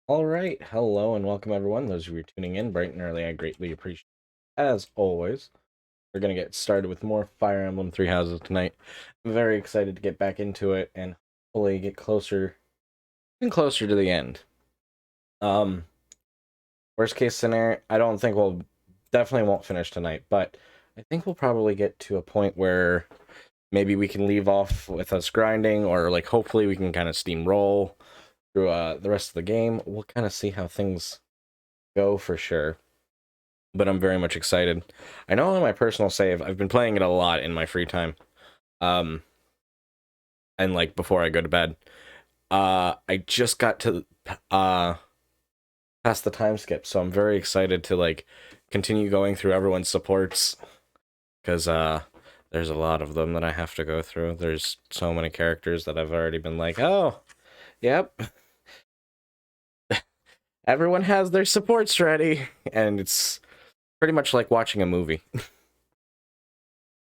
All right, hello and welcome everyone. Those of you tuning in bright and early, I greatly appreciate it. As always, we're gonna get started with more Fire Emblem Three Houses tonight. I'm very excited to get back into it and hopefully get even closer to the end. Um, Worst case scenario, I don't think we'll definitely won't finish tonight, but I think we'll probably get to a point where maybe we can leave off with us grinding, or like hopefully we can kind of steamroll through the rest of the game. We'll kind of see how things go for sure. But I'm very much excited. I know on my personal save, I've been playing it a lot in my free time. Um, and like before I go to bed. I just got to past the time skip, so I'm very excited to like continue going through everyone's supports because there's a lot of them that I have to go through. There's so many characters that I've already been like, oh, yep, everyone has their supports ready, and it's pretty much like watching a movie.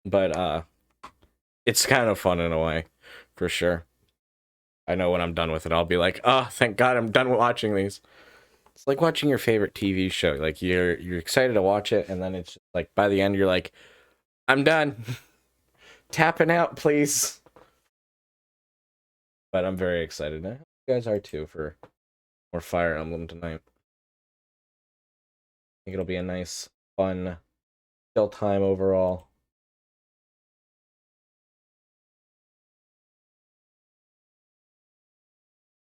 But it's kind of fun in a way, for sure. I know when I'm done with it, I'll be like, oh, thank God I'm done watching these. It's like watching your favorite TV show. Like you're excited to watch it, and then it's like by the end you're like, I'm done. Tapping out, please. But I'm very excited. I hope you guys are too for more Fire Emblem tonight. I think it'll be a nice, fun, chill time overall.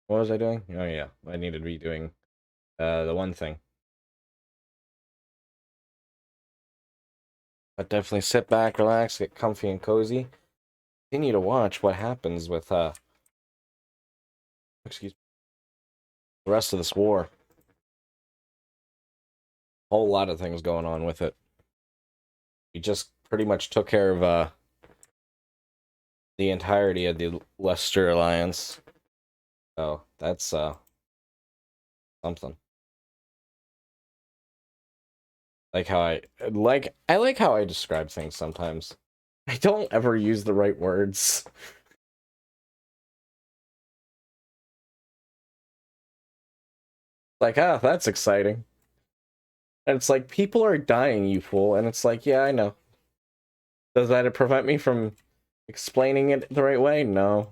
What was I doing? Oh yeah, I needed to be doing the one thing. But definitely sit back, relax, get comfy and cozy. Continue to watch what happens with excuse me, the rest of this war. Whole lot of things going on with it. We just pretty much took care of the entirety of the Leicester Alliance. So that's something. I like how I describe things sometimes. I don't ever use the right words. Like, ah, that's exciting. And it's like people are dying, you fool. And it's like, yeah, I know. Does that prevent me from explaining it the right way? No.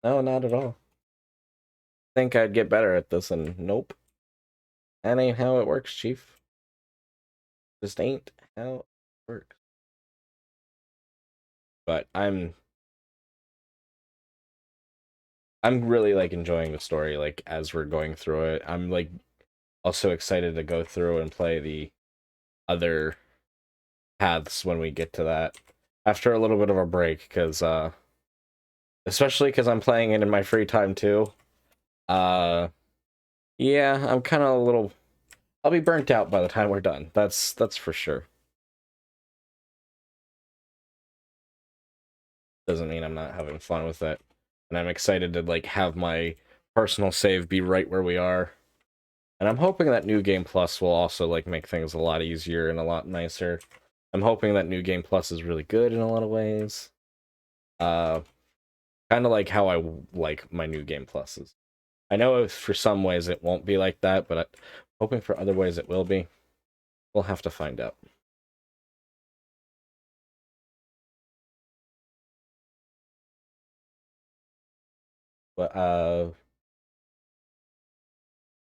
No, not at all. Think I'd get better at this, and nope. That ain't how it works, Chief. Just ain't how it works. But I'm really like enjoying the story like as we're going through it. I'm like also excited to go through and play the other paths when we get to that after a little bit of a break cuz especially cuz I'm playing it in my free time too. Uh yeah, I'm kind of a little I'll be burnt out by the time we're done. That's for sure. Doesn't mean I'm not having fun with it. And I'm excited to like have my personal save be right where we are. And I'm hoping that New Game Plus will also like make things a lot easier and a lot nicer. I'm hoping that New Game Plus is really good in a lot of ways. Uh, kind of like how I like my New Game Pluses. I know for some ways it won't be like that, but I'm hoping for other ways it will be. We'll have to find out. But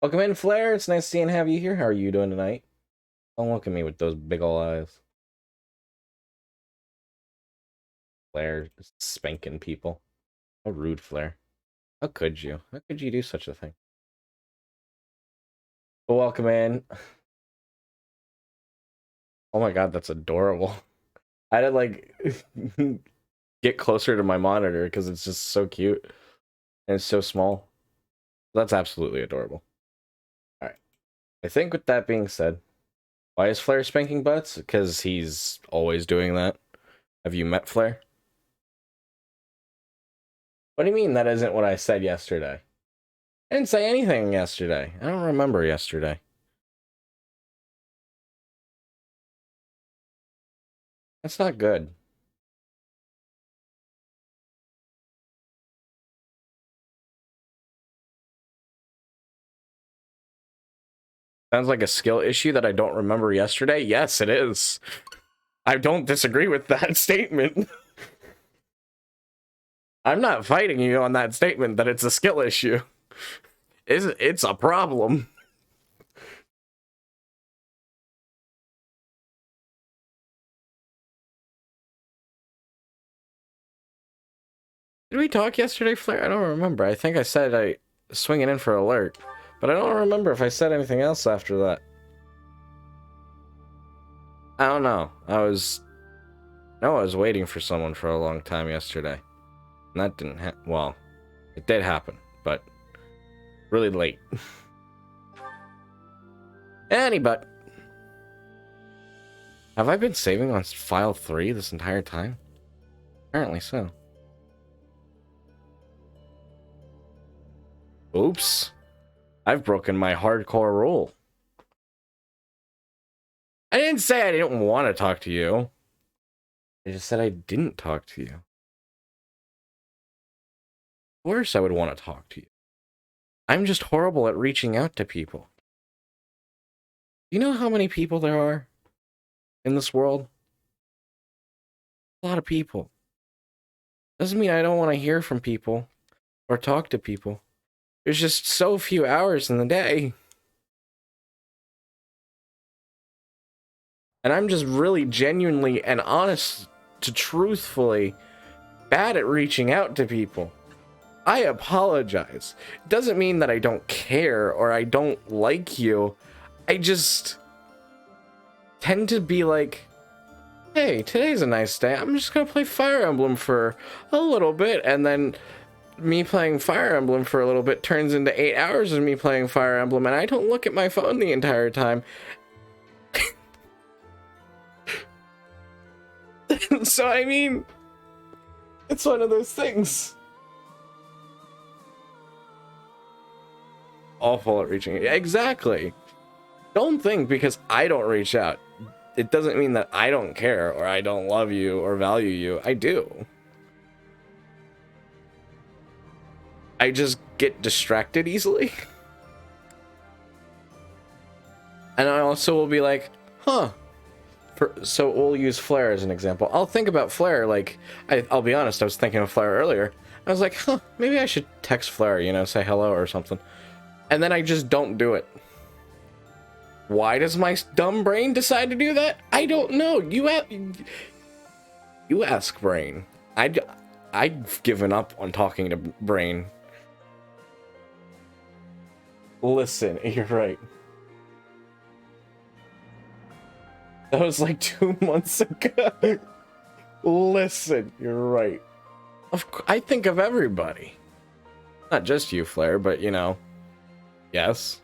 welcome in, Flair. It's nice seeing have you here. How are you doing tonight? Don't look at me with those big ol' eyes. Flair just spanking people. How rude, Flair. How could you? How could you do such a thing? But welcome in. Oh my god, that's adorable. I had to like get closer to my monitor because it's just so cute and it's so small. That's absolutely adorable. All right. I think with that being said, why is Flair spanking butts? Because he's always doing that. Have you met Flair? What do you mean that isn't what I said yesterday? I didn't say anything yesterday. I don't remember yesterday. That's not good. Sounds like a skill issue that I don't remember yesterday. Yes, it is. I don't disagree with that statement. I'm not fighting you on that statement that it's a skill issue. It's a problem. Did we talk yesterday, Flair? I don't remember. I think I said I swinging in for alert, but I don't remember if I said anything else after that. I don't know. I was waiting for someone for a long time yesterday. And that didn't well, it did happen, but really late. But have I been saving on file 3 this entire time? Apparently so. Oops. I've broken my hardcore rule. I didn't say I didn't want to talk to you. I just said I didn't talk to you. Of course I would want to talk to you. I'm just horrible at reaching out to people. You know how many people there are in this world? A lot of people. Doesn't mean I don't want to hear from people or talk to people. There's just so few hours in the day. And I'm just really genuinely and honest to truthfully bad at reaching out to people. I apologize. It doesn't mean that I don't care or I don't like you. I just tend to be like, hey, today's a nice day. I'm just gonna play Fire Emblem for a little bit, and then me playing Fire Emblem for a little bit turns into 8 hours of me playing Fire Emblem, and I don't look at my phone the entire time. So, I mean, it's one of those things. Awful at reaching. Exactly. Don't think because I don't reach out, it doesn't mean that I don't care or I don't love you or value you. I do. I just get distracted easily. And I also will be like, huh. So we'll use Flare as an example. I'll think about Flare, like, I'll be honest, I was thinking of Flare earlier. I was like, huh, maybe I should text Flare, you know, say hello or something. And then I just don't do it. Why does my dumb brain decide to do that? I don't know. You ask brain. I've given up on talking to brain. Listen, you're right. That was like 2 months ago. Listen, you're right. I think of everybody. Not just you, Flare, but, you know. Yes.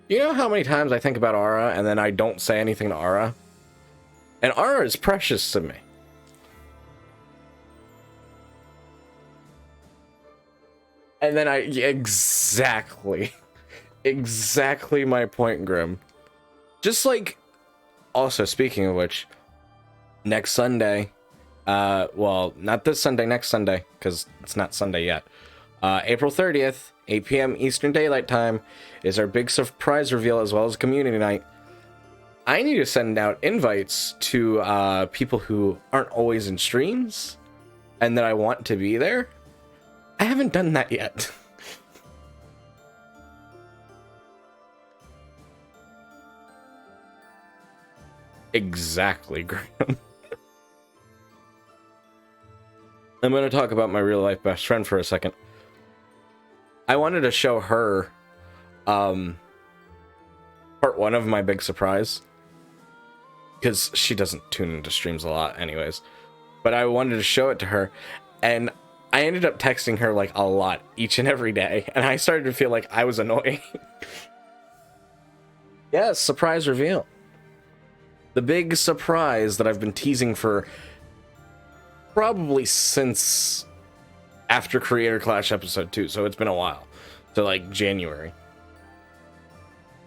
You know how many times I think about Aura and then I don't say anything to Aura? And Aura is precious to me. And then exactly my point, Grim. Just like, also speaking of which, next Sunday, well, not this Sunday, next Sunday, because it's not Sunday yet. April 30th, 8 p.m. Eastern Daylight Time, is our big surprise reveal as well as community night. I need to send out invites to people who aren't always in streams and that I want to be there. I haven't done that yet. Exactly, Graham. I'm going to talk about my real life best friend for a second. I wanted to show her part 1 of my big surprise, because she doesn't tune into streams a lot anyways, but I wanted to show it to her, and I ended up texting her like a lot each and every day, and I started to feel like I was annoying. Yes, surprise reveal. The big surprise that I've been teasing for probably since after Creator Clash episode 2, so it's been a while. So like January.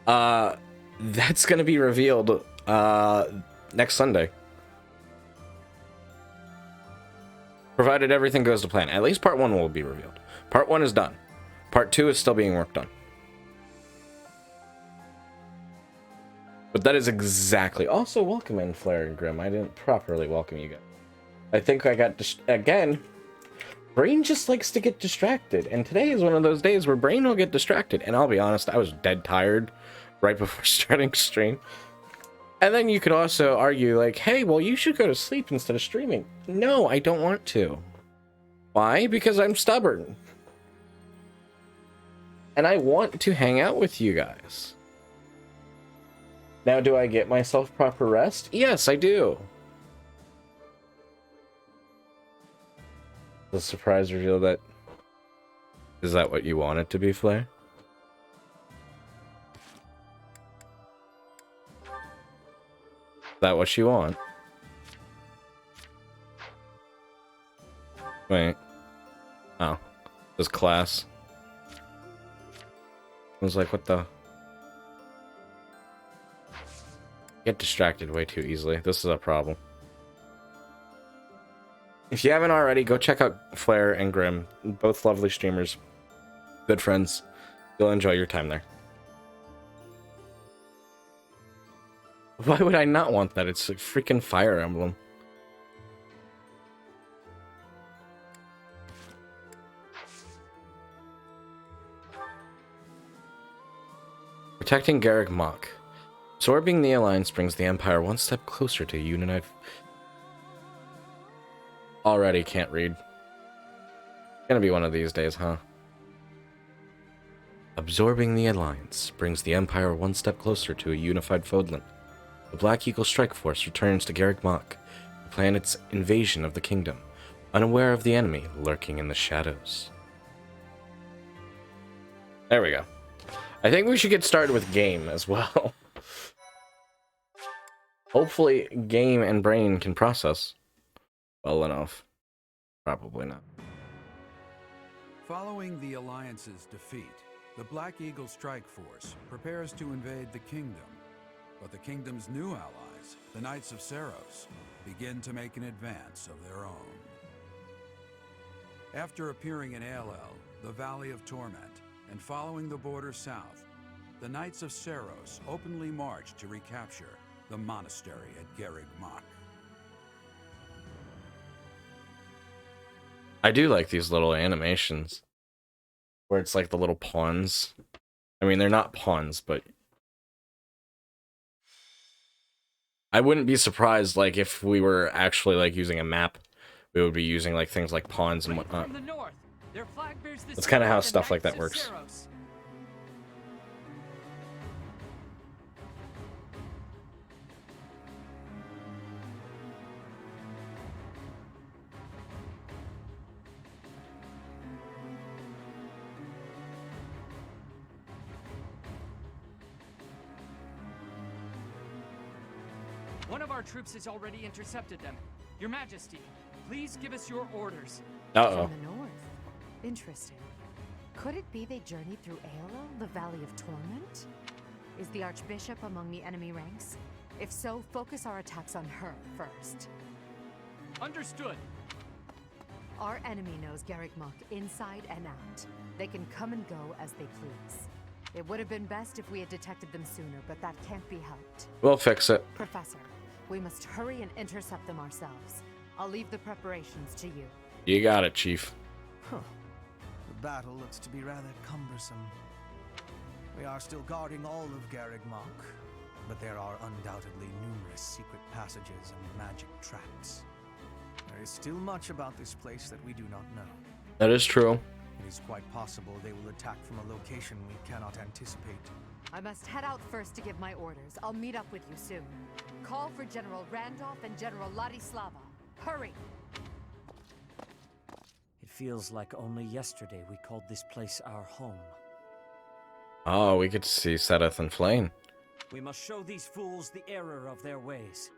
That's gonna be revealed next Sunday. Provided everything goes to plan. At least part 1 will be revealed. Part 1 is done. Part 2 is still being worked on. But that is exactly... Also, welcome in, Flare and Grim. I didn't properly welcome you guys. I think I got... Again, Brain just likes to get distracted. And today is one of those days where Brain will get distracted. And I'll be honest, I was dead tired right before starting stream. And then you could also argue, like, hey, well, you should go to sleep instead of streaming. No, I don't want to. Why? Because I'm stubborn. And I want to hang out with you guys. Now, do I get myself proper rest? Yes, I do. The surprise reveal that... Is that what you want it to be, Flare? Is that what you want? Wait. Oh. This class. I was like, what the... Get distracted way too easily. This is a problem. If you haven't already, go check out Flare and Grim. Both lovely streamers. Good friends. You'll enjoy your time there. Why would I not want that? It's a freaking Fire Emblem. Protecting Garrick Mach. Absorbing the Alliance brings the Empire one step closer to united. Already can't read. Gonna be one of these days, huh? Absorbing the Alliance brings the Empire one step closer to a unified Fodland. The Black Eagle Strike Force returns to Garrick Mach to plan its invasion of the kingdom, unaware of the enemy lurking in the shadows. There we go. I think we should get started with game as well. Hopefully, game and brain can process well enough. Probably not. Following the Alliance's defeat, the Black Eagle Strike Force prepares to invade the kingdom. But the kingdom's new allies, the Knights of Seiros, begin to make an advance of their own. After appearing in Aelel, the Valley of Torment, and following the border south, the Knights of Seiros openly march to recapture the monastery at Garrick Mach. I do like these little animations where it's like the little pawns. I mean, they're not pawns, but I wouldn't be surprised, like, if we were actually like using a map, we would be using like things like pawns and whatnot. That's kind of how stuff like that works. One of our troops has already intercepted them. Your Majesty, please give us your orders. Uh-oh. From the north. Interesting. Could it be they journeyed through Aelel, the Valley of Torment? Is the Archbishop among the enemy ranks? If so, focus our attacks on her first. Understood. Our enemy knows Garrick Mach inside and out. They can come and go as they please. It would have been best if we had detected them sooner, but that can't be helped. We'll fix it. Professor, we must hurry and intercept them ourselves. I'll leave the preparations to you. You got it, Chief. Huh. The battle looks to be rather cumbersome. We are still guarding all of Garrick Mach, but there are undoubtedly numerous secret passages and magic traps. There is still much about this place that we do not know. That is true. It is quite possible they will attack from a location we cannot anticipate. I must head out first to give my orders. I'll meet up with you soon. Call for General Randolph and General Ladislava. Hurry! It feels like only yesterday we called this place our home. Oh, we get to see Sedith and Flame. We must show these fools the error of their ways.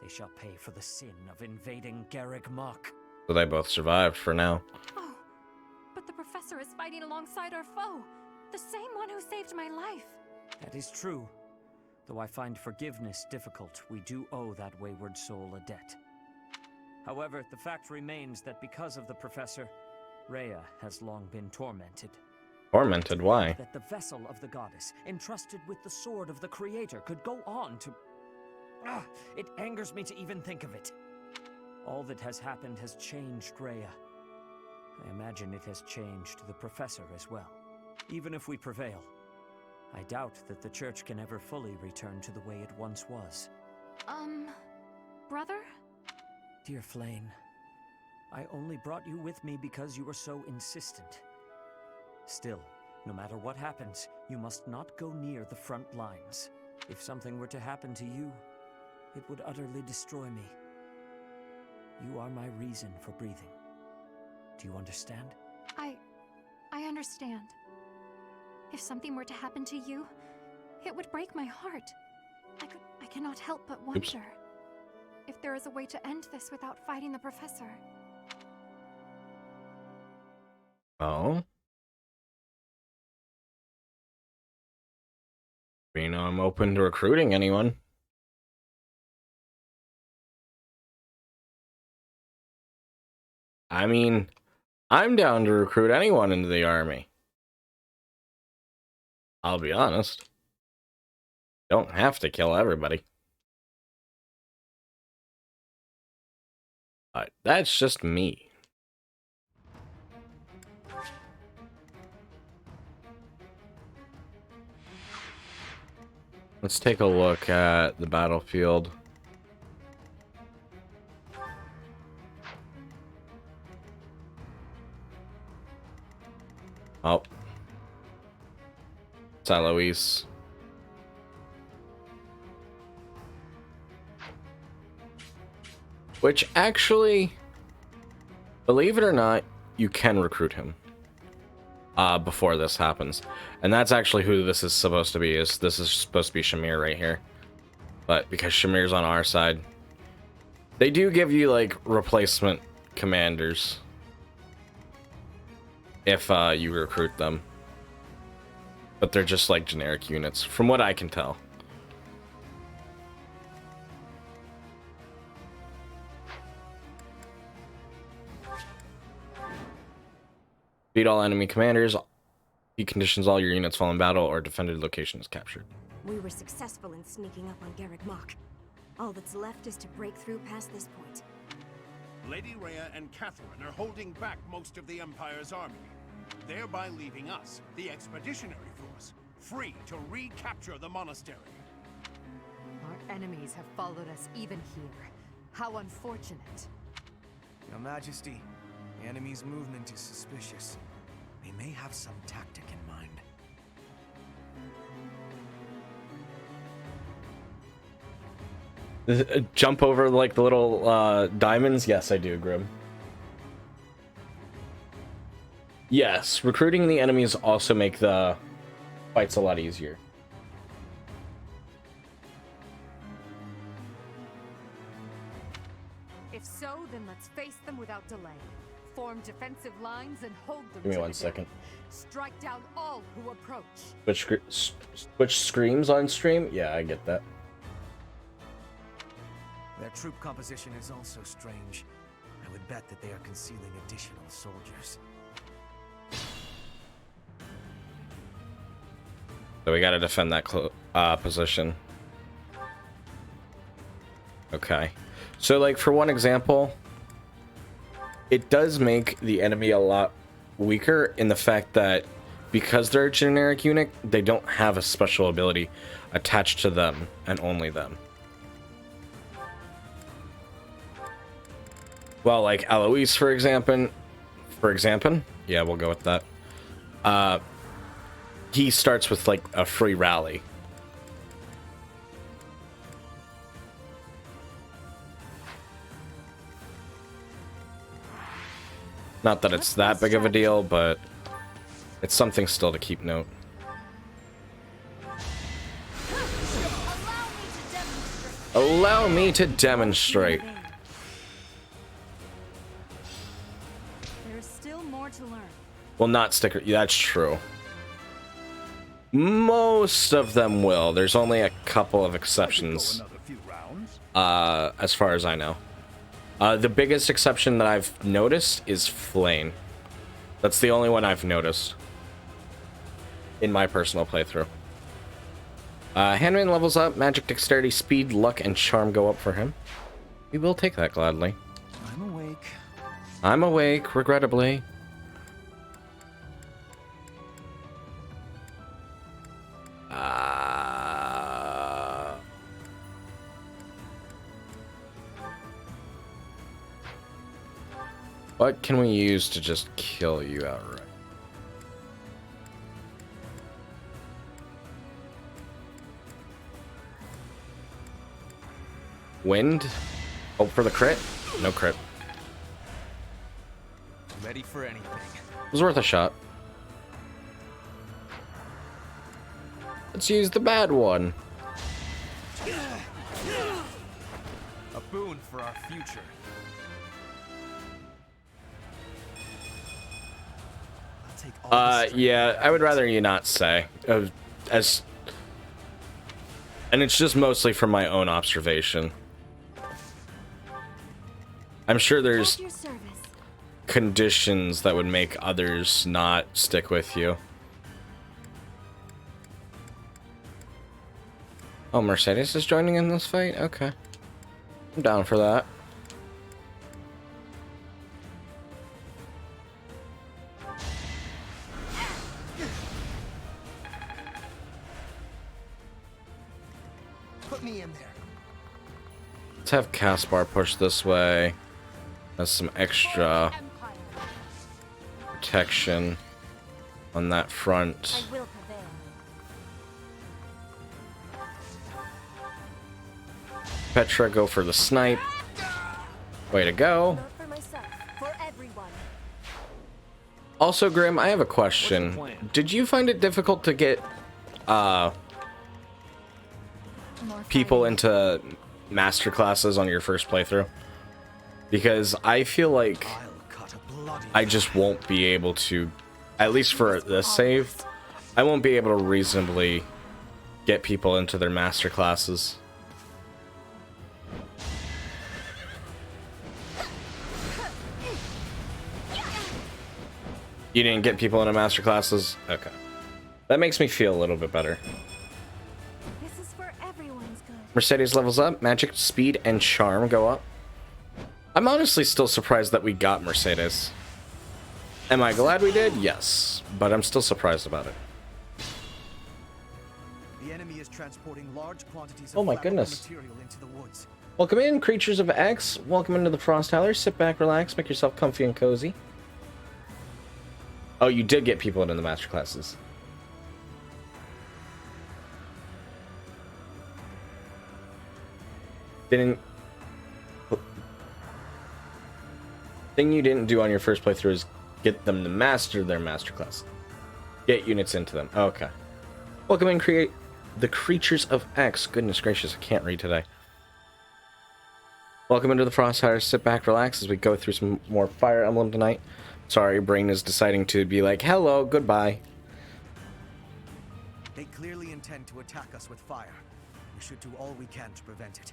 They shall pay for the sin of invading Garrick Mach. So they both survived for now. Oh, but the professor is fighting alongside our foe. The same one who saved my life. That is true. Though I find forgiveness difficult, we do owe that wayward soul a debt. However, the fact remains that because of the professor, Rhea has long been tormented. Tormented? Why? That the vessel of the goddess, entrusted with the sword of the creator, could go on to... it angers me to even think of it. All that has happened has changed Rhea. I imagine it has changed the professor as well. Even if we prevail, I doubt that the church can ever fully return to the way it once was. Brother? Dear Flame, I only brought you with me because you were so insistent. Still, no matter what happens, you must not go near the front lines. If something were to happen to you, it would utterly destroy me. You are my reason for breathing. Do you understand? I understand. If something were to happen to you, it would break my heart. I cannot help but wonder if there is a way to end this without fighting the professor. Oh? You know, I'm open to recruiting anyone. I mean, I'm down to recruit anyone into the army. I'll be honest. Don't have to kill everybody. But that's just me. Let's take a look at the battlefield. Oh. It's Eloise. Which actually, believe it or not, you can recruit him. Before this happens. And that's actually who this is supposed to be. This is supposed to be Shamir right here. But because Shamir's on our side, they do give you like replacement commanders if you recruit them. But they're just like generic units, from what I can tell. Beat all enemy commanders. He conditions all your units fall in battle or defended location is captured. We were successful in sneaking up on Garreg Mach. All that's left is to break through past this point. Lady Rhea and Catherine are holding back most of the Empire's army, thereby leaving us, the Expeditionary Force, free to recapture the monastery. Our enemies have followed us even here. How unfortunate. Your Majesty, the enemy's movement is suspicious. They may have some tactic in mind. Jump over like the little diamonds? Yes, I do, Grim. Yes, recruiting the enemies also make the fights a lot easier. If so, then let's face them without delay. Form defensive lines and hold them. Give me to 1 the second. death. Strike down all who approach. Which screams on stream? Yeah, I get that. Their troop composition is also strange. I would bet that they are concealing additional soldiers. So we gotta defend that position. Okay. So, like, for one example, it does make the enemy a lot weaker in the fact that because they're a generic unit, they don't have a special ability attached to them and only them. Well, like Eloise, for example, yeah, we'll go with that. He starts with like a free rally. Not that it's that big of a deal, but it's something still to keep note. Allow me to demonstrate. There's still more to learn. Well, not sticker. Yeah, that's true. Most of them will. There's only a couple of exceptions. As far as I know. The biggest exception that I've noticed is Flame. That's the only one I've noticed. in my personal playthrough. Handmaiden levels up. Magic, dexterity, speed, luck, and charm go up for him. We will take that gladly. I'm awake. I'm awake, regrettably. What can we use to just kill you outright? Wind? Hope for the crit? No crit. Ready for anything. It was worth a shot. Let's use the bad one. A boon for our future. I'll take all the strength. Yeah, I would rather you not say. And it's just mostly from my own observation. I'm sure there's At your service. conditions that would make others not stick with you. Oh, Mercedes is joining in this fight? Okay. I'm down for that. Put me in there. Let's have Caspar push this way. That's some extra protection on that front. I will prevail. Petra, go for the snipe. Way to go. Not for myself, for everyone. Also, Grim, I have a question. Did you find it difficult to get people into master classes on your first playthrough? Because I feel like I'll cut a bloody I just won't be able to, at least for this save, I won't be able to reasonably get people into their master classes. You didn't get people into master classes? Okay. That makes me feel a little bit better. This is for everyone's good. Mercedes levels up. Magic, speed, and charm go up. I'm honestly still surprised that we got Mercedes. Am I glad we did? Yes. But I'm still surprised about it. The enemy is transporting large quantities of Oh my flammable goodness. material into the woods. Welcome in, creatures of X. Welcome into the Frost Howlers. Sit back, relax, make yourself comfy and cozy. Oh, you did get people into the master classes. Thing you didn't do on your first playthrough is get them to master their master class. Get units into them. Okay. Welcome in, create the creatures of X. Goodness gracious, I can't read today. Welcome into the Frostfire. Sit back, relax as we go through some more Fire Emblem tonight. Sorry, brain is deciding to be like, hello, goodbye. They clearly intend to attack us with fire. We should do all we can to prevent it.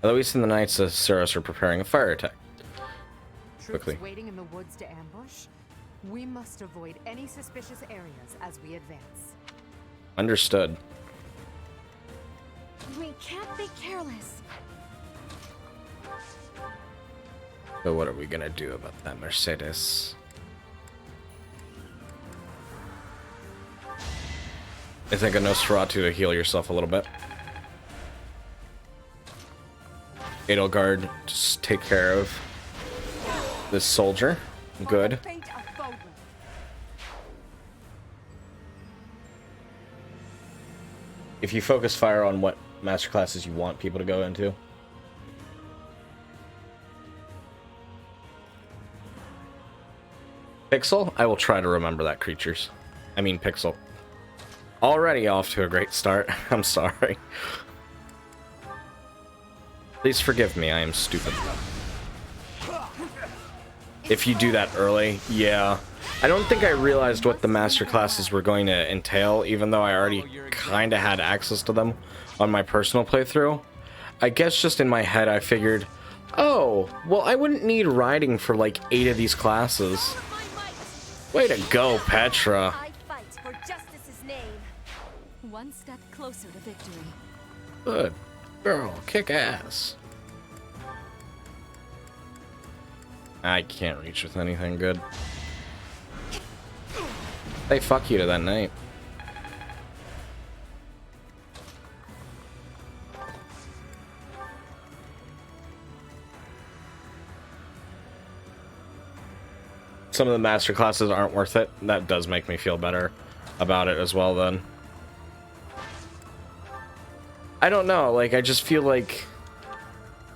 Eloise and the Knights of Ceros are preparing a fire attack. Troops Quickly. waiting in the woods to ambush? We must avoid any suspicious areas as we advance. Understood. We can't be careless. So what are we gonna do about that Mercedes? I think a Nosferatu to heal yourself a little bit. Edelgard, just take care of this soldier. Good. Fate of Bodlin. If you focus fire on what master classes you want people to go into. Pixel? I will try to remember that, creatures. I mean Pixel. Already off to a great start. I'm sorry. Please forgive me, I am stupid. If you do that early, yeah. I don't think I realized what the master classes were going to entail, even though I already kind of had access to them on my personal playthrough. I guess just in my head I figured, oh, well I wouldn't need riding for like 8 of these classes. Way to go, Petra. I one step closer to victory. Good girl, kick ass. I can't reach with anything good. Hey, fuck you to that knight. Some of the master classes aren't worth it. That does make me feel better about it as well, then. I don't know, like, I just feel like...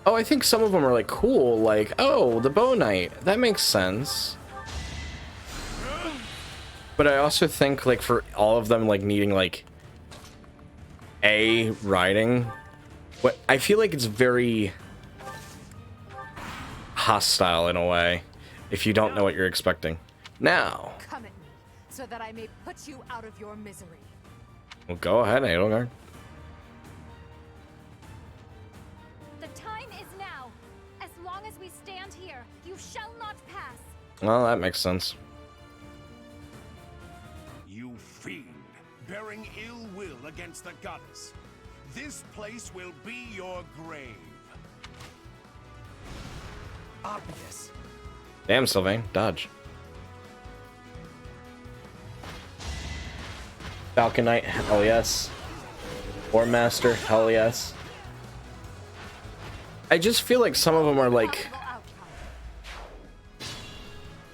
Oh, I think some of them are, like, cool. Like, oh, the bow knight. That makes sense. But I also think, like, for all of them, like, needing, like, A, riding... What I feel like it's very... hostile, in a way. If you don't know what you're expecting. Now. Come at me, so that I may put you out of your misery. Well, go ahead, Edelgard. The time is now. As long as we stand here, you shall not pass. Well, that makes sense. You fiend, bearing ill will against the goddess. This place will be your grave. Obvious. Damn, Sylvain. Dodge. Falcon Knight. Hell yes. War Master. Hell yes. I just feel like some of them are like...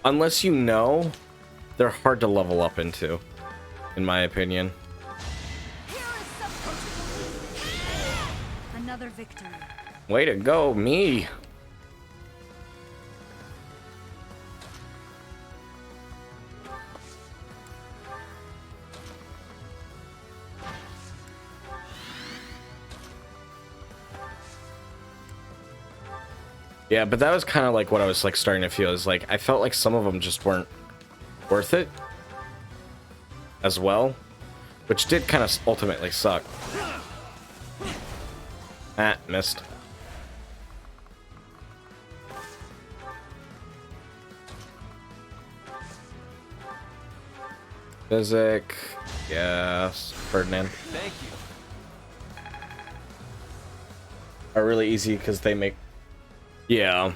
Unless you know, they're hard to level up into. In my opinion. Another victory. Way to go, me. Yeah, but that was kind of like what I was like starting to feel is like I felt like some of them just weren't worth it as well, which did kind of ultimately suck. Ah, missed. Physic, yes, Ferdinand. Thank you. Are really easy because they make. Yeah.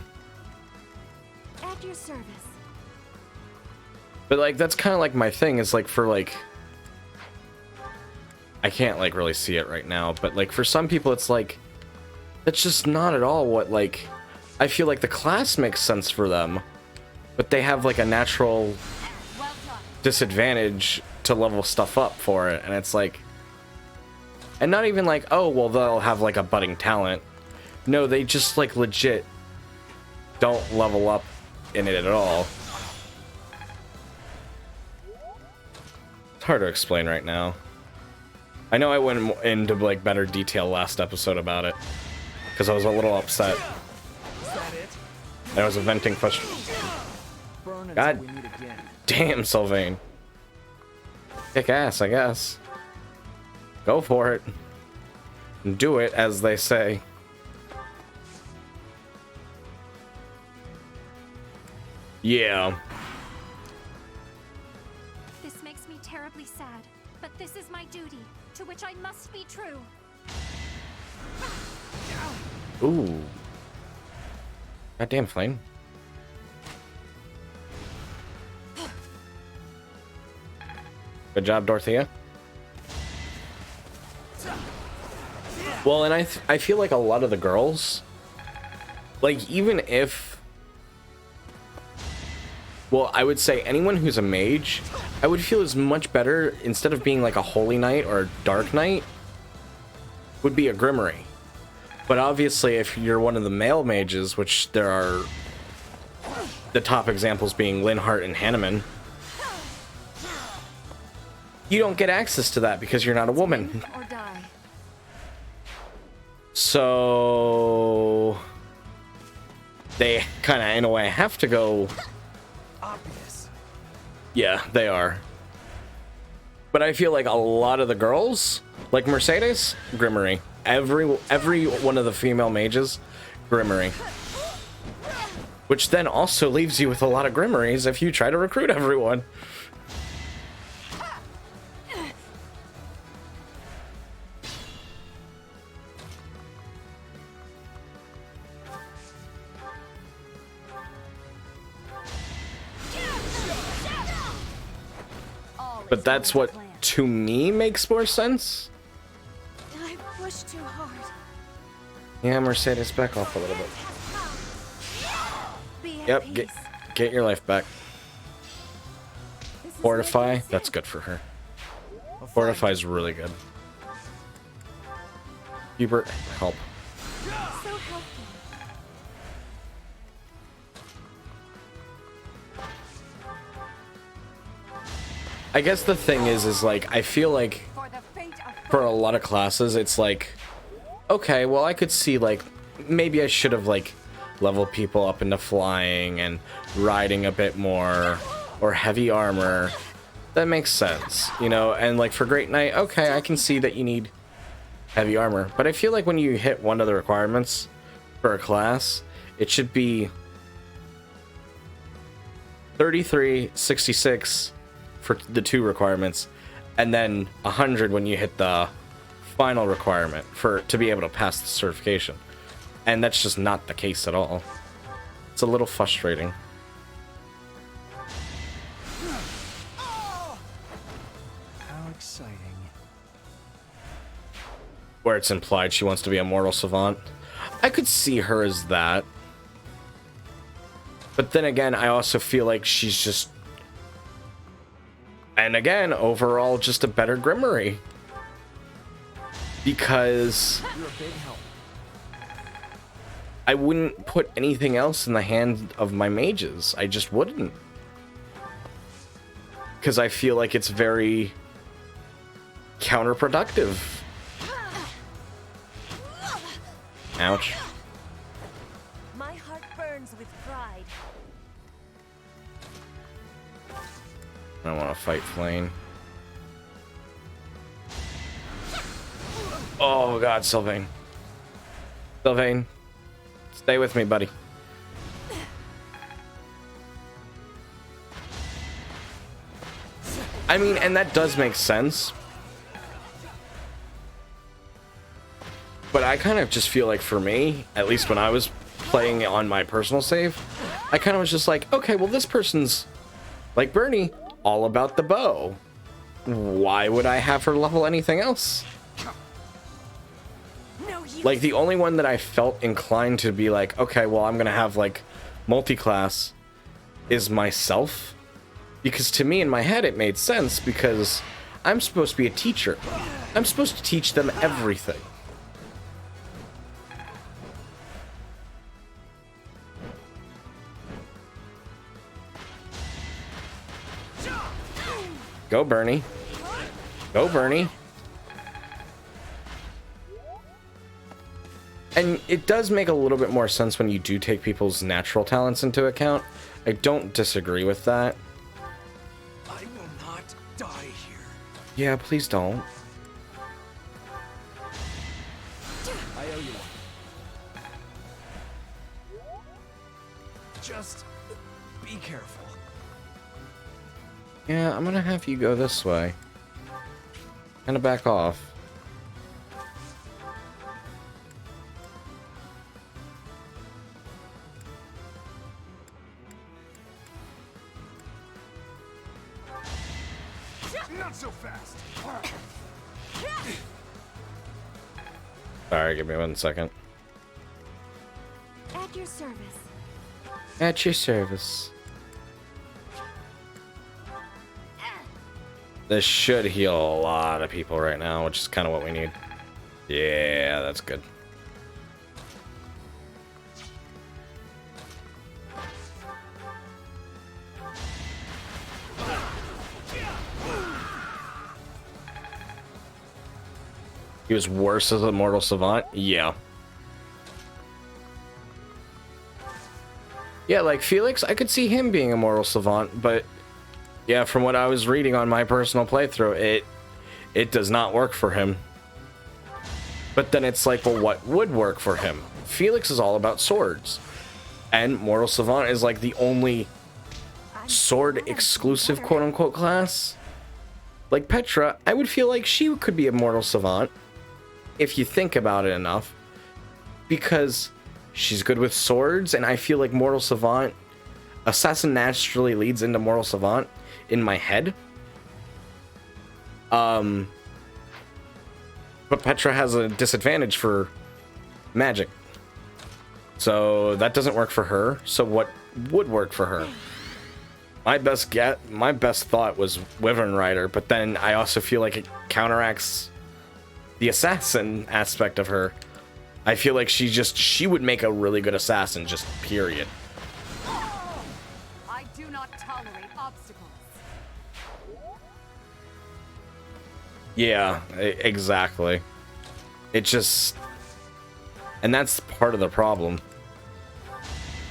At your service. But like that's kind of like my thing is like for like I can't like really see it right now, but like for some people it's like that's just not at all what like I feel like the class makes sense for them, but they have like a natural disadvantage to level stuff up for it, and it's like and not even like oh well they'll have like a budding talent. No, they just like legit don't level up in it at all. It's hard to explain right now. I know I went into like better detail last episode about it because I was a little upset. Is that it? And I was venting frustration. Burn until God we meet again. damn, Sylvain. Kick ass, I guess. Go for it. Do it, as they say. Yeah. This makes me terribly sad, but this is my duty, to which I must be true. Ooh. Goddamn, Flame. Good job, Dorothea. Well, and I feel like a lot of the girls, like, even if... Well, I would say anyone who's a mage, I would feel is much better, instead of being like a Holy Knight or a Dark Knight, would be a Grimory. But obviously, if you're one of the male mages, which there are the top examples being Linhardt and Hanneman, you don't get access to that because you're not a woman. Or die. So they kind of, in a way, have to go. Obvious. Yeah, they are. But I feel like a lot of the girls, like Mercedes, Grimory. Every one of the female mages, Grimory. Which then also leaves you with a lot of Grimories if you try to recruit everyone. But that's what, to me, makes more sense. I pushed too hard. Yeah, Mercedes, back off a little bit. Be at Yep, peace. get your life back. This is Fortify, making that's sense. good for her. Fortify's really good. Hubert, help. So helpful. I guess the thing is like, I feel like For the fate of for a lot of classes, it's like, okay, well, I could see, like, maybe I should have, like, leveled people up into flying and riding a bit more, or heavy armor. That makes sense, you know? And, like, for Great Knight, okay, I can see that you need heavy armor. But I feel like when you hit one of the requirements for a class, it should be 33, 66 for the 2 requirements, and then 100 when you hit the final requirement to be able to pass the certification. And that's just not the case at all. It's a little frustrating. How exciting. Where it's implied she wants to be a mortal savant. I could see her as that. But then again, I also feel like she's just... And again, overall, just a better Grimoire. Because You're a big help. I wouldn't put anything else in the hand of my mages. I just wouldn't. Because I feel like it's very counterproductive. Ouch. My heart burns with pride. I don't want to fight Flame. Oh god, Sylvain. Sylvain, stay with me, buddy. I mean, and that does make sense. But I kind of just feel like for me, at least when I was playing on my personal save, I kind of was just like, okay, well, this person's, like Bernie, all about the bow. Why would I have her level anything else? No use. Like, the only one that I felt inclined to be like, okay, well, I'm gonna have, like, multi-class is myself. Because to me, in my head, it made sense because I'm supposed to be a teacher. I'm supposed to teach them everything. Go, Bernie. Go, Bernie. And it does make a little bit more sense when you do take people's natural talents into account. I don't disagree with that. I will not die here. Yeah, please don't. I owe you one. Just be careful. Yeah, I'm gonna have you go this way. Kind of back off. Not so fast. Sorry, give me 1 second. At your service. At your service. This should heal a lot of people right now, which is kind of what we need. Yeah, that's good. He was worse as a mortal savant? Yeah. Yeah, like Felix, I could see him being a mortal savant, but yeah, from what I was reading on my personal playthrough, it does not work for him. But then it's like, well, what would work for him? Felix is all about swords. And Mortal Savant is like the only sword exclusive quote unquote class. Like Petra, I would feel like she could be a Mortal Savant if you think about it enough. Because she's good with swords, and I feel like Mortal Savant, Assassin naturally leads into Mortal Savant in my head. But Petra has a disadvantage for magic. So that doesn't work for her. So what would work for her? My best thought was Wyvern Rider, but then I also feel like it counteracts the assassin aspect of her. I feel like she would make a really good assassin, just period. I do not tolerate obstacles. Yeah, exactly. It just... And that's part of the problem.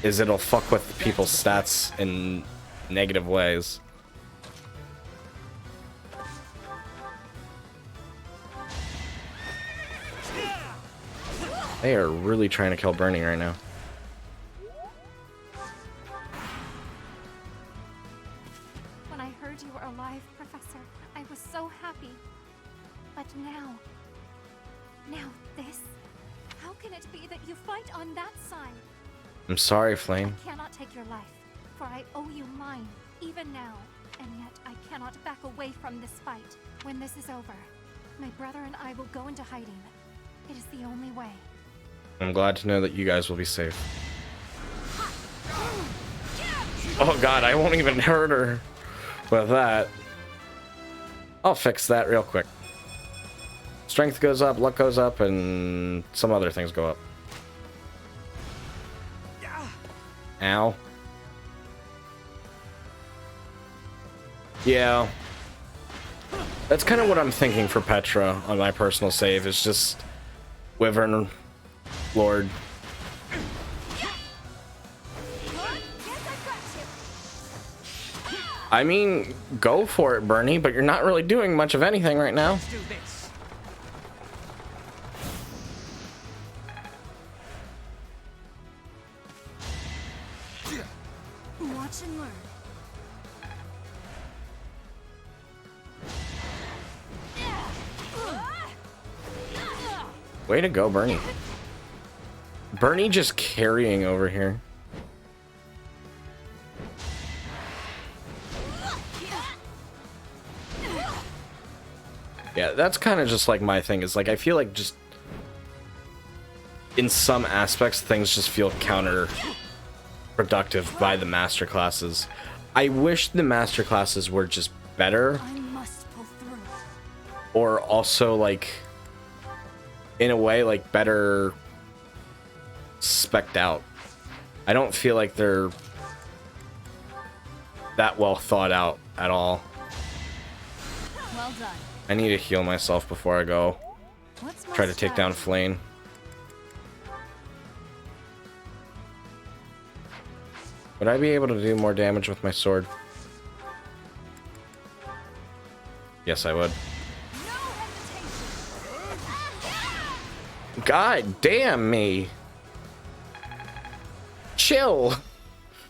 Is it'll fuck with people's stats in negative ways. They are really trying to kill Bernie right now. When I heard you were alive, Professor, I was so happy. But now this? How can it be that you fight on that side? I'm sorry, Flame. I cannot take your life, for I owe you mine, even now. And yet I cannot back away from this fight. When this is over, my brother and I will go into hiding. It is the only way. I'm glad to know that you guys will be safe. Oh god, I won't even hurt her with that. I'll fix that real quick. Strength goes up, luck goes up, and some other things go up. Ow. Yeah. That's kind of what I'm thinking for Petra on my personal save, is just Wyvern Lord. I mean, go for it, Bernie, but you're not really doing much of anything right now. Let's do this. Watch and learn. Way to go, Bernie. Bernie just carrying over here. Yeah, that's kind of just like my thing, is like I feel like just in some aspects things just feel counterproductive by the master classes. I wish the master classes were just better, I must pull through. or also like in a way like better spec'd out. I don't feel like they're that well thought out at all. Well done. I need to heal myself before I go What's my try to take down strategy? Flame. Would I be able to do more damage with my sword? Yes, I would. God damn me! Chill!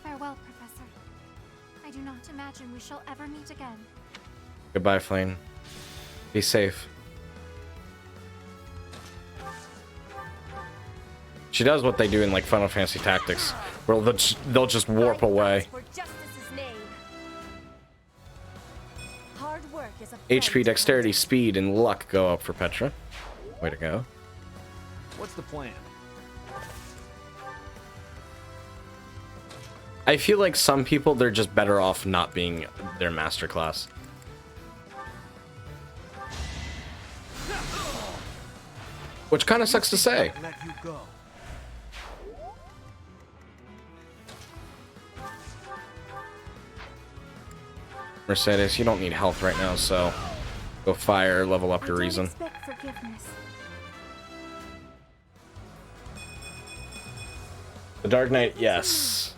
Farewell, Professor. I do not imagine we shall ever meet again. Goodbye, Flame. Be safe. She does what they do in like Final Fantasy Tactics, where they'll just warp away. For justice's name. Hard work is a HP, dexterity, speed, and luck go up for Petra. Way to go. What's the plan? I feel like some people, they're just better off not being their master class. Which kind of sucks to say. Let you go. Mercedes, you don't need health right now, so go fire, level up your reason. Expect forgiveness. The Dark Knight, yes.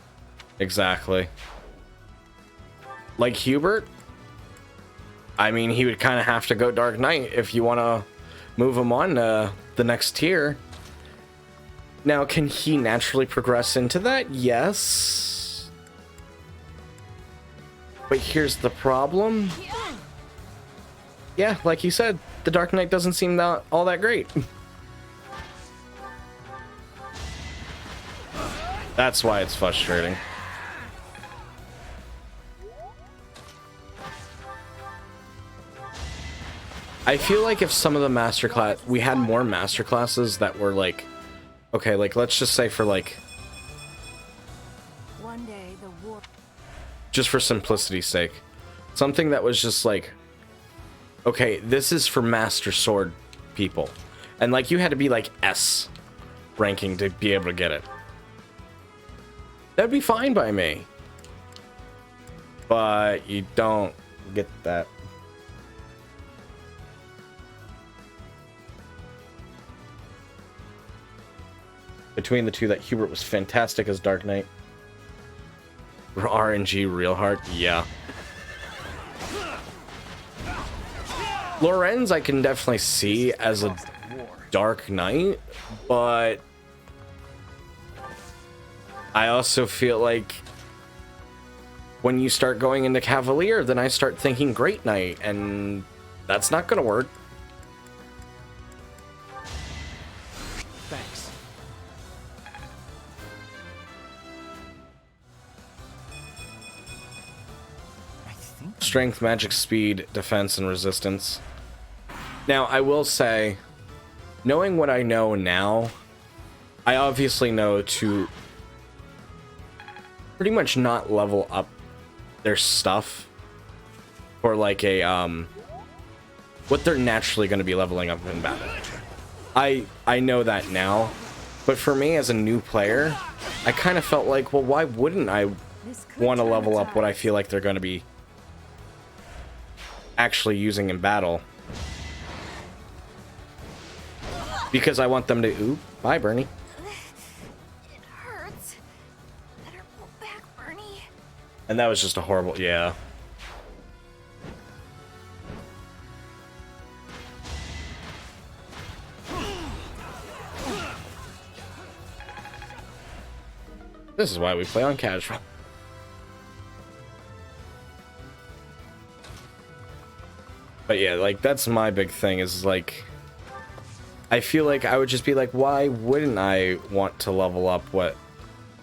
Exactly. Like Hubert, I mean, he would kind of have to go Dark Knight if you want to move him on to the next tier. Now, can he naturally progress into that? Yes. But here's the problem. Yeah, like you said, the Dark Knight doesn't seem all that great. That's why it's frustrating. I feel like if some of the masterclass, we had more masterclasses that were like, okay, like let's just say for like, One day the war. just for simplicity's sake, something that was just like, okay, this is for Master Sword people, and like you had to be like S ranking to be able to get it. That'd be fine by me. But you don't get that. Between the two, that Hubert was fantastic as Dark Knight. RNG real hard, yeah. Lorenz I can definitely see as a Dark Knight, but I also feel like when you start going into Cavalier, then I start thinking Great Knight, and that's not gonna work. Thanks. Strength, magic, speed, defense, and resistance. Now, I will say, knowing what I know now, I obviously know to pretty much not level up their stuff for like a, what they're naturally going to be leveling up in battle. I know that now, but for me as a new player, I kind of felt like, well, why wouldn't I want to level up what I feel like they're going to be actually using in battle? Because I want them to... Ooh, bye, Bernie. It hurts. Better pull back, Bernie. And that was just a horrible... Yeah. This is why we play on casual. But yeah, like, that's my big thing, is like... I feel like I would just be like, why wouldn't I want to level up what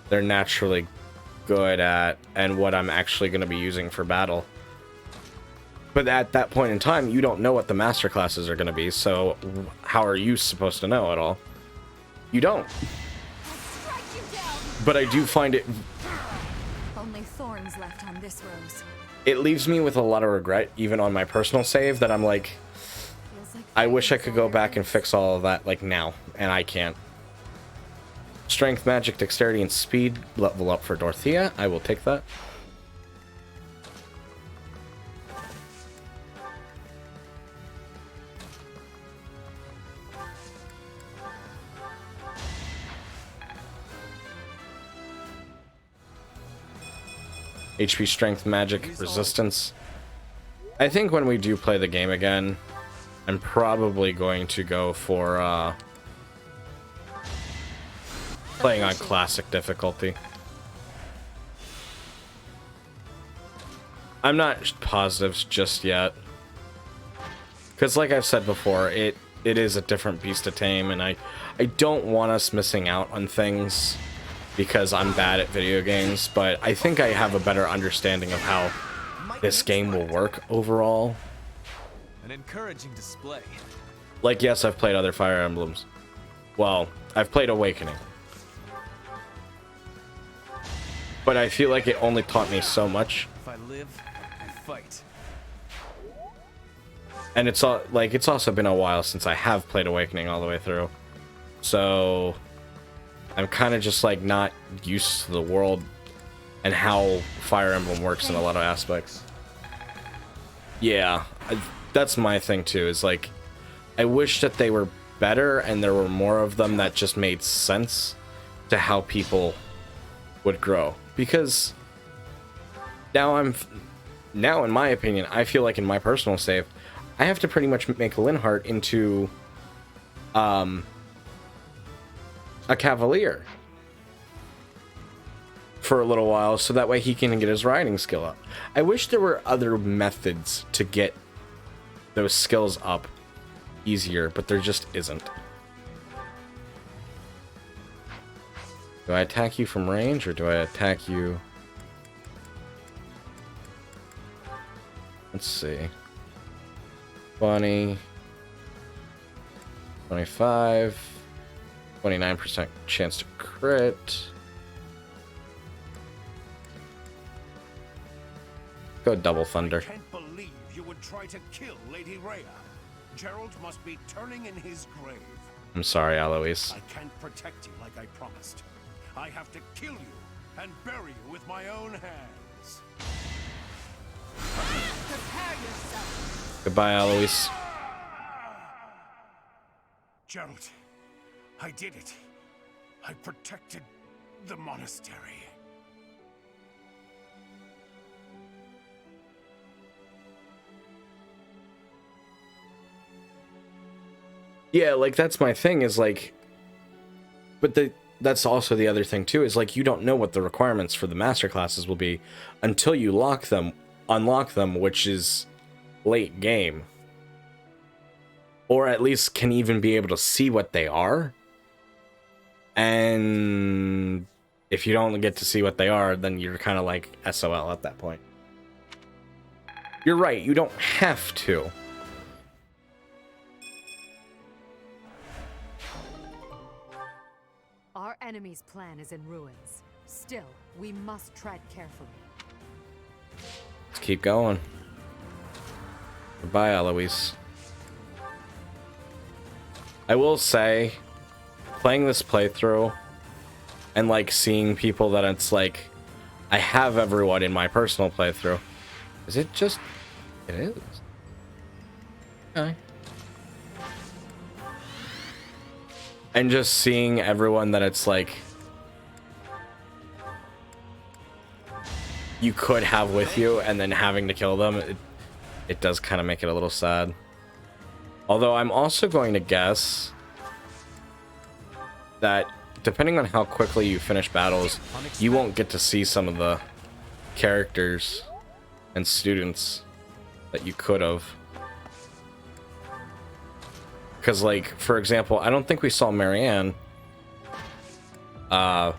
they're naturally good at and what I'm actually going to be using for battle? But at that point in time, you don't know what the master classes are going to be, so how are you supposed to know at all? You don't. But I do find it... Only thorns left on this rose. It leaves me with a lot of regret, even on my personal save, that I'm like... I wish I could go back and fix all of that, like, now, and I can't. Strength, magic, dexterity, and speed level up for Dorothea. I will take that. HP, strength, magic, resistance. I think when we do play the game again, I'm probably going to go for playing on classic difficulty. I'm not positive just yet, because like I've said before, it is a different beast to tame, and I don't want us missing out on things because I'm bad at video games, but I think I have a better understanding of how this game will work overall. An encouraging display. Like, yes, I've played other Fire Emblems. Well, I've played Awakening. But I feel like it only taught me so much. If I live, I fight. And it's all like, it's also been a while since I have played Awakening all the way through. So I'm kind of just like not used to the world and how Fire Emblem works in a lot of aspects. Yeah, that's my thing too, is like, I wish that they were better and there were more of them that just made sense to how people would grow. Because now in my opinion, I feel like in my personal save, I have to pretty much make Linhardt into a Cavalier for a little while, so that way he can get his riding skill up. I wish there were other methods to get those skills up easier, but there just isn't. Do I attack you from range, or do I attack you... Let's see. Bunny, 25. 29% chance to crit. Go double thunder. I can't believe you would try to kill Lady Rhea. Gerald must be turning in his grave. I'm sorry, Alois. I can't protect you like I promised. I have to kill you and bury you with my own hands. Prepare yourself. Goodbye, Alois. Gerald, I did it. I protected the monastery. Yeah, like that's my thing is like, but that's also the other thing too is like you don't know what the requirements for the master classes will be until you unlock them, which is late game, or at least can even be able to see what they are. And if you don't get to see what they are, then you're kind of like SOL at that point. You're right, you don't have to. Our enemy's plan is in ruins. Still, we must tread carefully. Let's keep going. Goodbye, Eloise. I will say, playing this playthrough and like seeing people that it's like, I have everyone in my personal playthrough. Is it just? It is. Okay. And just seeing everyone that it's like you could have with you and then having to kill them, it does kind of make it a little sad. Although I'm also going to guess that depending on how quickly you finish battles, you won't get to see some of the characters and students that you could have. Because, like, for example, I don't think we saw Marianne. But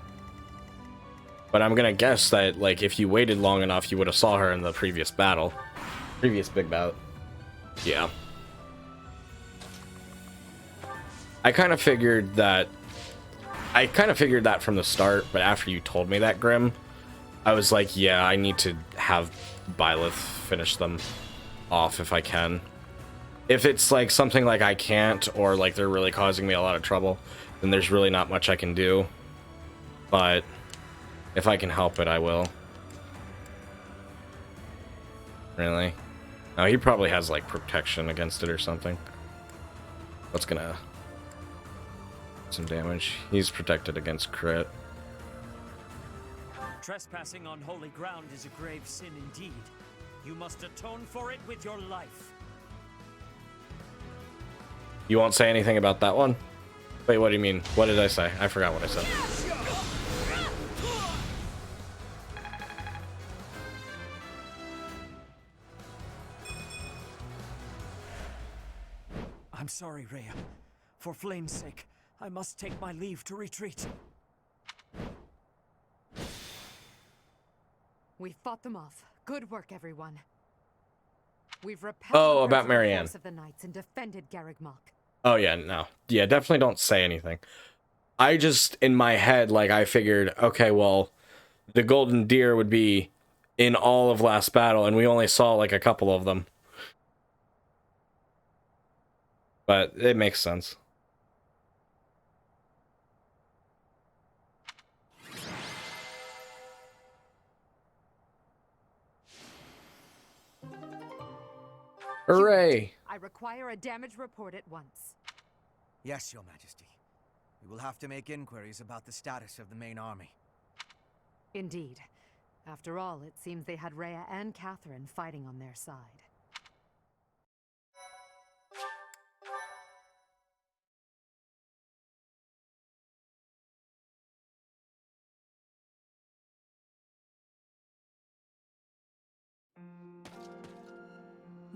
I'm gonna guess that, like, if you waited long enough, you would have saw her in the previous battle. Previous big battle. Yeah. I kind of figured that from the start, but after you told me that, Grim, I was like, yeah, I need to have Byleth finish them off if I can. If it's like something like I can't, or like they're really causing me a lot of trouble, then there's really not much I can do. But if I can help it, I will. Really? No, he probably has like protection against it or something. What's gonna... some damage. He's protected against crit. Trespassing on holy ground is a grave sin indeed. You must atone for it with your life. You won't say anything about that one? Wait, what do you mean? What did I say? I forgot what I said. I'm sorry, Rhea. For Flame's sake, I must take my leave to retreat. We fought them off. Good work, everyone. We've repelled about Marianne. the force of the knights and defended Garreg Mach. Oh, yeah, no. Yeah, definitely don't say anything. I just, in my head, like, I figured, okay, well, the golden deer would be in all of last battle, and we only saw, like, a couple of them. But it makes sense. Hooray! I require a damage report at once. Yes, Your Majesty. We will have to make inquiries about the status of the main army. Indeed. After all, it seems they had Rhea and Catherine fighting on their side.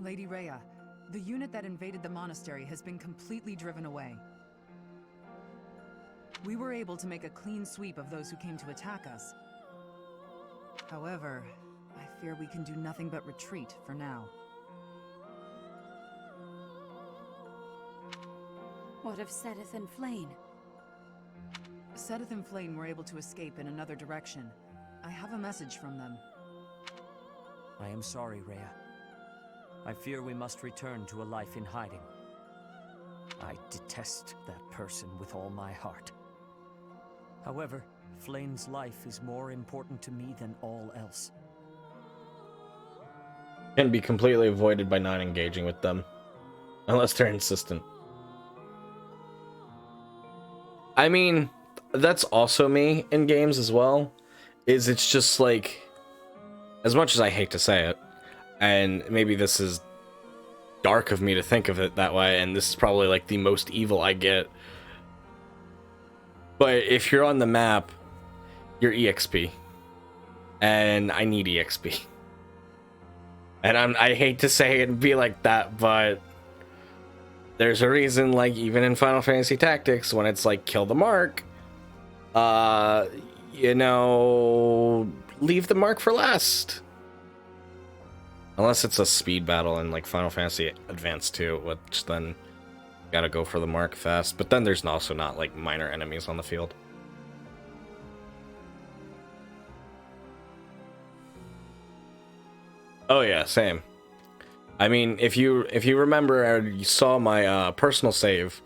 Lady Rhea, the unit that invaded the monastery has been completely driven away. We were able to make a clean sweep of those who came to attack us. However, I fear we can do nothing but retreat for now. What of Sedith and Flane? Sedith and Flane were able to escape in another direction. I have a message from them. I am sorry, Rhea. I fear we must return to a life in hiding. I detest that person with all my heart. However, Flane's life is more important to me than all else. Can be completely avoided by not engaging with them. Unless they're insistent. I mean, that's also me in games as well. It's just like, as much as I hate to say it, and maybe this is dark of me to think of it that way, and this is probably like the most evil I get. But if you're on the map, you're EXP. And I need EXP. And I hate to say it and be like that, but there's a reason, like, even in Final Fantasy Tactics, when it's like, kill the mark, you know, leave the mark for last. Unless it's a speed battle in, like, Final Fantasy Advance 2, which then you gotta go for the mark fast. But then there's also not, like, minor enemies on the field. Oh yeah, same. I mean, if you remember, or you saw my personal save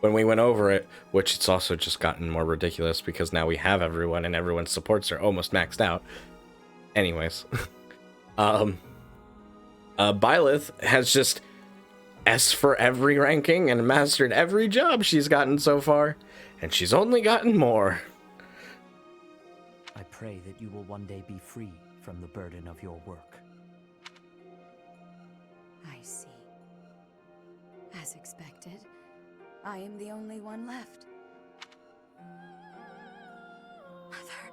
when we went over it, which it's also just gotten more ridiculous because now we have everyone and everyone's supports are almost maxed out. Anyways, Byleth has just S for every ranking and mastered every job she's gotten so far, and she's only gotten more. I pray that you will one day be free from the burden of your work. I see. As expected, I am the only one left. Mother,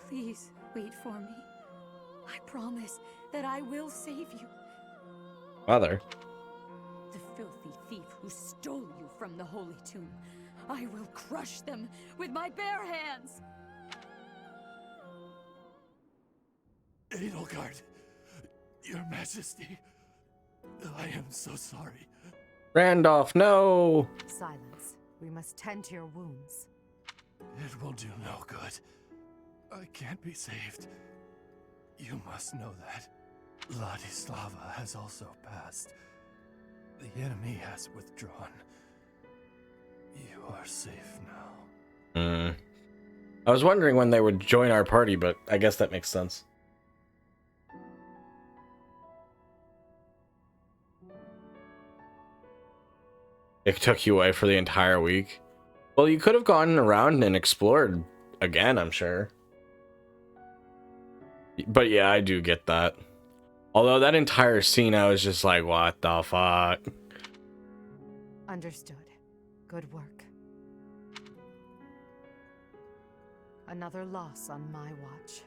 please wait for me. I promise that I will save you. Mother. The filthy thief who stole you from the Holy Tomb. I will crush them with my bare hands. Edelgard, Your Majesty, I am so sorry. Randolph, no! Silence. We must tend to your wounds. It will do no good. I can't be saved. You must know that. Ladislava has also passed. The enemy has withdrawn. You are safe now. I was wondering when they would join our party, but I guess that makes sense. It took you away for the entire week. Well, you could have gone around and explored again, I'm sure. But yeah, I do get that. Although that entire scene, I was just like, what the fuck? Understood. Good work. Another loss on my watch.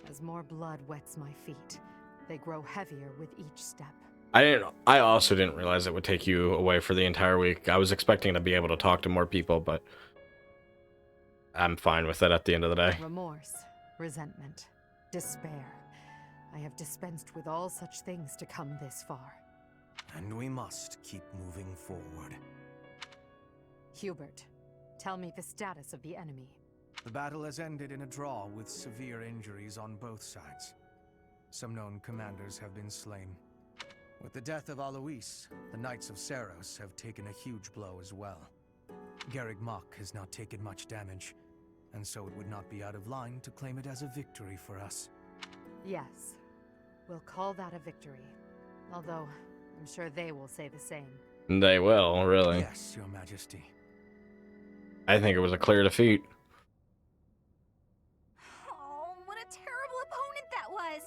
As more blood wets my feet, they grow heavier with each step. I also didn't realize it would take you away for the entire week. I was expecting to be able to talk to more people, but I'm fine with it at the end of the day. Remorse, resentment, despair. I have dispensed with all such things to come this far. And we must keep moving forward. Hubert, tell me the status of the enemy. The battle has ended in a draw with severe injuries on both sides. Some known commanders have been slain. With the death of Alois, the Knights of Seiros have taken a huge blow as well. Garreg Mach has not taken much damage, and so it would not be out of line to claim it as a victory for us. Yes, we'll call that a victory. Although, I'm sure they will say the same. They will, really. Yes, Your Majesty. I think it was a clear defeat. Oh, what a terrible opponent that was!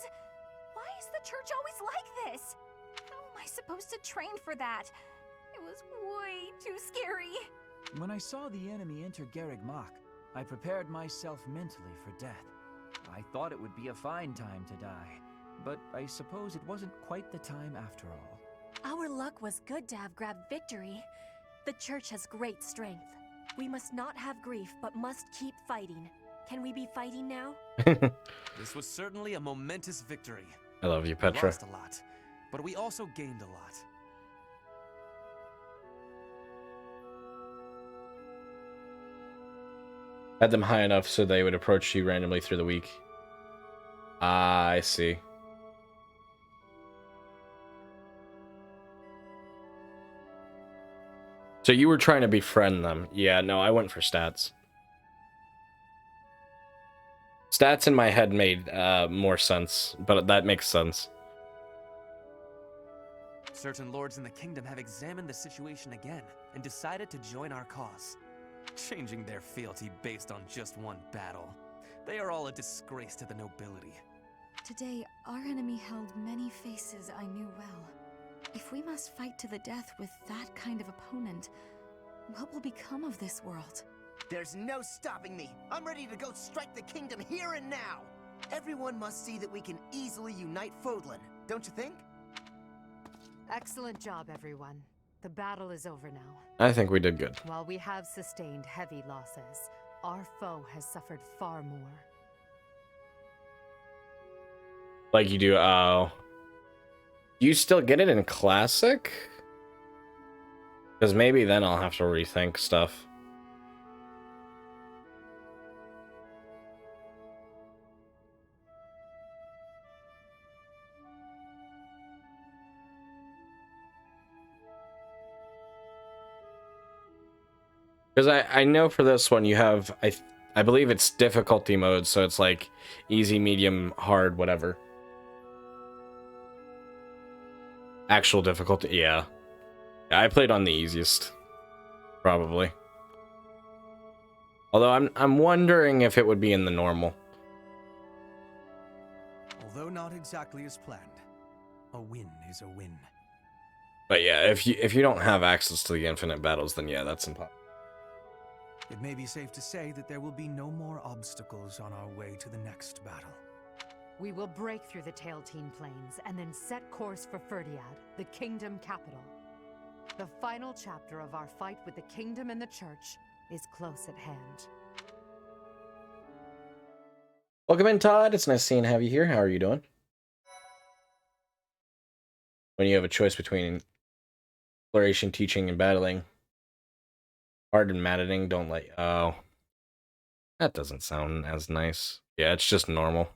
Why is the church always like this? How am I supposed to train for that? It was way too scary. When I saw the enemy enter Garreg Mach, I prepared myself mentally for death. I thought it would be a fine time to die, but I suppose it wasn't quite the time after all. Our luck was good to have grabbed victory. The church has great strength. We must not have grief, but must keep fighting. Can we be fighting now? This was certainly a momentous victory. I love you, We Petra. lost a lot, but we also gained a lot. Had them high enough so they would approach you randomly through the week. Ah, I see. So you were trying to befriend them. Yeah, no, I went for stats. Stats in my head made more sense, but that makes sense. Certain lords in the kingdom have examined the situation again and decided to join our cause, changing their fealty based on just one battle. They are all a disgrace to the nobility. Today, our enemy held many faces I knew well. If we must fight to the death with that kind of opponent, what will become of this world? There's no stopping me. I'm ready to go strike the kingdom here and now. Everyone must see that we can easily unite Fodlan, don't you think? Excellent job, everyone. The battle is over now. I think we did good. While we have sustained heavy losses, our foe has suffered far more. Like you do, you still get it in Classic? Because maybe then I'll have to rethink stuff. Because I know for this one you have, I believe it's difficulty mode, so it's like easy, medium, hard, whatever. Actual difficulty, yeah. I played on the easiest, probably. Although I'm wondering if it would be in the normal. Although not exactly as planned, a win is a win. But yeah, if you don't have access to the infinite battles, then yeah, that's impossible. It may be safe to say that there will be no more obstacles on our way to the next battle. We will break through the Tailtean Plains and then set course for Ferdiad, the kingdom capital. The final chapter of our fight with the kingdom and the church is close at hand. Welcome in, Todd. It's nice seeing have you here. How are you doing? When you have a choice between exploration, teaching, and battling, hard and maddening, don't let... Oh. That doesn't sound as nice. Yeah, it's just normal.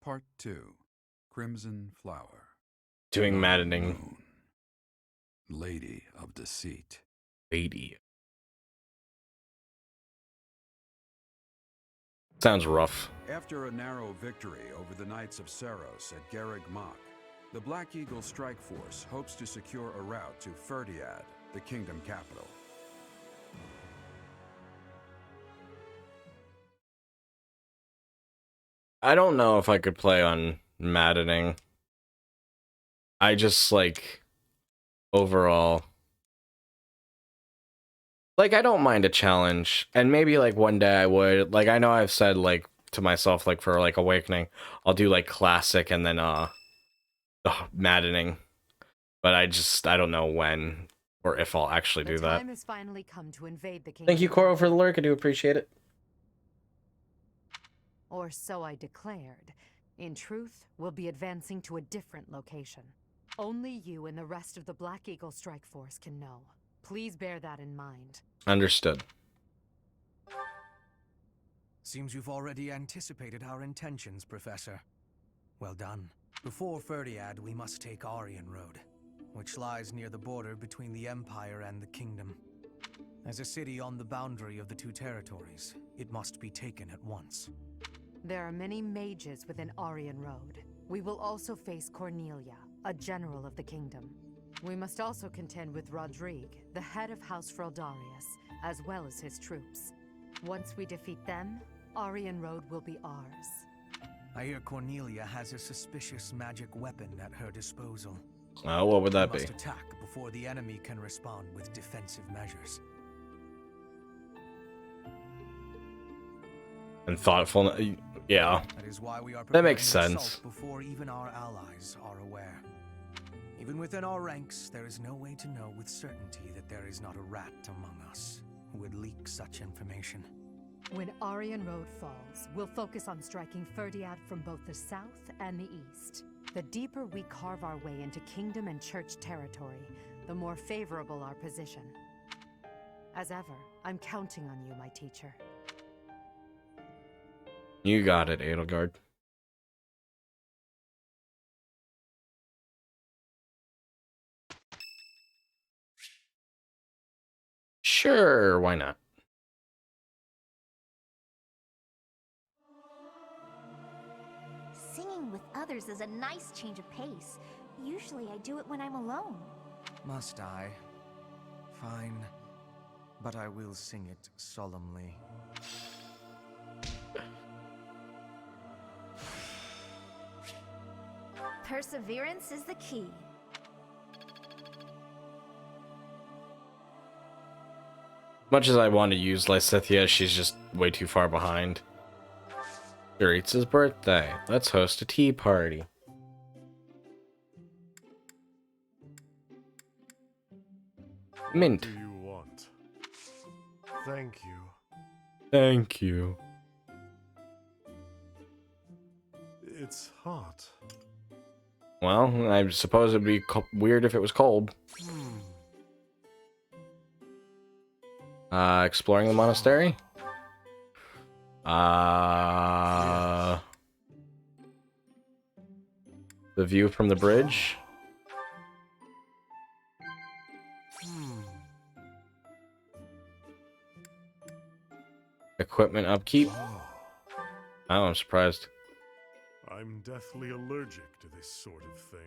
Part 2. Crimson Flower. Doing Blood maddening. Moon. Lady of Deceit. Lady. Sounds rough. After a narrow victory over the Knights of Saros at Garreg Mach, the Black Eagle Strike Force hopes to secure a route to Ferdiad, the kingdom capital. I don't know if I could play on maddening. I just, like, overall... Like, I don't mind a challenge, and maybe, like, one day I would. Like, I know I've said, like, to myself, like, for, like, Awakening, I'll do, like, Classic and then, maddening. But I don't know when or if I'll actually do that. The time has finally come to invade the kingdom. Thank you, Coro, for the lurk. I do appreciate it. Or so I declared. In truth, we'll be advancing to a different location. Only you and the rest of the Black Eagle Strike Force can know. Please bear that in mind. Understood. Seems you've already anticipated our intentions, Professor. Well done. Before Ferdiad, we must take Aryan Road, which lies near the border between the Empire and the Kingdom. As a city on the boundary of the two territories, it must be taken at once. There are many mages within Aryan Road. We will also face Cornelia, a general of the kingdom. We must also contend with Rodrigue, the head of House Fraldarius, as well as his troops. Once we defeat them, Aryan Road will be ours. I hear Cornelia has a suspicious magic weapon at her disposal. What would that We be? must attack before the enemy can respond with defensive measures. And thoughtful, yeah. That is why we are That makes preparing an sense. assault before even our allies are aware. Even within our ranks, there is no way to know with certainty that there is not a rat among us who would leak such information. When Aryan Road falls, we'll focus on striking Ferdiad from both the south and the east. The deeper we carve our way into kingdom and church territory, the more favorable our position. As ever, I'm counting on you, my teacher. You got it, Edelgard. Sure, why not? Singing with others is a nice change of pace. Usually I do it when I'm alone. Must I? Fine. But I will sing it solemnly. Perseverance is the key. Much as I want to use Lysithea, she's just way too far behind. It's birthday. Let's host a tea party. Mint. What do you want? Thank you. Thank you. It's hot. Well, I suppose it'd be weird if it was cold. Exploring the monastery? The view from the bridge? Equipment upkeep? Oh, I'm surprised. I'm deathly allergic to this sort of thing.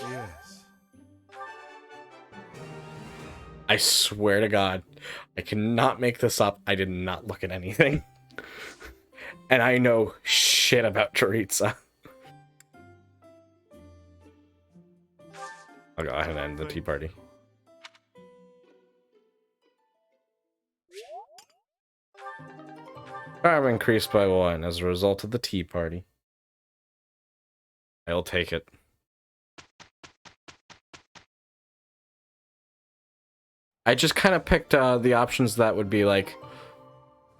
Yes. I swear to God, I cannot make this up. I did not look at anything. And I know shit about chorizo. I'll go ahead and end the tea party. Power increased by 1 as a result of the tea party. I'll take it. I just kind of picked the options that would be like,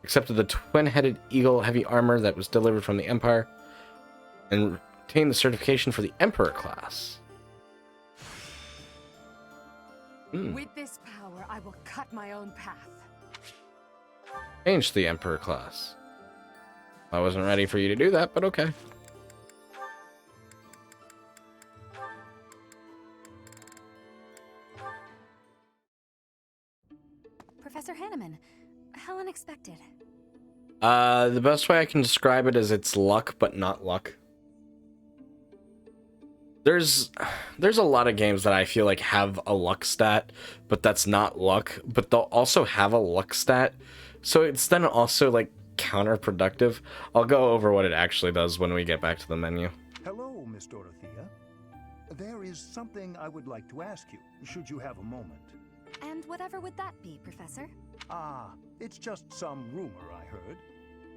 accepted the twin-headed eagle heavy armor that was delivered from the Empire, and retained the certification for the Emperor class. With this power, I will cut my own path. Change the Emperor class. I wasn't ready for you to do that, but okay. Professor Hanneman, how unexpected. The best way I can describe it is it's luck, but not luck. There's a lot of games that I feel like have a luck stat, but that's not luck, but they'll also have a luck stat, so it's then also like counterproductive. I'll go over what it actually does when we get back to the menu. Hello, Miss Dorothea. There is something I would like to ask you, should you have a moment. And whatever would that be, Professor? It's just some rumor I heard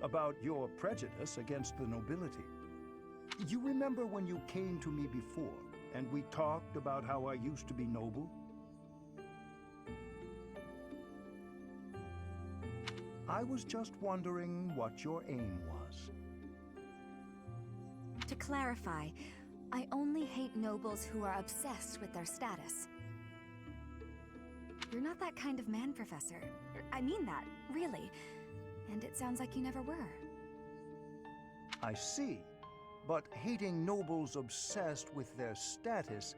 about your prejudice against the nobility. You remember when you came to me before, and we talked about how I used to be noble? I was just wondering what your aim was. To clarify, I only hate nobles who are obsessed with their status. You're not that kind of man, Professor. I mean that, really. And it sounds like you never were. I see. But hating nobles obsessed with their status,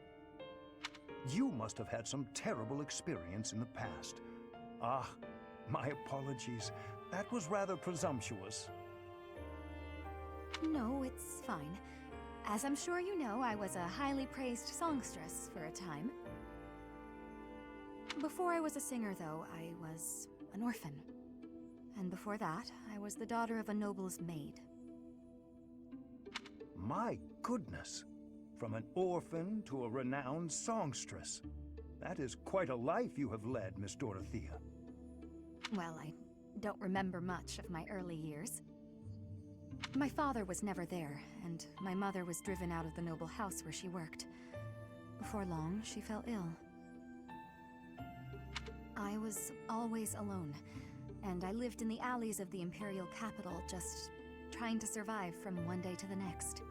you must have had some terrible experience in the past. My apologies. That was rather presumptuous. No, it's fine. As I'm sure you know, I was a highly praised songstress for a time. Before I was a singer, though, I was an orphan. And before that, I was the daughter of a noble's maid. My goodness! From an orphan to a renowned songstress. That is quite a life you have led, Miss Dorothea. Well, I don't remember much of my early years. My father was never there, and my mother was driven out of the noble house where she worked. Before long, she fell ill. I was always alone, and I lived in the alleys of the Imperial capital, just trying to survive from one day to the next.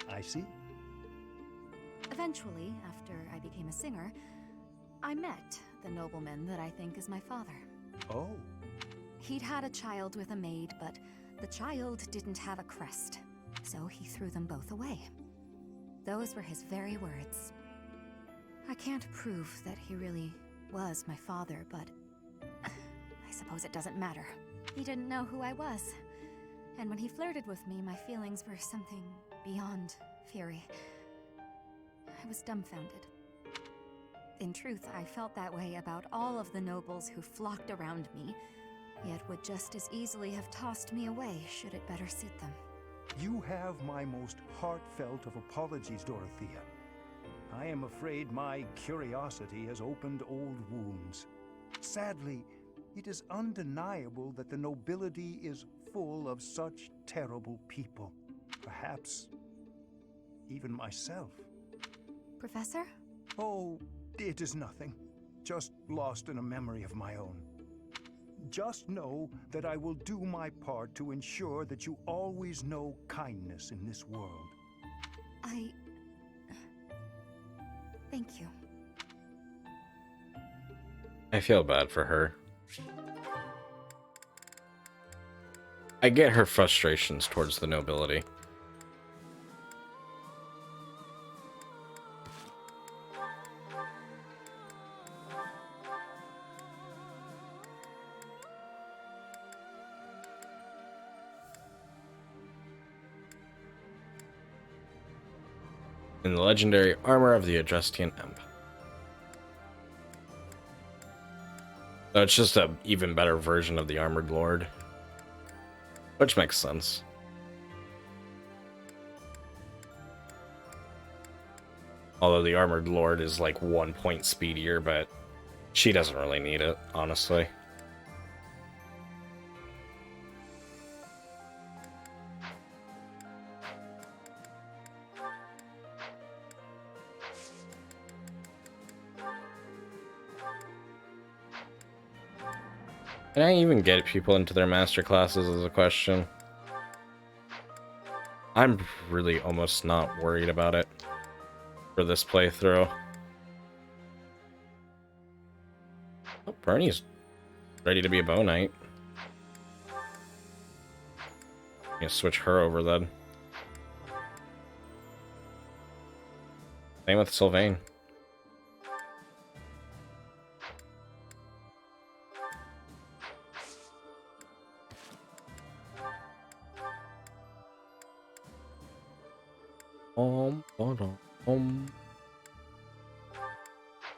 I see. Eventually, after I became a singer, I met the nobleman that I think is my father. Oh. He'd had a child with a maid, but the child didn't have a crest, so he threw them both away. Those were his very words. I can't prove that he really was my father, but I suppose it doesn't matter. He didn't know who I was, and when he flirted with me, my feelings were something beyond fury. I was dumbfounded. In truth, I felt that way about all of the nobles who flocked around me, yet would just as easily have tossed me away should it better suit them. You have my most heartfelt of apologies, Dorothea. I am afraid my curiosity has opened old wounds. Sadly, it is undeniable that the nobility is full of such terrible people. Perhaps even myself. Professor? Oh, it is nothing. Just lost in a memory of my own. Just know that I will do my part to ensure that you always know kindness in this world. Thank you. I feel bad for her. I get her frustrations towards the nobility. In the legendary armor of the Adrestian Imp. So it's just an even better version of the Armored Lord. Which makes sense. Although the Armored Lord is like 1 point speedier, but she doesn't really need it, honestly. Can I even get people into their master classes is a question. I'm really almost not worried about it for this playthrough. Oh, Bernie's ready to be a bow knight. I'm gonna switch her over then. Same with Sylvain.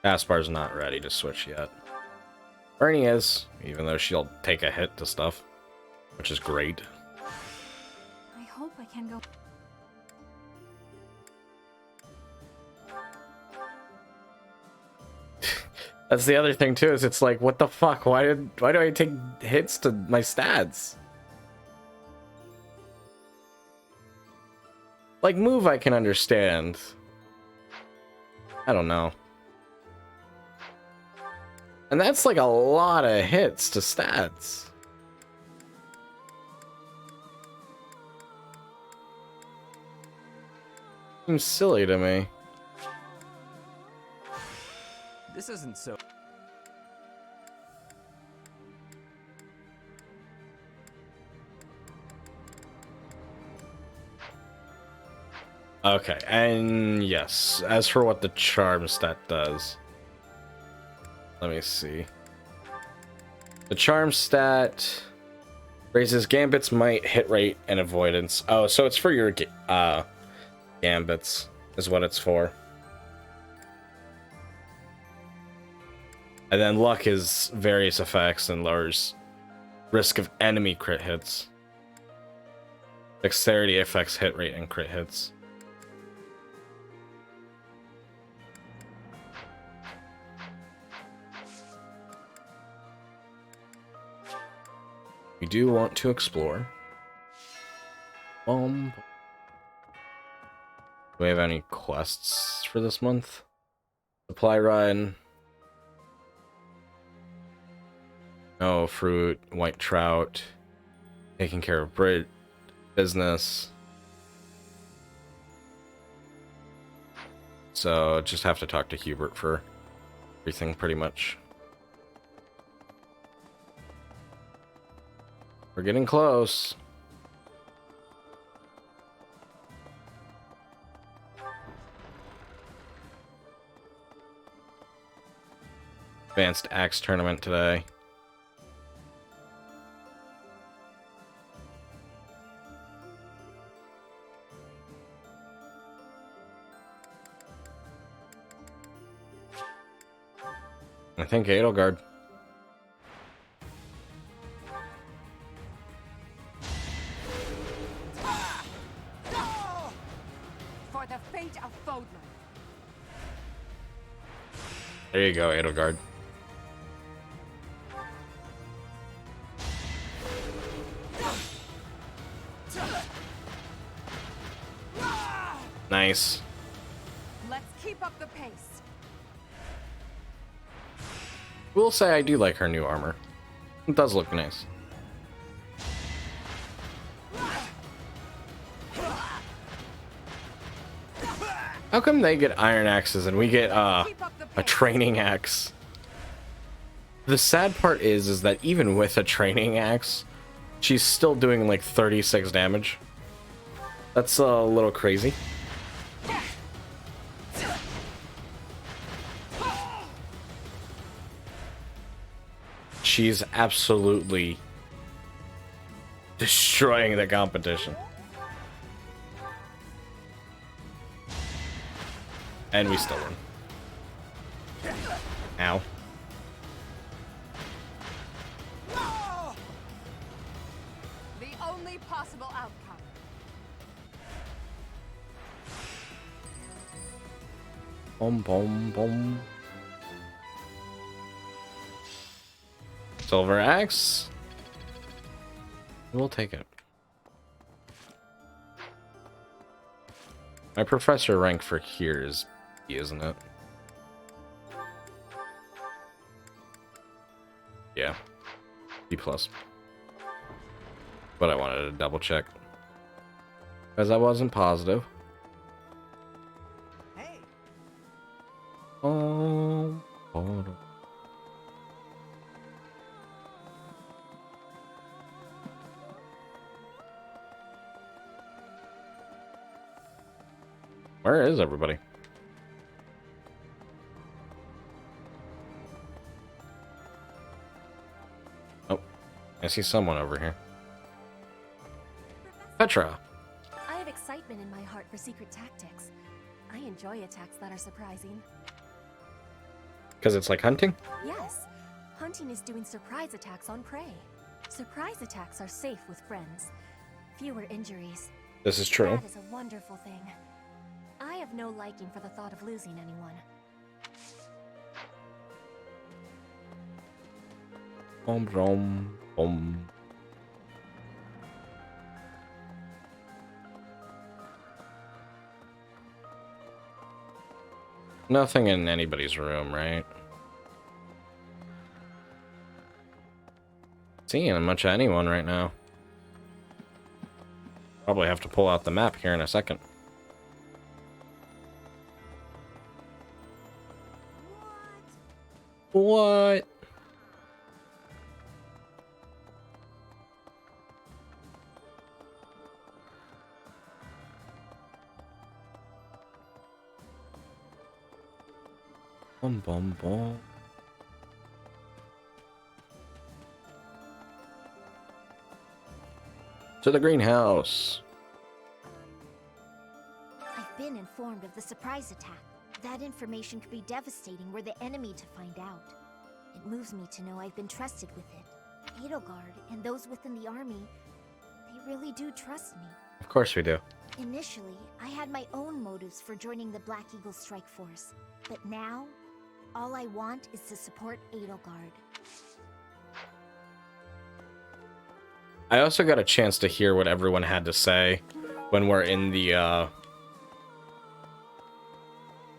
Aspar's not ready to switch yet. Bernie is, even though she'll take a hit to stuff, which is great. I hope I can go. That's the other thing too, is it's like, what the fuck? Why do I take hits to my stats? Like, move I can understand. I don't know. And that's like a lot of hits to stats. Seems silly to me. This isn't so... Okay, and yes, as for what the charm stat does, let me see. The charm stat raises Gambit's might, hit rate, and avoidance. Oh, so it's for your Gambits, is what it's for. And then luck is various effects and lowers risk of enemy crit hits. Dexterity affects hit rate and crit hits. We do want to explore. With we have any quests for this month? Supply run. No fruit, white trout. Taking care of bread business. So just have to talk to Hubert for everything pretty much. We're getting close. Advanced Axe tournament today. I think Edelgard. For the fate of Fodlan. There you go, Edelgard. Nice. Let's keep up the pace. Will say I do like her new armor. It does look nice. How come they get iron axes and we get a training axe? The sad part is that even with a training axe, she's still doing like 36 damage. That's a little crazy. She's absolutely destroying the competition. And we still win. Ow. The only possible outcome. Boom, boom, boom. Silver axe. We'll take it. My professor rank for here is B, isn't it? Yeah. B+. But I wanted to double check. Because I wasn't positive. Hey. Oh. Where is everybody? Oh, I see someone over here. Petra! I have excitement in my heart for secret tactics. I enjoy attacks that are surprising. Because it's like hunting? Yes, hunting is doing surprise attacks on prey. Surprise attacks are safe with friends. Fewer injuries. This is true. That is a wonderful thing. I have no liking for the thought of losing anyone. Boom, boom, boom. Nothing in anybody's room, right? Seeing much of anyone right now. Probably have to pull out the map here in a second. What? Bum bum bum. To the greenhouse. I've been informed of the surprise attack. That information could be devastating were the enemy to find out. It moves me to know I've been trusted with it. Edelgard and those within the army, they really do trust me. Of course we do. Initially, I had my own motives for joining the Black Eagle Strike Force. But now, all I want is to support Edelgard. I also got a chance to hear what everyone had to say when we're in the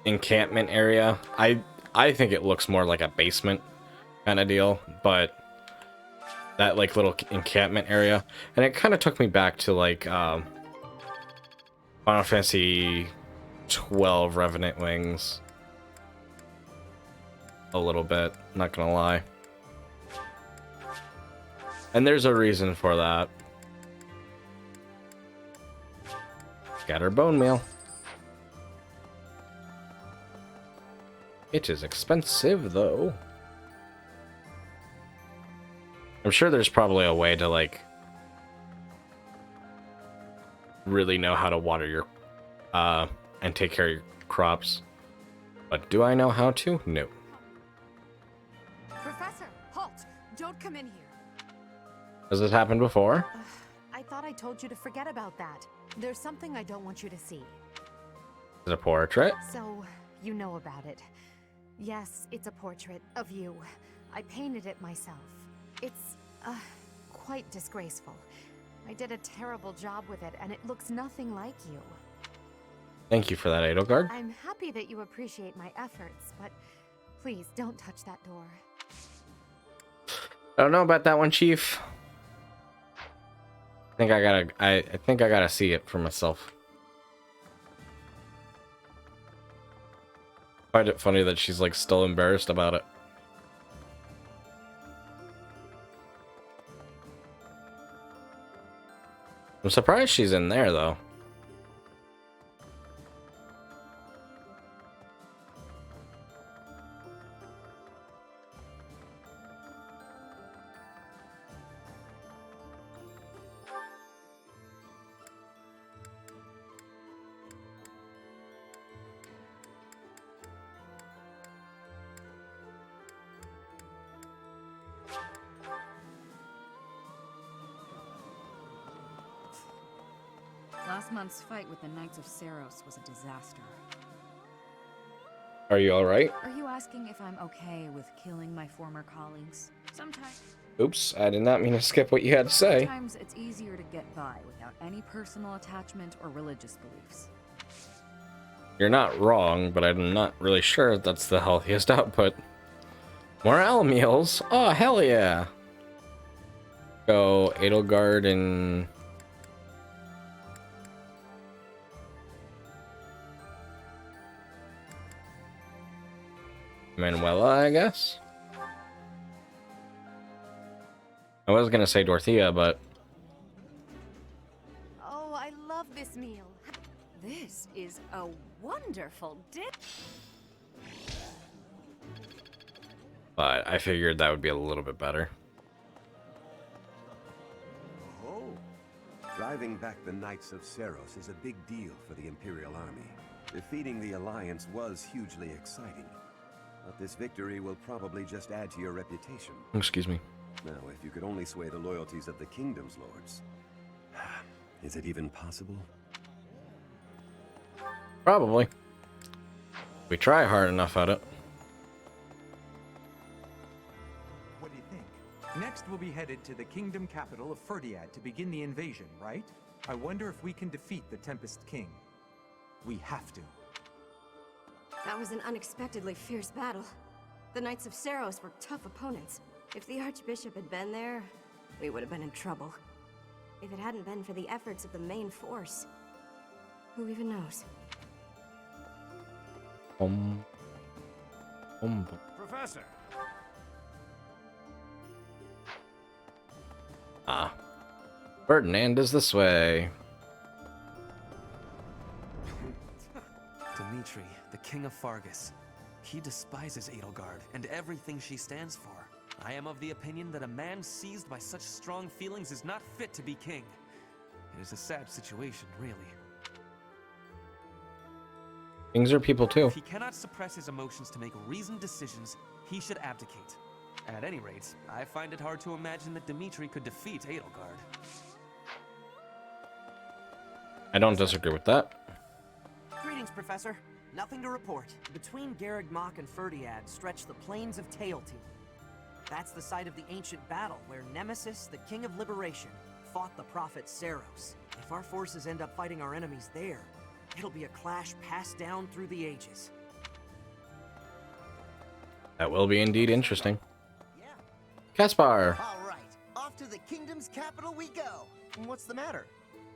encampment area. I think it looks more like a basement kind of deal, but that like little encampment area, and it kind of took me back to like Final Fantasy 12 Revenant Wings a little bit, not gonna lie. And there's a reason for that. Scatter bone meal. It is expensive though. I'm sure there's probably a way to like really know how to water your and take care of your crops. But do I know how to? No. Professor, halt! Don't come in here. Has this happened before? I thought I told you to forget about that. There's something I don't want you to see. Is it a portrait? So, you know about it. Yes, it's a portrait of you. I painted it myself. It's, quite disgraceful. I did a terrible job with it, and it looks nothing like you. Thank you for that, Edelgard. I'm happy that you appreciate my efforts, but please don't touch that door. I don't know about that one, Chief. I think I gotta see it for myself. I find it funny that she's like still embarrassed about it. I'm surprised she's in there though. Last month's fight with the Knights of Seiros was a disaster. Are you alright? Are you asking if I'm okay with killing my former colleagues? Sometimes. Oops, I did not mean to skip what you had to say. Sometimes it's easier to get by without any personal attachment or religious beliefs. You're not wrong, but I'm not really sure that's the healthiest output. Morale meals? Oh, hell yeah! Go Edelgard and... Manuela, I guess? I was gonna say Dorothea, but... Oh, I love this meal. This is a wonderful dish. But I figured that would be a little bit better. Oh, driving back the Knights of Seiros is a big deal for the Imperial Army. Defeating the Alliance was hugely exciting. But this victory will probably just add to your reputation. Excuse me. Now, if you could only sway the loyalties of the Kingdom's lords. Is it even possible? Probably. We try hard enough at it. What do you think? Next, we'll be headed to the kingdom capital of Ferdiad to begin the invasion, right? I wonder if we can defeat the Tempest King. We have to. That was an unexpectedly fierce battle. The Knights of Seiros were tough opponents. If the Archbishop had been there, we would have been in trouble. If it hadn't been for the efforts of the main force, who even knows? Professor! Ah. Ferdinand is this way. Dimitri, the King of Fargus. He despises Edelgard and everything she stands for. I am of the opinion that a man seized by such strong feelings is not fit to be king. It is a sad situation, really. Kings are people too. If he cannot suppress his emotions to make reasoned decisions, he should abdicate. At any rate, I find it hard to imagine that Dimitri could defeat Edelgard. I don't disagree with that. Greetings, Professor. Nothing to report. Between Garreg Mach and Ferdiad stretch the plains of Teal'c. That's the site of the ancient battle where Nemesis, the King of Liberation, fought the Prophet Seiros. If our forces end up fighting our enemies there, it'll be a clash passed down through the ages. That will be indeed interesting. Caspar! All right, off to the kingdom's capital we go. What's the matter?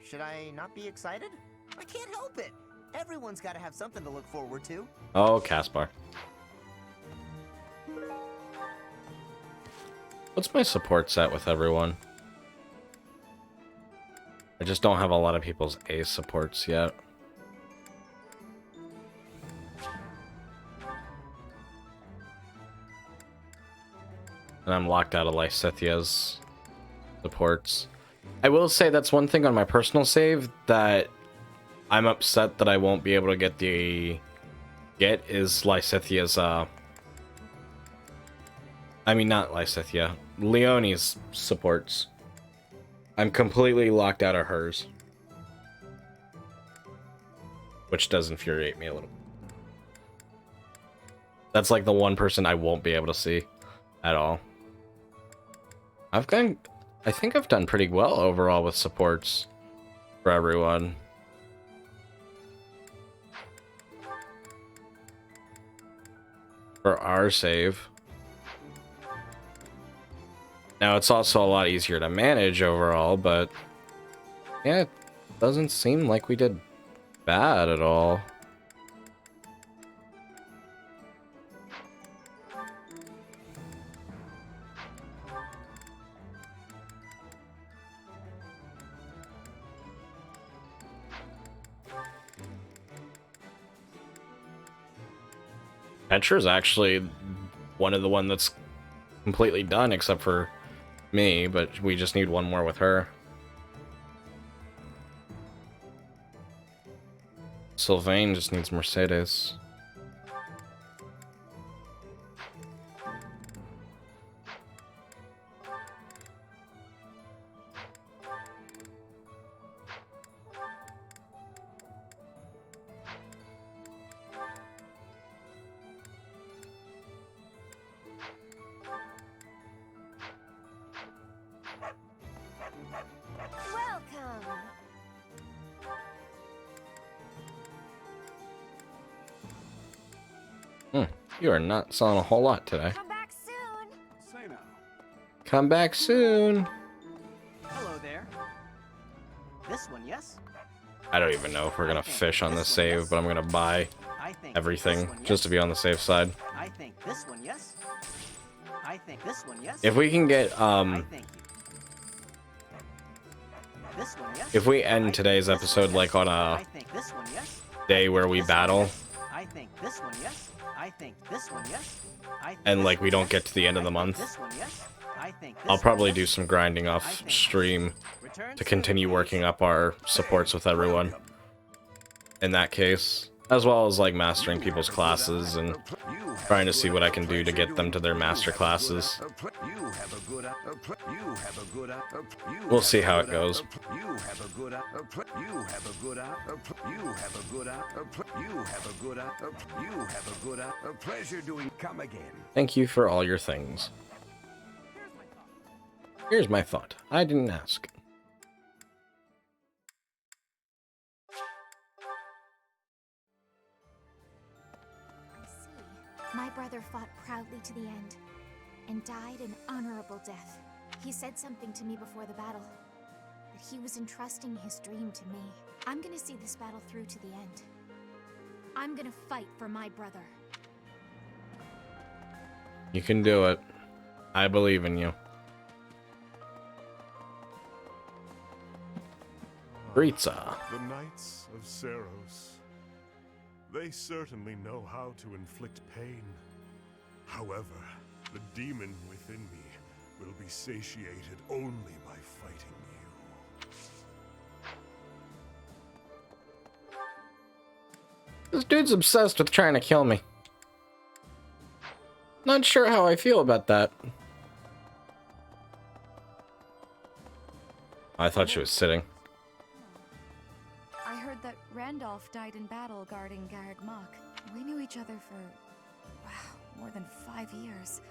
Should I not be excited? I can't help it. Everyone's got to have something to look forward to. Oh, Caspar. What's my support set with everyone? I just don't have a lot of people's A supports yet. And I'm locked out of Lysithia's supports. I will say that's one thing on my personal save that I'm upset that I won't be able to get is Lysithia's, I mean, not Lysithia, Leonie's supports. I'm completely locked out of hers. Which does infuriate me a little. That's like the one person I won't be able to see at all. I think I've done pretty well overall with supports for everyone. For our save. Now it's also a lot easier to manage overall, but yeah, it doesn't seem like we did bad at all. Petra's actually one of the one that's completely done except for me, but we just need one more with her. Sylvain just needs Mercedes. Welcome. You are not selling a whole lot today. Come back soon. Say now. Come back soon. Hello there. This one, yes? I don't even know if we're gonna fish on this save, but I'm gonna buy everything just to be on the safe side. I think this one, yes? I think this one, yes? If we can get This one, yes? if we end today's episode like on a This one, yes? day where we battle I think this one, yes? I think this one, yes? and like we don't get to the end of the month, This one, yes? I think this I'll one, probably yes? do some grinding off stream to continue working up our supports with everyone in that case, as well as like mastering people's classes and trying to see what I can do to get them to their master classes. We'll see how it goes. Thank you for all your things. Here's my thought. I didn't ask. I see. My brother fought proudly to the end and died an honorable death. He said something to me before the battle, that he was entrusting his dream to me. I'm gonna see this battle through to the end. I'm gonna fight for my brother. You can do it. I believe in you. Britza. The Knights of Seros. They certainly know how to inflict pain. However, the demon within me will be satiated only by fighting you. This dude's obsessed with trying to kill me. Not sure how I feel about that. I thought she was sitting. I heard that Randolph died in battle guarding Garreg Mach. We knew each other for, wow, more than 5 years.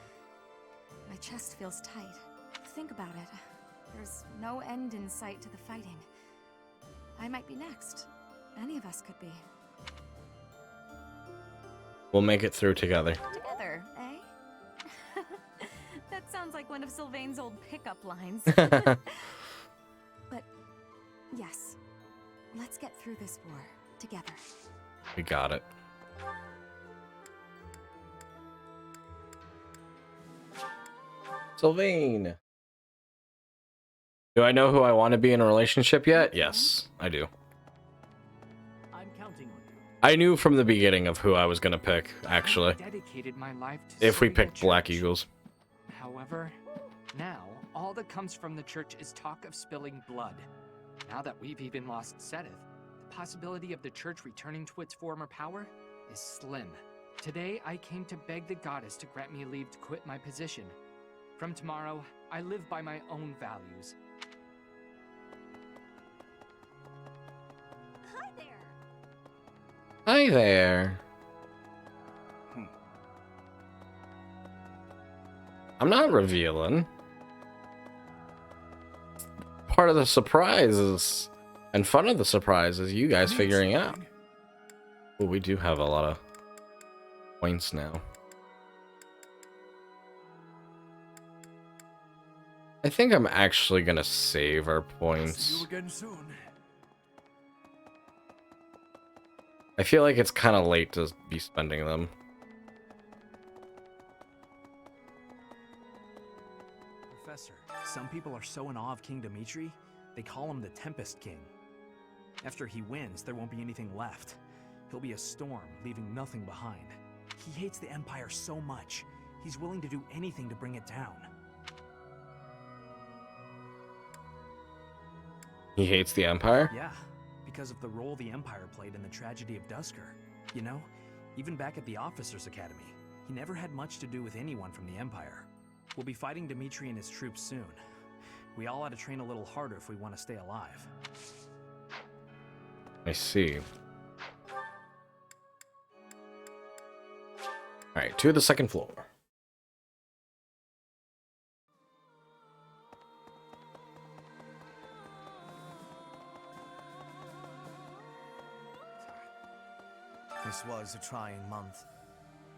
My chest feels tight. Think about it. There's no end in sight to the fighting. I might be next. Any of us could be. We'll make it through together. Together, eh? sounds like one of Sylvain's old pickup lines. But yes, let's get through this war together. We got it. Sylvain. Do I know who I want to be in a relationship yet? Yes, I do. I'm counting on you. I knew from the beginning of who I was gonna pick, actually. I dedicated my life to If we serving picked the Black church. Eagles. However, now all that comes from the church is talk of spilling blood. Now that we've even lost Seteth, the possibility of the church returning to its former power is slim. Today, I came to beg the goddess to grant me leave to quit my position. From tomorrow, I live by my own values. Hi there. Hi there. I'm not revealing. Part of the surprise is, and fun of the surprise is you guys figuring out. Well, we do have a lot of points now. I think I'm actually gonna save our points. See you again soon. I feel like it's kind of late to be spending them. Professor, some people are so in awe of King Dimitri, they call him the Tempest King. After he wins, there won't be anything left. He'll be a storm, leaving nothing behind. He hates the Empire so much, he's willing to do anything to bring it down. He hates the Empire? Yeah, because of the role the Empire played in the tragedy of Duskur. You know, even back at the Officers' Academy, he never had much to do with anyone from the Empire. We'll be fighting Dimitri and his troops soon. We all ought to train a little harder if we want to stay alive. I see. Alright, to the second floor. This was a trying month,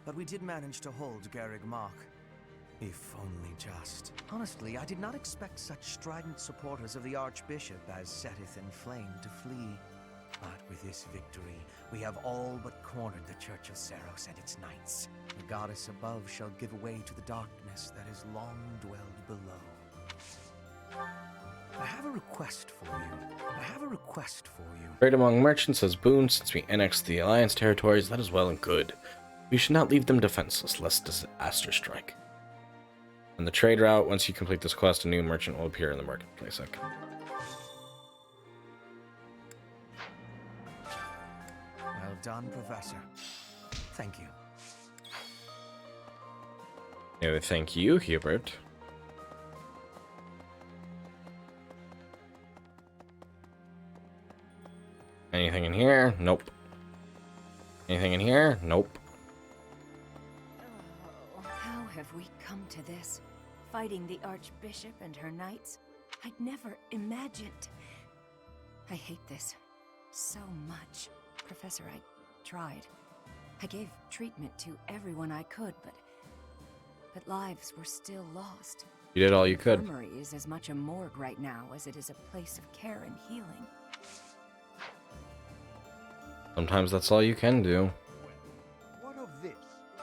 but we did manage to hold Garreg Mach. If only just. Honestly, I did not expect such strident supporters of the Archbishop as Seteth and Flame to flee. But with this victory, we have all but cornered the Church of Seros and its knights. The goddess above shall give way to the darkness that has long dwelled below. I have a request for you. Trade among merchants as boons since we annexed the Alliance territories. That is well and good. We should not leave them defenseless lest disaster strike. On the trade route, once you complete this quest, a new merchant will appear in the marketplace. Okay. Well done, Professor. Thank you. Anyway, thank you, Hubert. Anything in here? Nope. Anything in here? Nope. Oh, how have we come to this? Fighting the Archbishop and her knights? I'd never imagined. I hate this so much. Professor, I tried. I gave treatment to everyone I could, but lives were still lost. You did all you could. The infirmary is as much a morgue right now as it is a place of care and healing. Sometimes that's all you can do. What of this?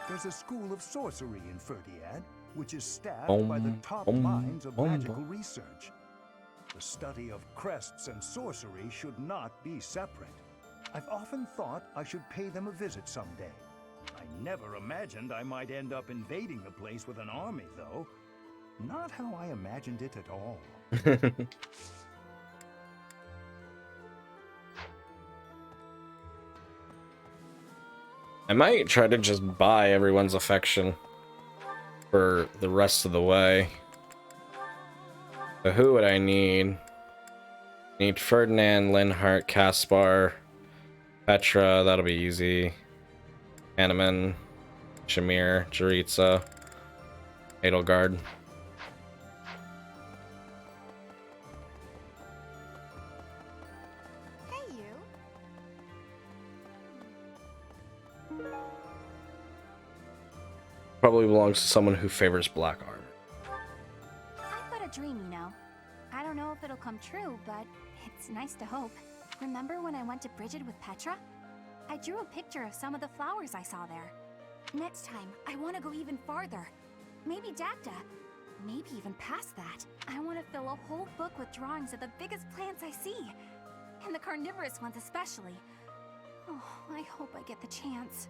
There's a school of sorcery in Ferdiad, which is staffed by the top minds of magical research. The study of crests and sorcery should not be separate. I've often thought I should pay them a visit someday. I never imagined I might end up invading the place with an army, though. Not how I imagined it at all. I might try to just buy everyone's affection for the rest of the way. But who would I need? Need Ferdinand, Linhart, Caspar, Petra, that'll be easy. Hanneman, Shamir, Jaritza, Edelgard. Hey, you. Probably belongs to someone who favors black armor. come true, but it's nice to hope. Remember when I went to Bridget with Petra? I drew a picture of some of the flowers I saw there. Next time, I want to go even farther. Maybe Dacta. Maybe even past that. I want to fill a whole book with drawings of the biggest plants I see. And the carnivorous ones especially. Oh, I hope I get the chance.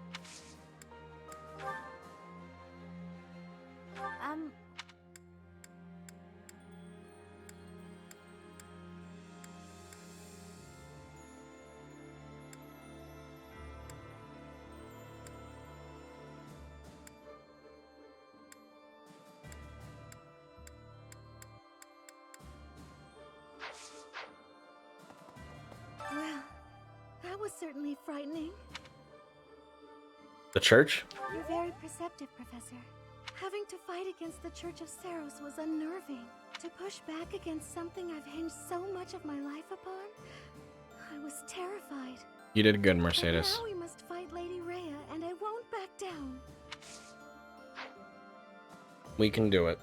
Well, that was certainly frightening. The church? You're very perceptive, Professor. Having to fight against the Church of Saros was unnerving. To push back against something I've hinged so much of my life upon, I was terrified. You did good, But Mercedes. now we must fight Lady Rhea, and I won't back down. We can do it.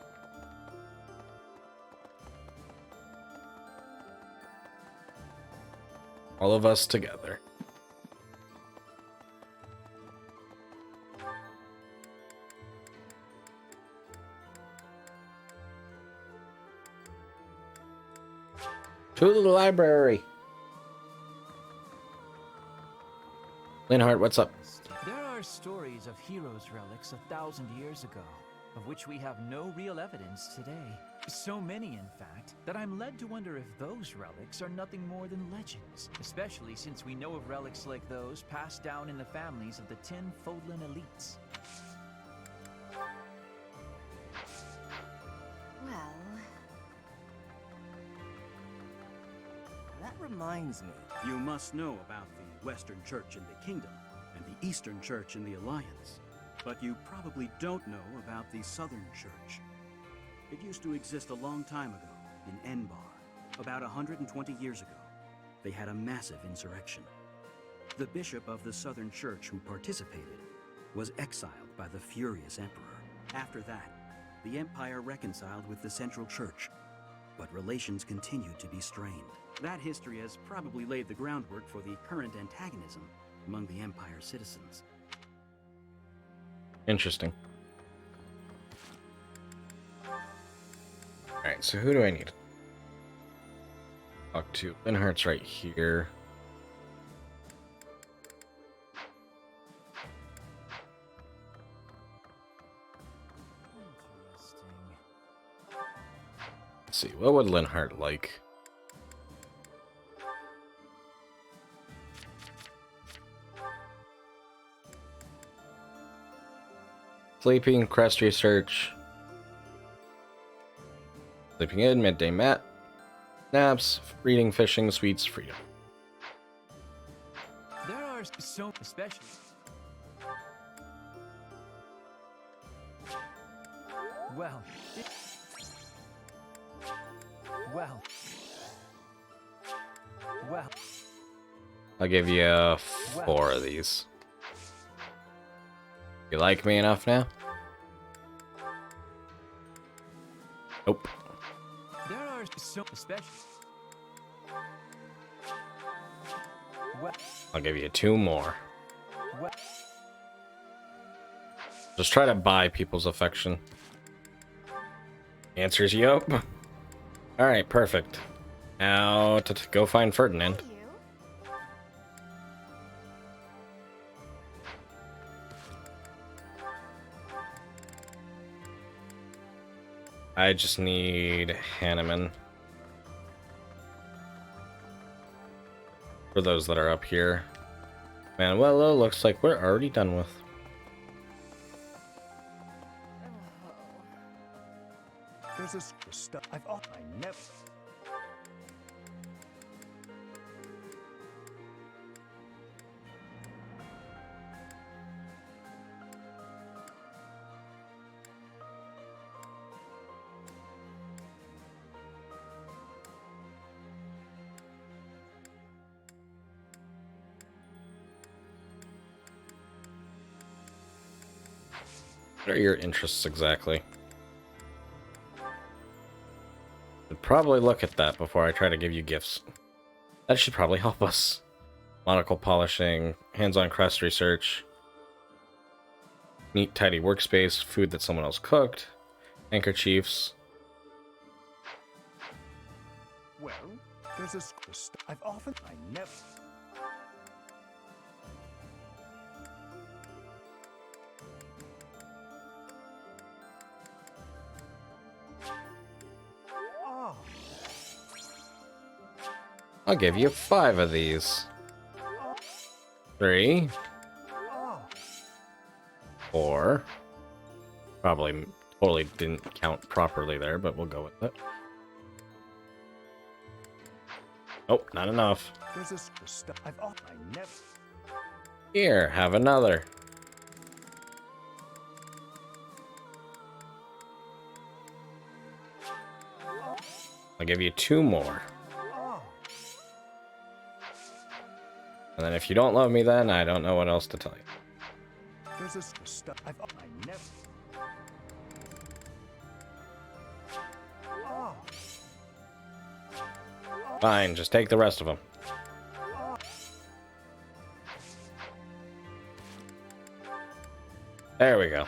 All of us together. To the library. Linhart, what's up? There are stories of heroes' relics 1,000 years ago, of which we have no real evidence today. So many, in fact, that I'm led to wonder if those relics are nothing more than legends, especially since we know of relics like those passed down in the families of the 10 Fodlan elites. Well, that reminds me. You must know about the Western Church in the Kingdom and the Eastern Church in the Alliance, but you probably don't know about the Southern Church. It used to exist a long time ago in Enbar, about 120 years ago. They had a massive insurrection. The bishop of the Southern Church who participated was exiled by the furious emperor. After that, the empire reconciled with the Central Church, but relations continued to be strained. That history has probably laid the groundwork for the current antagonism among the Empire's citizens. Interesting. Alright, so who do I need? Talk to. Linhart's right here. Let's see, what would Linhart like? Sleeping, crest research. Sleeping in, midday naps, reading, fishing, sweets, freedom. There are so especially. Well. Well. I'll give you 4 of these. You like me enough now? Nope. There are so especially. I'll give you 2 more. Well. Just try to buy people's affection. Answer's yup. Alright, perfect. Now to go find Ferdinand. I just need Hanneman. For those that are up here. Manuela looks like we're already done with. There's this stuff I never. What are your interests exactly? probably look at that before I try to give you gifts. That should probably help us. Monocle polishing, hands-on crest research, neat tidy workspace, food that someone else cooked, handkerchiefs. Well, there's a I've often I never I'll give you 5 of these. 3. 4. Probably totally didn't count properly there, but we'll go with it. Oh, not enough. There's a stuff I never. Here, have another. I'll give you 2 more. And then if you don't love me, then I don't know what else to tell you. There's a stuff I never. Fine, just take the rest of them. There we go.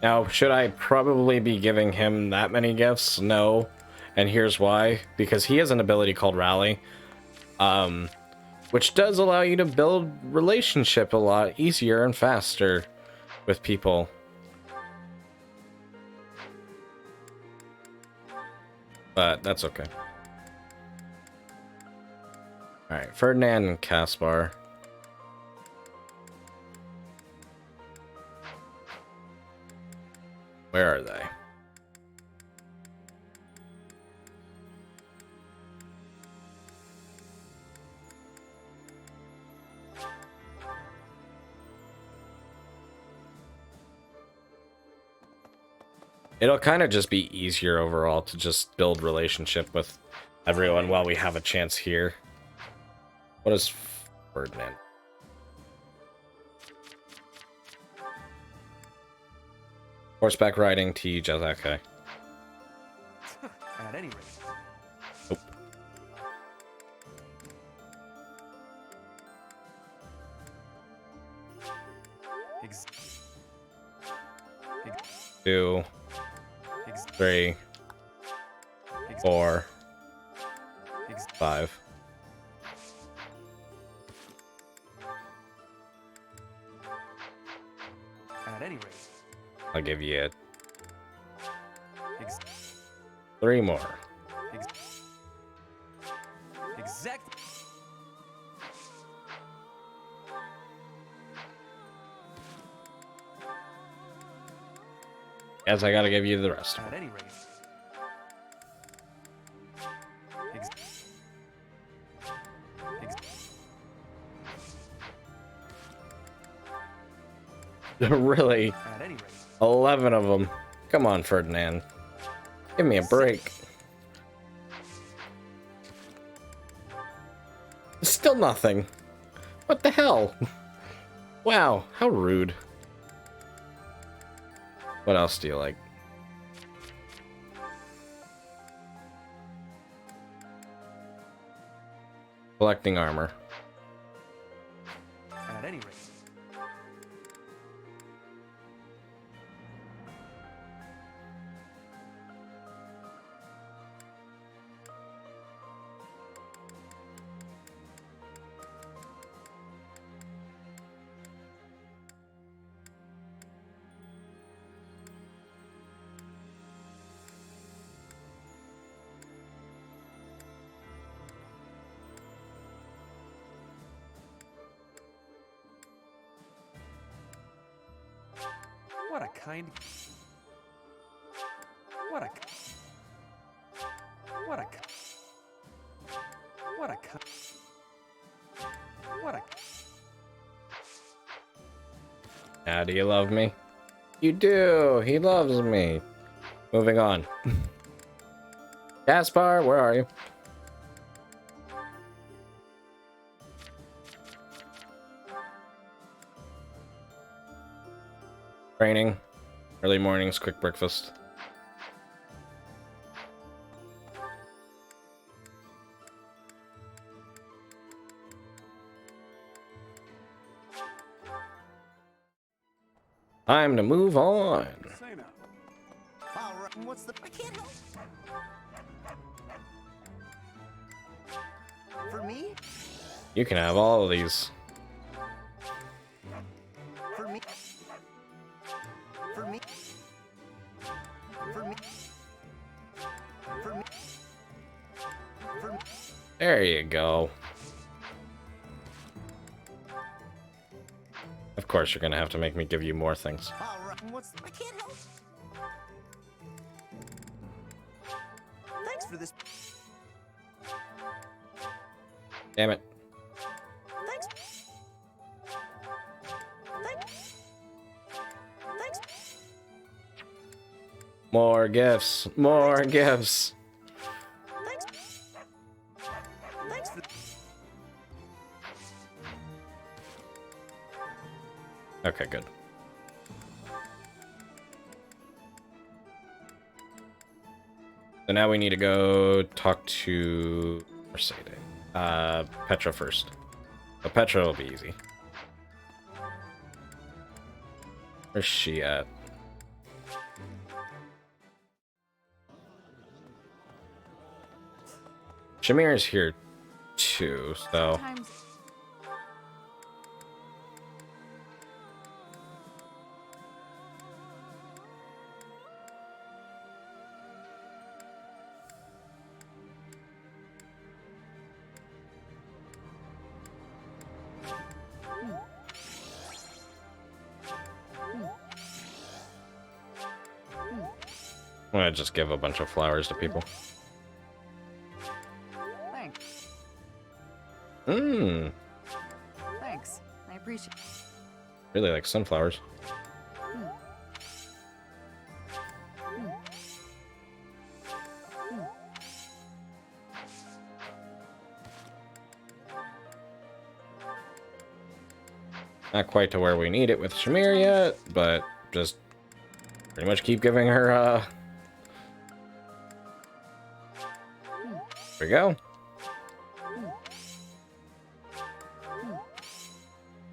Now, should I probably be giving him that many gifts? No. And here's why. Because he has an ability called Rally, which does allow you to build relationship a lot easier and faster with people. But that's okay. Alright, Ferdinand and Caspar. Where are they? It'll kind of just be easier overall to just build relationship with everyone while we have a chance here. What is Ferdinand? Horseback riding, Tej, okay. At any rate. Nope. Two. 3. 4. 5. At any rate. I'll give you 3 more. Exact. Guess I gotta give you the rest. At any rate. Really? At any rate. 11 of them. Come on, Ferdinand. Give me a break. Still nothing. What the hell? Wow, how rude. What else do you like? Collecting armor. At any rate. What a kind. What a. What a. What a. What a. Now, do you love me? You do. He loves me. Moving on. Caspar, where are you? Training. Early mornings, quick breakfast. Time to move on. Say now. All right, what's the... I can't help... For me? You can have all of these. For me? For me? For me? For me? For me? There you go. Of course, you're gonna have to make me give you more things. All right, what's... I can't help... Thanks for this... Damn it. Thanks. Thanks. Thanks. More gifts. More gifts. Thanks. Thanks for... Okay, good. So now we need to go talk to Mercedes. Petra first. But Petra will be easy. Where's she at? Shamir is here too, so... Sometimes I'm gonna just give a bunch of flowers to people. Thanks. Mmm. Thanks. I appreciate it. Really like sunflowers. Not quite to where we need it with Shamir yet, but just pretty much keep giving her, There we go.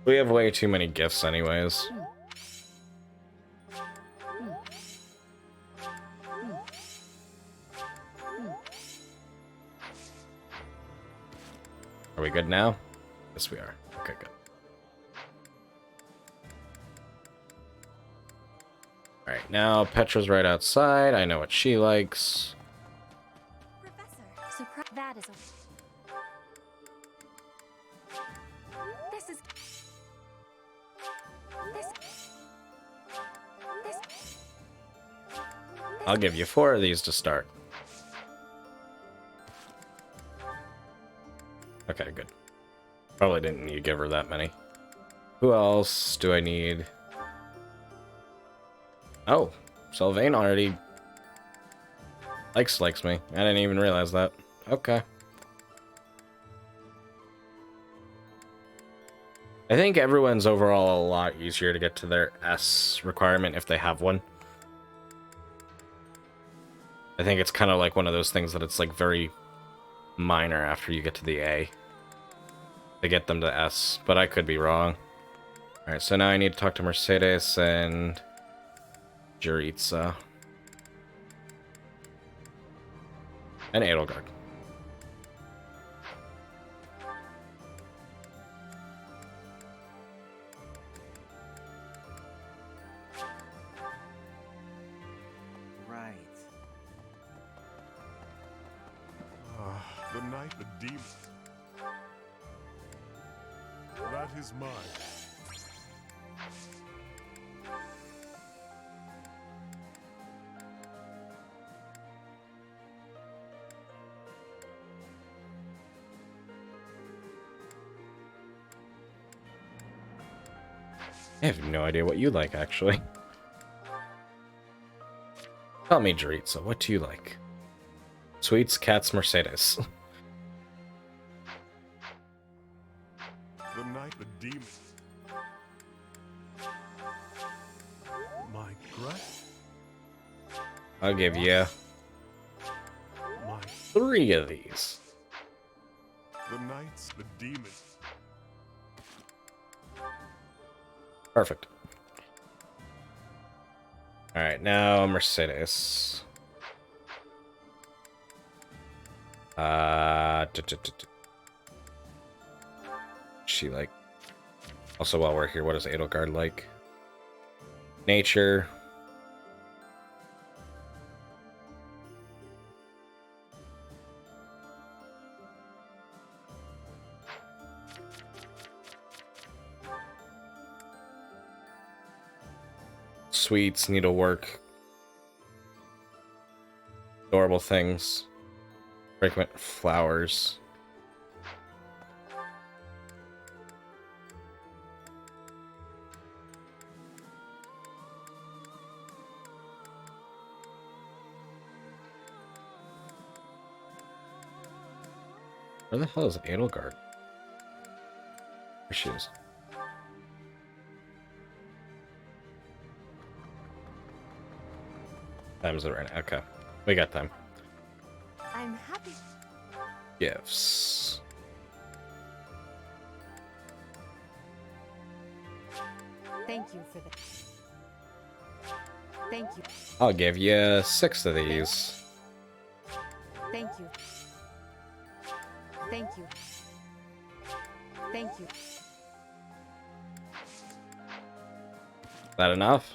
We have way too many gifts anyways. Are we good now? Yes, we are. Okay, good. Alright, now Petra's right outside. I know what she likes. Professor, that is a... This is... I'll give you 4 of these to start. Okay, good. Probably didn't need to give her that many. Who else do I need? Oh, Sylvain already likes me. I didn't even realize that. Okay. I think everyone's overall a lot easier to get to their S requirement if they have one. I think it's kind of like one of those things that it's like very minor after you get to the A to get them to S, but I could be wrong. Alright, so now I need to talk to Mercedes and Juritsa. And Edelgard. Right. The night the demon... That is mine. I have no idea what you like, actually. Tell me, Juritsa, what do you like? Sweets, cats, Mercedes. The night the demon... My breath? I'll give you My... 3 of these. The nights the demon... Perfect. Alright, now Mercedes. She like... Also, while we're here, what is Edelgard like? Nature. Sweets, needlework. Adorable things. Frequent flowers. Where the hell is Edelgard? There she is. Time's it right now. Okay. We got time. I'm happy. Gifts. Thank you for the. Thank you. I'll give you 6 of these. Thank you. Thank you. Thank you. That enough?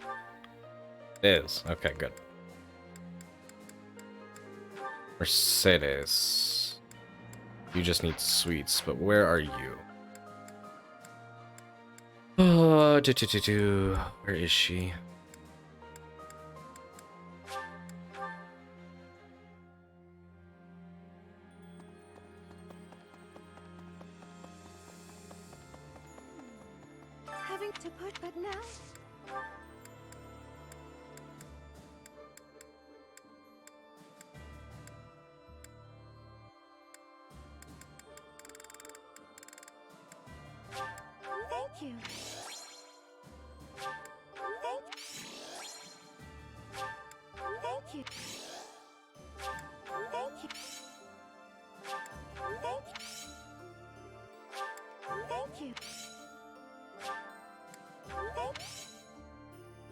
It is. Okay, good. Mercedes. You just need sweets, but where are you? Oh, where is she? Having to put, but now. Thank you. Thank you. Thank you. Thank you.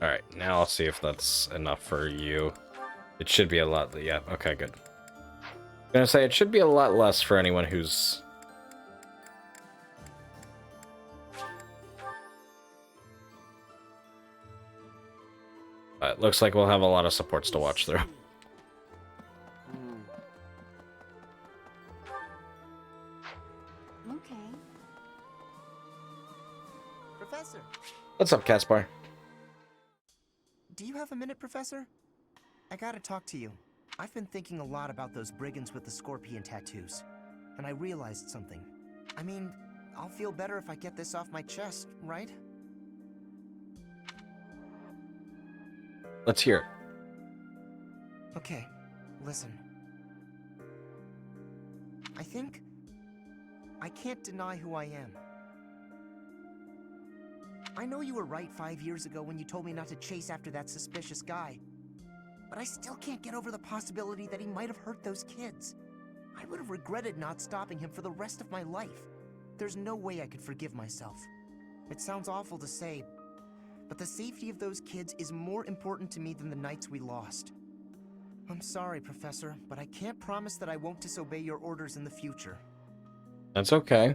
Alright, now I'll see if that's enough for you. It should be a lot. Yeah, okay, good. I'm gonna say it should be a lot less for anyone who's... But it looks like we'll have a lot of supports to watch through. Okay. Professor, What's up, Caspar? do you have a minute, Professor? I gotta talk to you. I've been thinking a lot about those brigands with the scorpion tattoos, and I realized something. I mean, I'll feel better if I get this off my chest, right? Let's hear it. Okay, listen. I think I can't deny who I am. I know you were right 5 years ago when you told me not to chase after that suspicious guy. But I still can't get over the possibility that he might have hurt those kids. I would have regretted not stopping him for the rest of my life. There's no way I could forgive myself. It sounds awful to say, but the safety of those kids is more important to me than the knights we lost. I'm sorry, Professor, but I can't promise that I won't disobey your orders in the future. That's okay.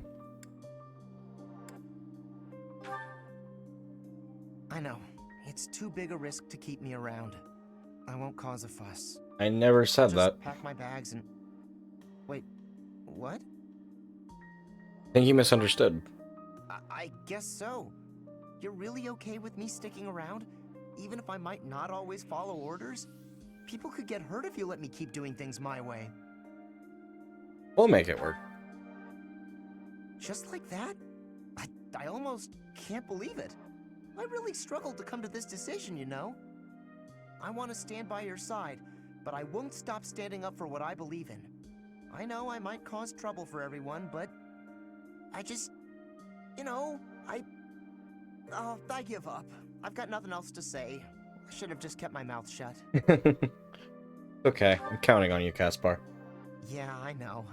I know. It's too big a risk to keep me around. I won't cause a fuss. I never said Just that. pack my bags and... Wait, what? I think you misunderstood. I guess so. You're really okay with me sticking around? Even if I might not always follow orders? People could get hurt if you let me keep doing things my way. We'll make it work. Just like that? I almost can't believe it. I really struggled to come to this decision, you know? I want to stand by your side, but I won't stop standing up for what I believe in. I know I might cause trouble for everyone, but I just... You know, Oh, I give up. I've got nothing else to say. I should have just kept my mouth shut. Okay, I'm counting on you, Caspar. Yeah, I know.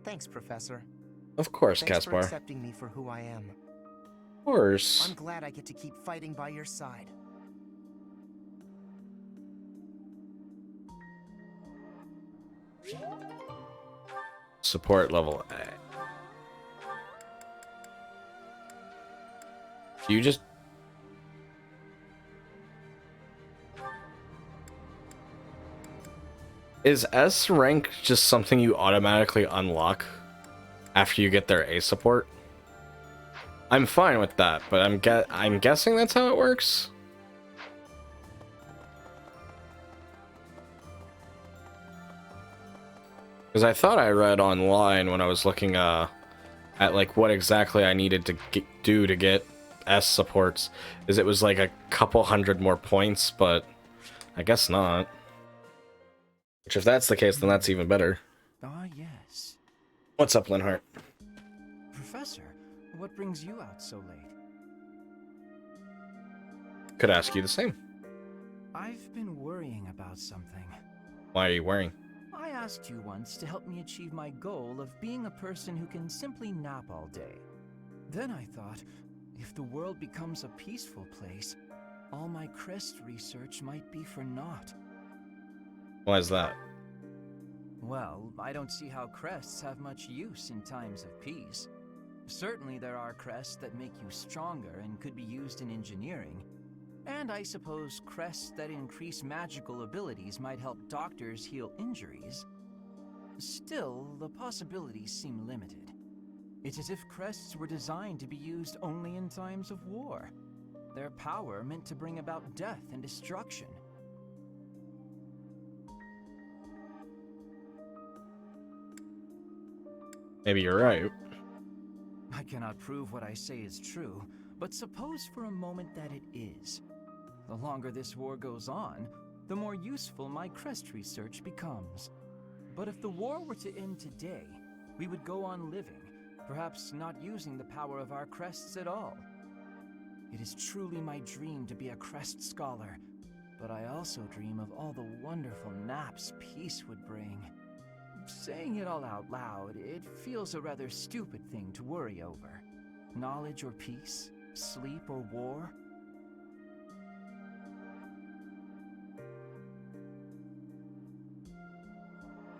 Thanks, Professor. Of course, Thanks Caspar. for accepting me for who I am. Of course. I'm glad I get to keep fighting by your side. Support level A. You just... Is S rank just something you automatically unlock after you get their A support? I'm fine with that, but I'm guessing that's how it works. Because I thought I read online when I was looking at like what exactly I needed to do to get S supports, is it was like a couple hundred more points, but I guess not. Which if that's the case, then that's even better. Ah, yes. What's up, Linhart? Professor, what brings you out so late? Could ask you the same. I've been worrying about something. Why are you worrying? I asked you once to help me achieve my goal of being a person who can simply nap all day. Then I thought, if the world becomes a peaceful place, all my crest research might be for naught. Why is that? Well, I don't see how crests have much use in times of peace. Certainly there are crests that make you stronger and could be used in engineering. And I suppose crests that increase magical abilities might help doctors heal injuries. Still, the possibilities seem limited. It's as if crests were designed to be used only in times of war. Their power meant to bring about death and destruction. Maybe you're right. I cannot prove what I say is true, but suppose for a moment that it is. The longer this war goes on, the more useful my crest research becomes. But if the war were to end today, we would go on living, perhaps not using the power of our crests at all. It is truly my dream to be a crest scholar, but I also dream of all the wonderful naps peace would bring. Saying it all out loud, it feels a rather stupid thing to worry over. Knowledge or peace, sleep or war.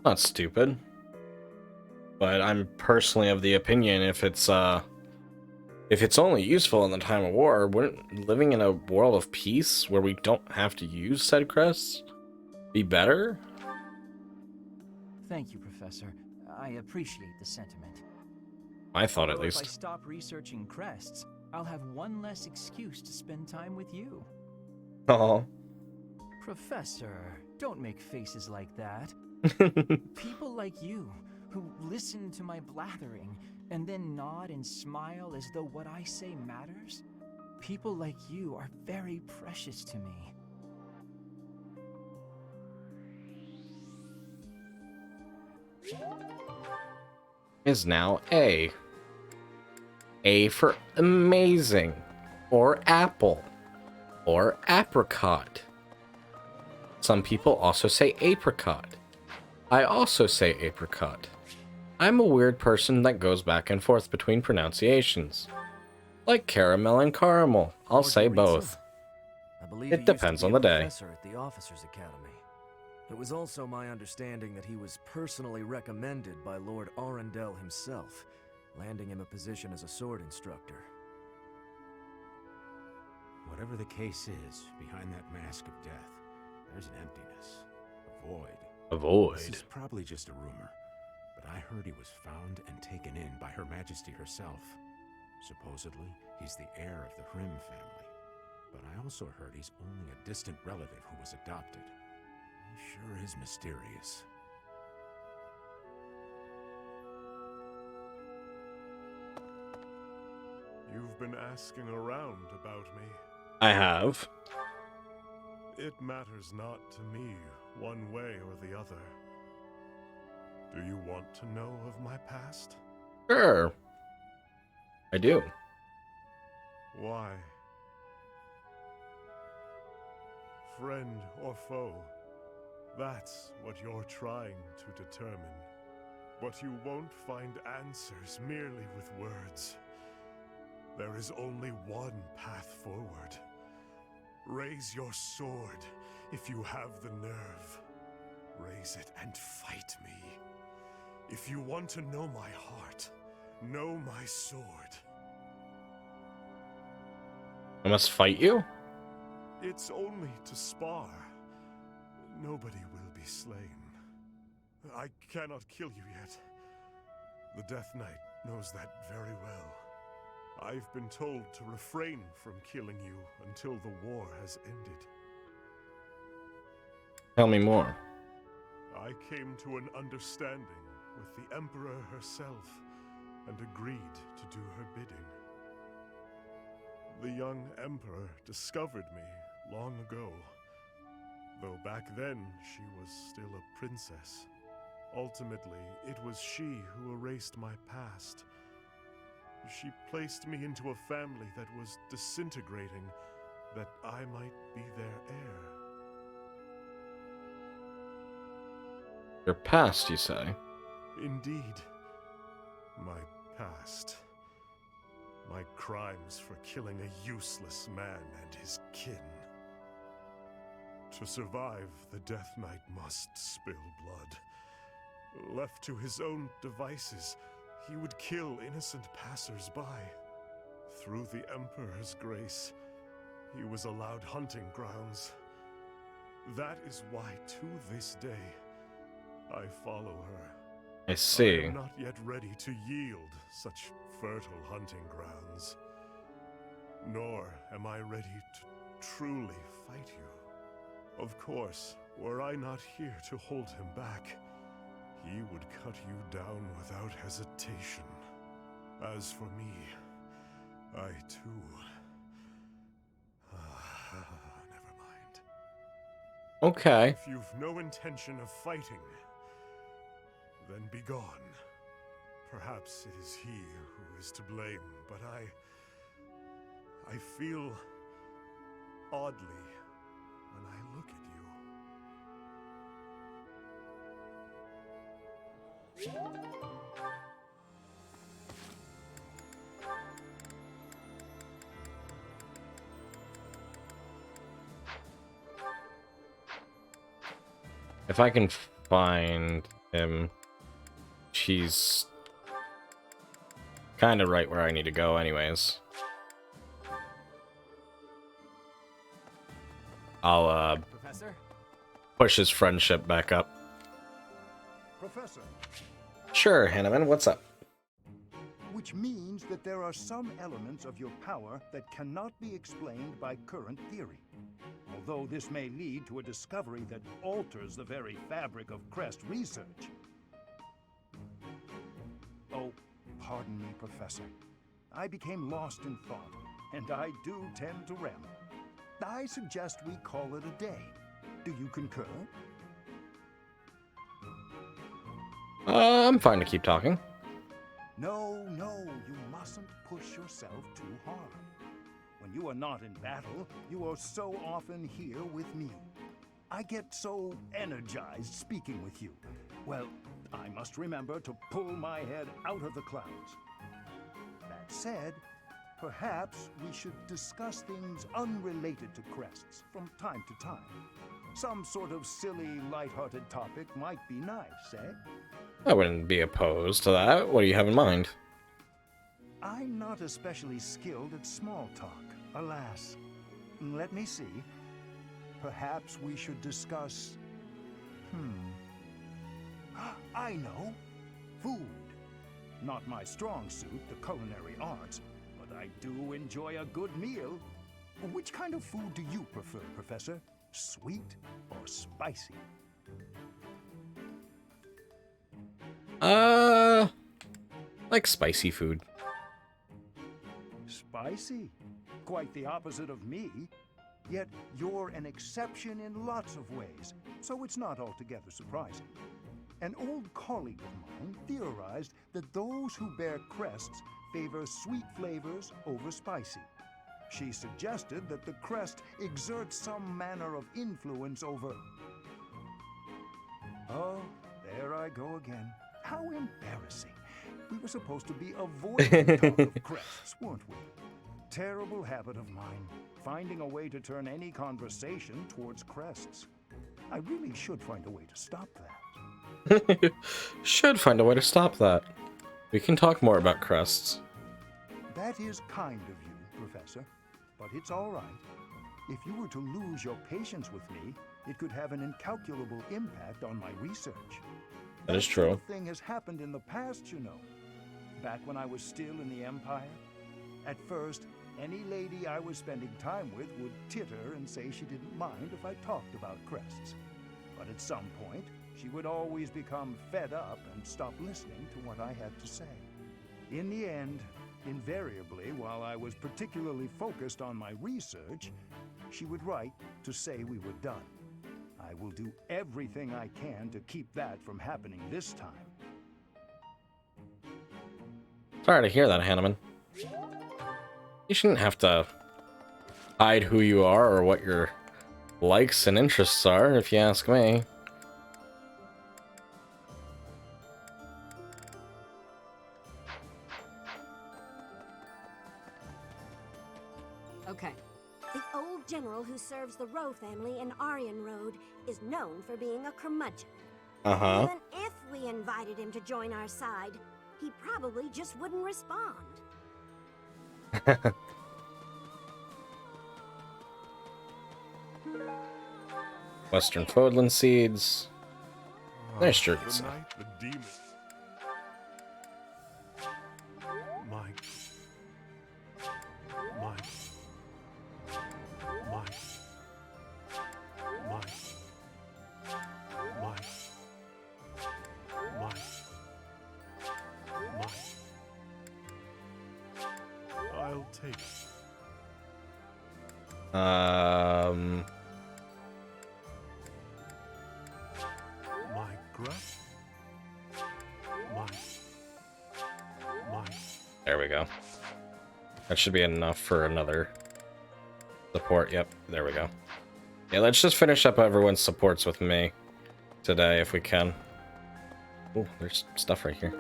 Not stupid. But I'm personally of the opinion if it's only useful in the time of war, wouldn't living in a world of peace where we don't have to use said crests be better? Thank you, Professor. I appreciate the sentiment. I thought at Although least. If I stop researching crests, I'll have one less excuse to spend time with you. Oh. Professor, don't make faces like that. People like you, who listen to my blathering and then nod and smile as though what I say matters, people like you are very precious to me. Is now A. A for amazing, or apple, or apricot. Some people also say apricot. I also say apricot. I'm a weird person that goes back and forth between pronunciations. Like caramel and caramel, I'll say both. I believe It depends on the day. Professor at the Officers Academy. It was also my understanding that he was personally recommended by Lord Arundel himself, landing him a position as a sword instructor. Whatever the case is, behind that mask of death, there's an emptiness, a void. A void. This is probably just a rumor, but I heard he was found and taken in by Her Majesty herself. Supposedly, he's the heir of the Hrim family, but I also heard he's only a distant relative who was adopted. He sure is mysterious. You've been asking around about me. I have. It matters not to me, one way or the other. Do you want to know of my past? Sure. I do. Why? Friend or foe? That's what you're trying to determine. But you won't find answers merely with words. There is only one path forward. Raise your sword if you have the nerve. Raise it and fight me. If you want to know my heart, know my sword. I must fight you? It's only to spar. Nobody will be slain. I cannot kill you yet. The Death Knight knows that very well. I've been told to refrain from killing you until the war has ended. Tell me more. I came to an understanding with the Emperor herself and agreed to do her bidding. The young Emperor discovered me long ago, though back then she was still a princess. Ultimately, it was she who erased my past. She placed me into a family that was disintegrating, that I might be their heir. Your past, you say? Indeed. My past. My crimes for killing a useless man and his kin. To survive, the Death Knight must spill blood. Left to his own devices, he would kill innocent passers-by. Through the Emperor's grace, he was allowed hunting grounds. That is why, to this day, I follow her. I see. I am not yet ready to yield such fertile hunting grounds. Nor am I ready to truly fight you. Of course, were I not here to hold him back, he would cut you down without hesitation. As for me, I too... never mind. Okay. If you've no intention of fighting, then be gone. Perhaps it is he who is to blame, but I feel oddly when I look at you. If I can find him, she's kind of right where I need to go anyways. I'll Professor? push his friendship back up. Professor. Sure, Hanneman, what's up? Which means that there are some elements of your power that cannot be explained by current theory. Although this may lead to a discovery that alters the very fabric of Crest research. Oh, pardon me, Professor. I became lost in thought, and I do tend to ramble. I suggest we call it a day. Do you concur? I'm fine to keep talking. No, you mustn't push yourself too hard. When you are not in battle, you are so often here with me. I get so energized speaking with you. Well, I must remember to pull my head out of the clouds. That said, perhaps we should discuss things unrelated to crests from time to time. Some sort of silly, lighthearted topic might be nice, eh? I wouldn't be opposed to that. What do you have in mind? I'm not especially skilled at small talk, alas. Let me see. Perhaps we should discuss... I know. Food. Not my strong suit, the culinary arts, but I do enjoy a good meal. Which kind of food do you prefer, Professor? Sweet or spicy? Like spicy food. Spicy? Quite the opposite of me. Yet you're an exception in lots of ways, so it's not altogether surprising. An old colleague of mine theorized that those who bear crests favor sweet flavors over spicy. She suggested that the crest exerts some manner of influence over... Oh, there I go again. How embarrassing. We were supposed to be avoiding talk of crests, weren't we? Terrible habit of mine, finding a way to turn any conversation towards crests. I really should find a way to stop that. Should find a way to stop that. We can talk more about crests. That is kind of you, Professor, but it's all right. If you were to lose your patience with me, it could have an incalculable impact on my research. That is That true. sort of thing has happened in the past, you know. Back when I was still in the Empire. At first, any lady I was spending time with would titter and say she didn't mind if I talked about crests. But at some point, she would always become fed up and stop listening to what I had to say. In the end, invariably, while I was particularly focused on my research, she would write to say we were done. I will do everything I can to keep that from happening this time. Sorry to hear that, Hanneman. You shouldn't have to hide who you are or what your likes and interests are, if you ask me. Okay. The old general who serves the Rowe family in Aryan Road is known for being a curmudgeon. Uh-huh. Even if we invited him to join our side, he probably just wouldn't respond. Western Fodland seeds. Nice jerseys. The night the demon. My. My. My. My. My. My. My. I'll take it. My gruff. My. My. There we go. That should be enough for another support. Yep, there we go. Yeah, let's just finish up everyone's supports with me today if we can. Oh, there's stuff right here.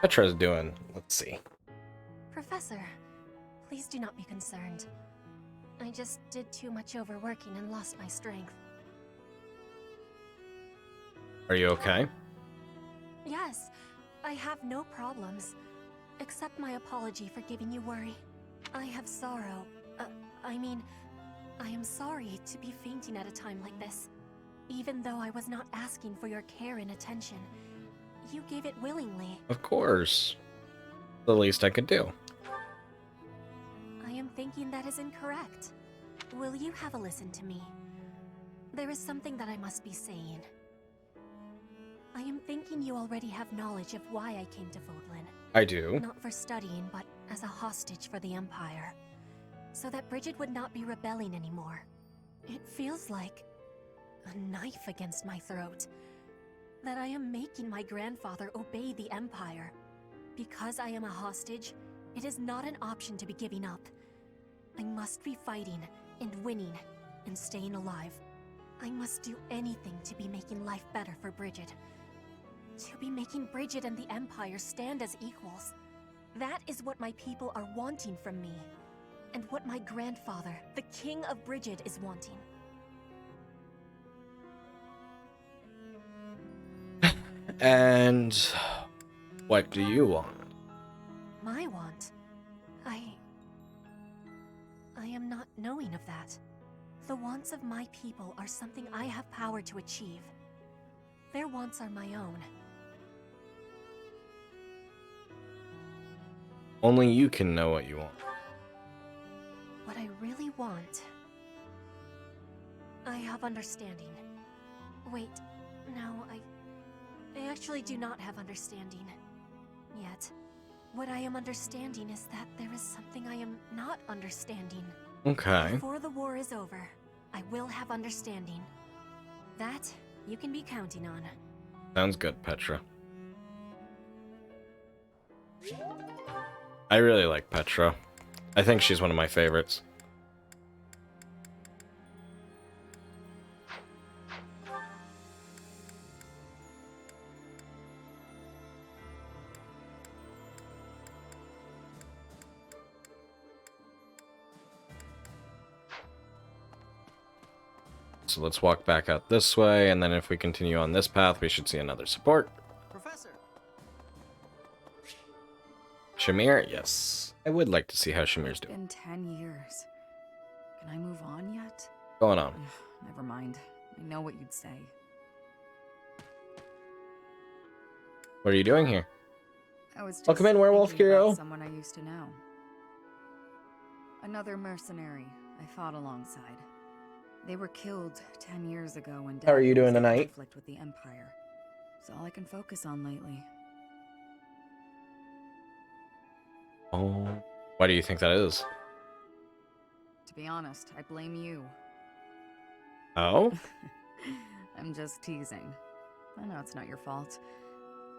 Petra's doing. Let's see. Professor, please do not be concerned. I just did too much overworking and lost my strength. Are you okay? Yes, I have no problems. Accept my apology for giving you worry. I have sorrow. I am sorry to be fainting at a time like this. Even though I was not asking for your care and attention, you gave it willingly. Of course. The least I could do. I am thinking that is incorrect. Will you have a listen to me? There is something that I must be saying. I am thinking you already have knowledge of why I came to Fodlan. I do. Not for studying, but as a hostage for the Empire. So that Bridget would not be rebelling anymore. It feels like a knife against my throat. That I am making my grandfather obey the Empire. Because I am a hostage, it is not an option to be giving up. I must be fighting and winning and staying alive. I must do anything to be making life better for Bridget. To be making Bridget and the Empire stand as equals. That is what my people are wanting from me. And what my grandfather, the King of Bridget, is wanting. And what do you want? My want? I am not knowing of that. The wants of my people are something I have power to achieve. Their wants are my own. Only you can know what you want. What I really want... I have understanding. Wait, no, I actually do not have understanding. Yet. What I am understanding is that there is something I am not understanding. Okay. Before the war is over, I will have understanding. That you can be counting on. Sounds good, Petra. I really like Petra. I think she's one of my favorites. So let's walk back out this way, and then if we continue on this path, we should see another support. Professor! Shamir? Yes. I would like to see how Shamir's doing. Been 10 years. Can I move on yet? Going on. Never mind. I know what you'd say. What are you doing here? I was just Welcome in, Werewolf thinking Hero. about someone I used to know. Another mercenary I fought alongside. They were killed 10 years ago when How are you Dad doing was in tonight? conflict with the Empire. It's all I can focus on lately. Oh. Why do you think that is? To be honest, I blame you. Oh? I'm just teasing. I know it's not your fault.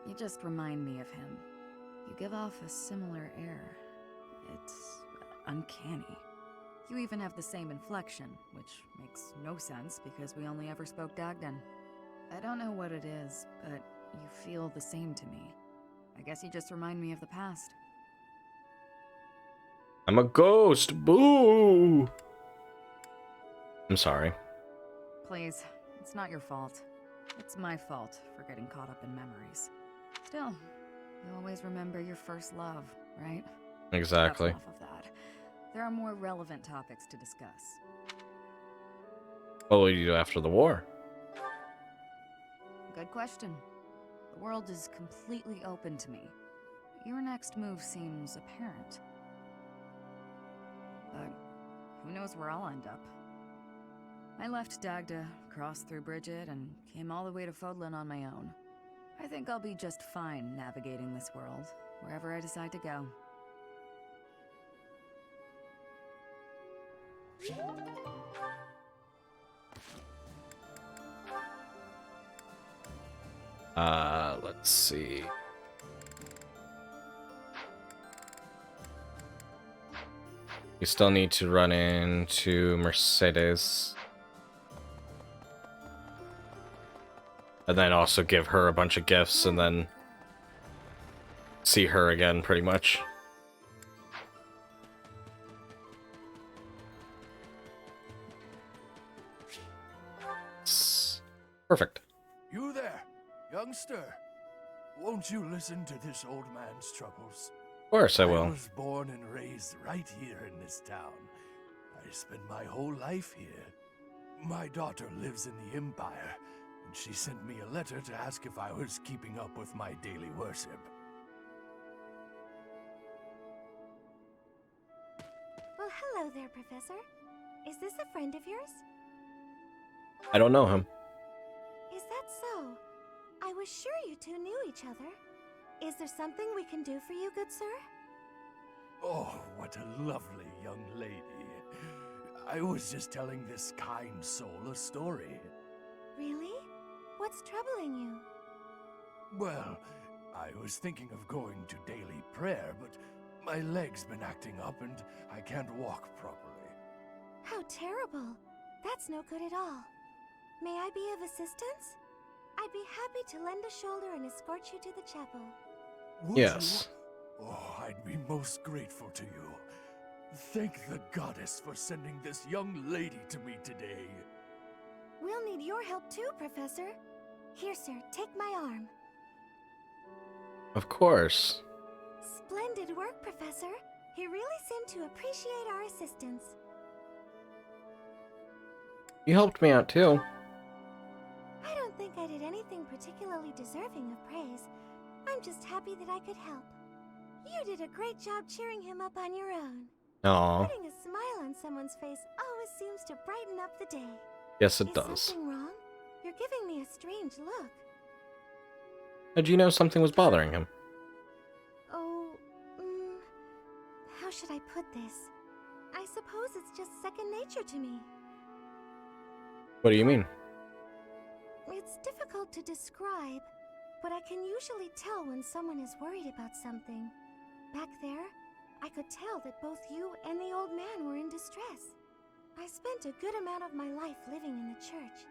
You just remind me of him. You give off a similar air. It's uncanny. You even have the same inflection, which makes no sense because we only ever spoke Dagdan. I don't know what it is, but you feel the same to me. I guess you just remind me of the past. I'm a ghost. Boo! I'm sorry. Please, it's not your fault. It's my fault for getting caught up in memories. Still, you always remember your first love, right? Exactly. That's enough of that. There are more relevant topics to discuss. What will you do after the war? Good question. The world is completely open to me. Your next move seems apparent. But who knows where I'll end up. I left Dagda, crossed through Bridget, and came all the way to Fodlan on my own. I think I'll be just fine navigating this world, wherever I decide to go. Let's see. We still need to run into Mercedes. And then also give her a bunch of gifts and then see her again, pretty much. Perfect. You there, youngster. Won't you listen to this old man's troubles? Of course I will. I was born and raised right here in this town. I spent my whole life here. My daughter lives in the Empire, and she sent me a letter to ask if I was keeping up with my daily worship. Well, hello there, Professor. Is this a friend of yours? I don't know him. Is that so? I was sure you two knew each other. Is there something we can do for you, good sir? Oh, what a lovely young lady. I was just telling this kind soul a story. Really? What's troubling you? Well, I was thinking of going to daily prayer, but my leg's been acting up and I can't walk properly. How terrible. That's no good at all. May I be of assistance? I'd be happy to lend a shoulder and escort you to the chapel. Would Yes. you? Oh, I'd be most grateful to you. Thank the goddess for sending this young lady to me today. We'll need your help too, Professor. Here, sir, take my arm. Of course. Splendid work, Professor. He really seemed to appreciate our assistance. You helped me out too. I don't think I did anything particularly deserving of praise. I'm just happy that I could help. You did a great job cheering him up on your own. Aw. Putting a smile on someone's face always seems to brighten up the day. Yes, it Is does. something wrong? You're giving me a strange look. How'd you know something was bothering him? Oh, how should I put this? I suppose it's just second nature to me. What do you mean? It's difficult to describe, but I can usually tell when someone is worried about something. Back there, I could tell that both you and the old man were in distress. I spent a good amount of my life living in the church.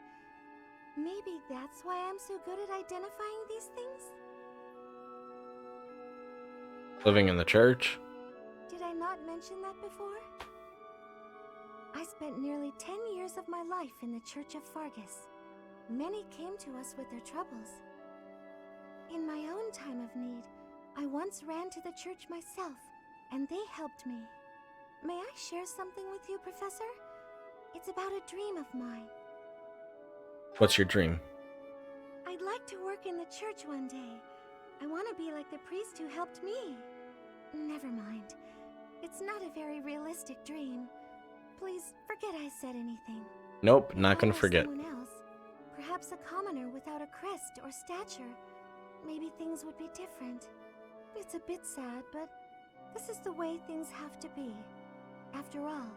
Maybe that's why I'm so good at identifying these things? Living in the church? Did I not mention that before? I spent nearly 10 years of my life in the Church of Fargus. Many came to us with their troubles. In my own time of need, I once ran to the church myself, and they helped me. May I share something with you, Professor? It's about a dream of mine. What's your dream? I'd like to work in the church one day. I want to be like the priest who helped me. Never mind. It's not a very realistic dream. Please forget I said anything. Nope, not gonna forget. Someone else, perhaps a commoner without a crest or stature, maybe things would be different. It's a bit sad, but this is the way things have to be. After all,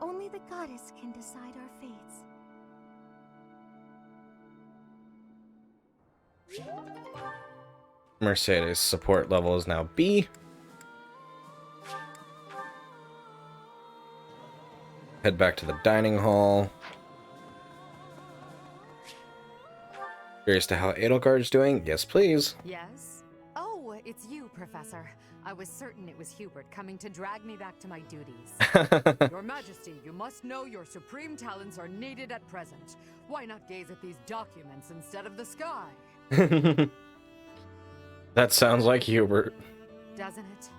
only the goddess can decide our fates. Mercedes' support level is now B. Head back to the dining hall. Curious to how Edelgard's doing? Yes, please. Yes? Oh, it's you, Professor. I was certain it was Hubert coming to drag me back to my duties. Your Majesty, you must know your supreme talents are needed at present. Why not gaze at these documents instead of the sky? That sounds like Hubert. Doesn't it?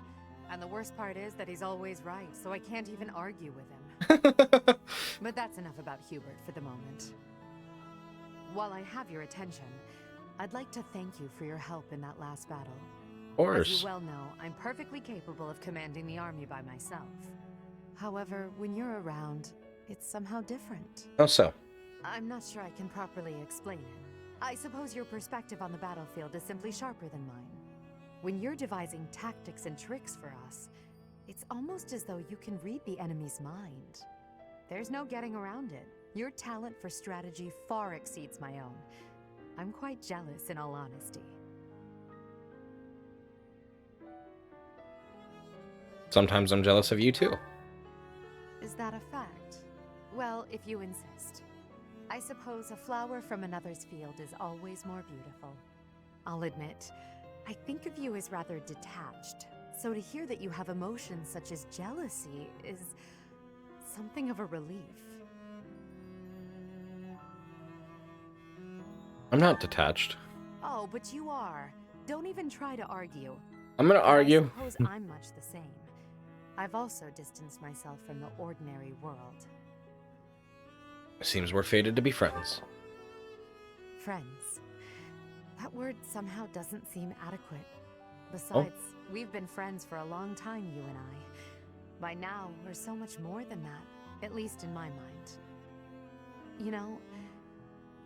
And the worst part is that he's always right, so I can't even argue with him. But that's enough about Hubert for the moment. While I have your attention, I'd like to thank you for your help in that last battle. Of course. As you well know, I'm perfectly capable of commanding the army by myself. However, when you're around, it's somehow different. How so? I'm not sure I can properly explain it. I suppose your perspective on the battlefield is simply sharper than mine. When you're devising tactics and tricks for us, it's almost as though you can read the enemy's mind. There's no getting around it. Your talent for strategy far exceeds my own. I'm quite jealous, in all honesty. Sometimes I'm jealous of you too. Is that a fact? Well, if you insist. I suppose a flower from another's field is always more beautiful. I'll admit, I think of you as rather detached, so to hear that you have emotions such as jealousy is something of a relief. I'm not detached. Oh, but you are. Don't even try to argue. I'm gonna argue. I suppose I'm much the same. I've also distanced myself from the ordinary world. Seems we're fated to be friends. Friends. That word somehow doesn't seem adequate. Besides, we've been friends for a long time, you and I. By now, we're so much more than that, at least in my mind. You know,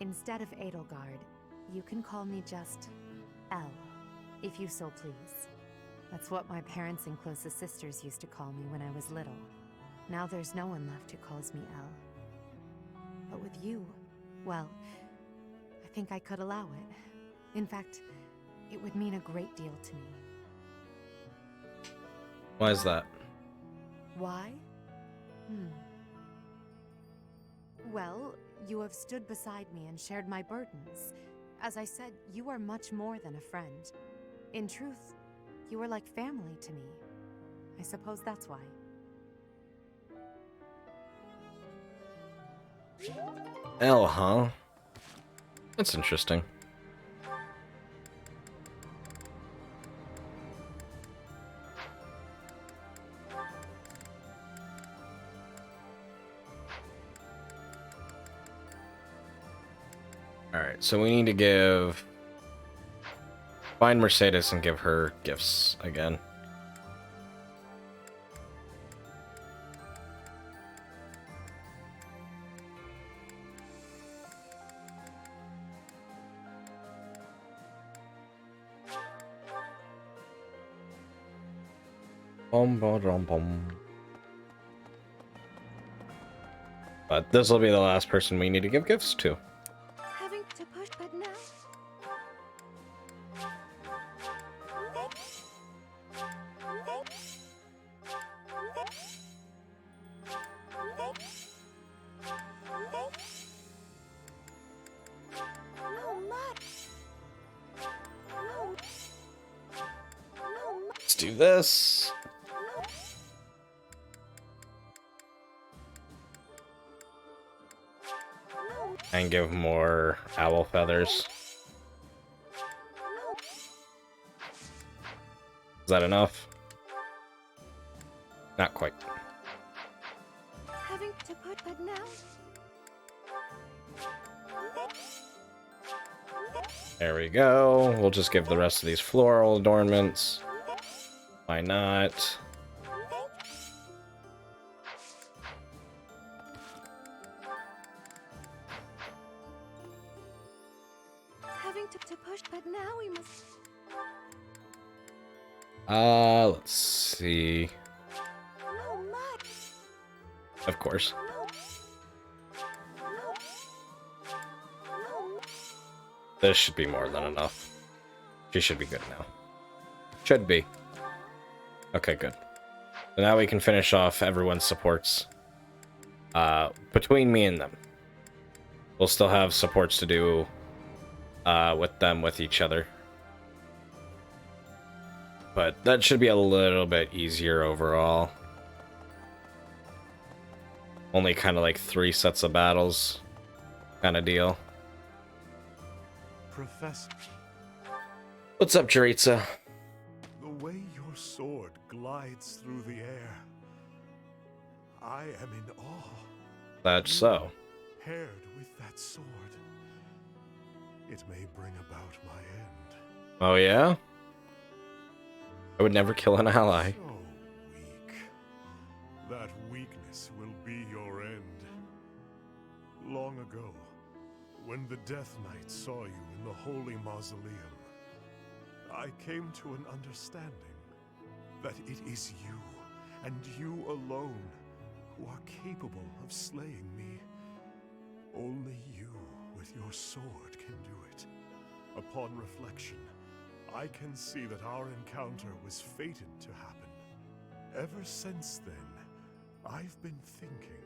instead of Edelgard, you can call me just Elle, if you so please. That's what my parents and closest sisters used to call me when I was little. Now there's no one left who calls me Elle. But with you, well, I think I could allow it. In fact, it would mean a great deal to me. Why is that? Why? Well, you have stood beside me and shared my burdens. As I said, you are much more than a friend. In truth, you are like family to me. I suppose that's why. Elle, huh? That's interesting. Alright, so we need to find Mercedes and give her gifts again. But this will be the last person we need to give gifts to. Having to push, but now. Let's do this. And give more owl feathers. Is that enough? Not quite. Having to put, but now. There we go. We'll just give the rest of these floral adornments. Why not? Having to push, but now we must. Let's see. No, my. Of course. This should be more than enough. She should be good now. Should be. Okay, good. So now we can finish off everyone's supports. Between me and them. We'll still have supports to do with them, with each other. But that should be a little bit easier overall. Only kind of like 3 sets of battles kind of deal. Professor, What's up, Jaritza? the way your sword glides through the air, I am in awe. That's so. Paired with that sword, it may bring about my end. Oh, yeah? I would never kill an ally. So weak. That weakness will be your end. Long ago, when the Death Knight saw you in the Holy Mausoleum, I came to an understanding that it is you, and you alone, who are capable of slaying me. Only you with your sword can do it. Upon reflection, I can see that our encounter was fated to happen. Ever since then, I've been thinking.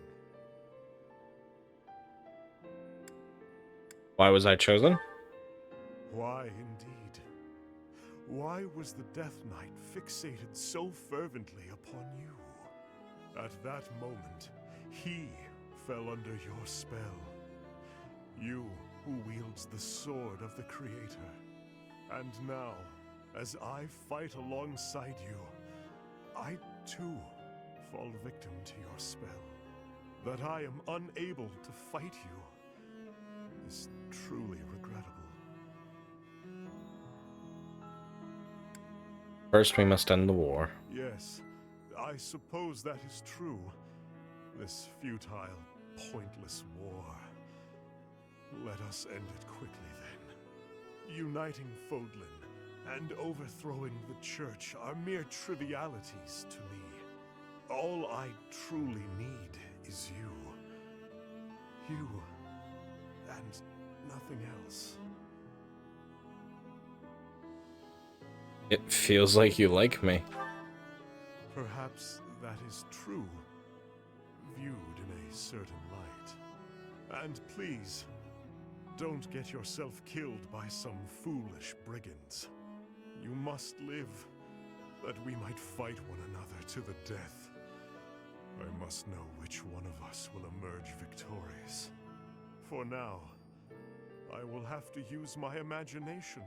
Why was I chosen? Why indeed? Why was the Death Knight fixated so fervently upon you? At that moment, he fell under your spell. You who wields the sword of the Creator. And now, as I fight alongside you, I too fall victim to your spell. That I am unable to fight you is truly regrettable. First, we must end the war. Yes, I suppose that is true. This futile, pointless war. Let us end it quickly then. Uniting Fodlan and overthrowing the church are mere trivialities to me. All I truly need is you. You and nothing else. It feels like you like me. Perhaps that is true, viewed in a certain light. And please, don't get yourself killed by some foolish brigands. You must live, that we might fight one another to the death. I must know which one of us will emerge victorious. For now, I will have to use my imagination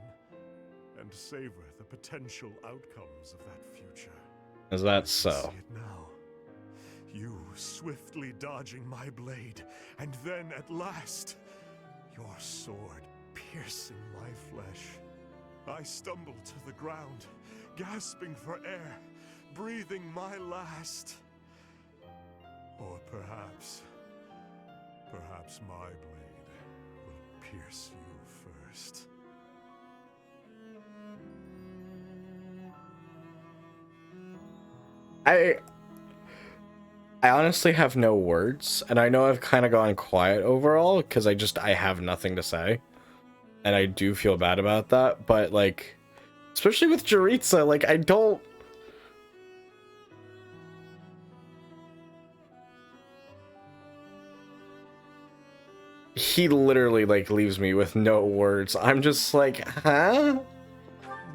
and savor the potential outcomes of that future. Is that I can so? see it now. You swiftly dodging my blade, and then at last, your sword piercing my flesh. I stumble to the ground, gasping for air, breathing my last. Or perhaps my blade will pierce you first. I honestly have no words, and I know I've kind of gone quiet overall because I have nothing to say, and I do feel bad about that. But like, especially with Jaritza, like I don't. He literally like leaves me with no words. I'm just like, huh?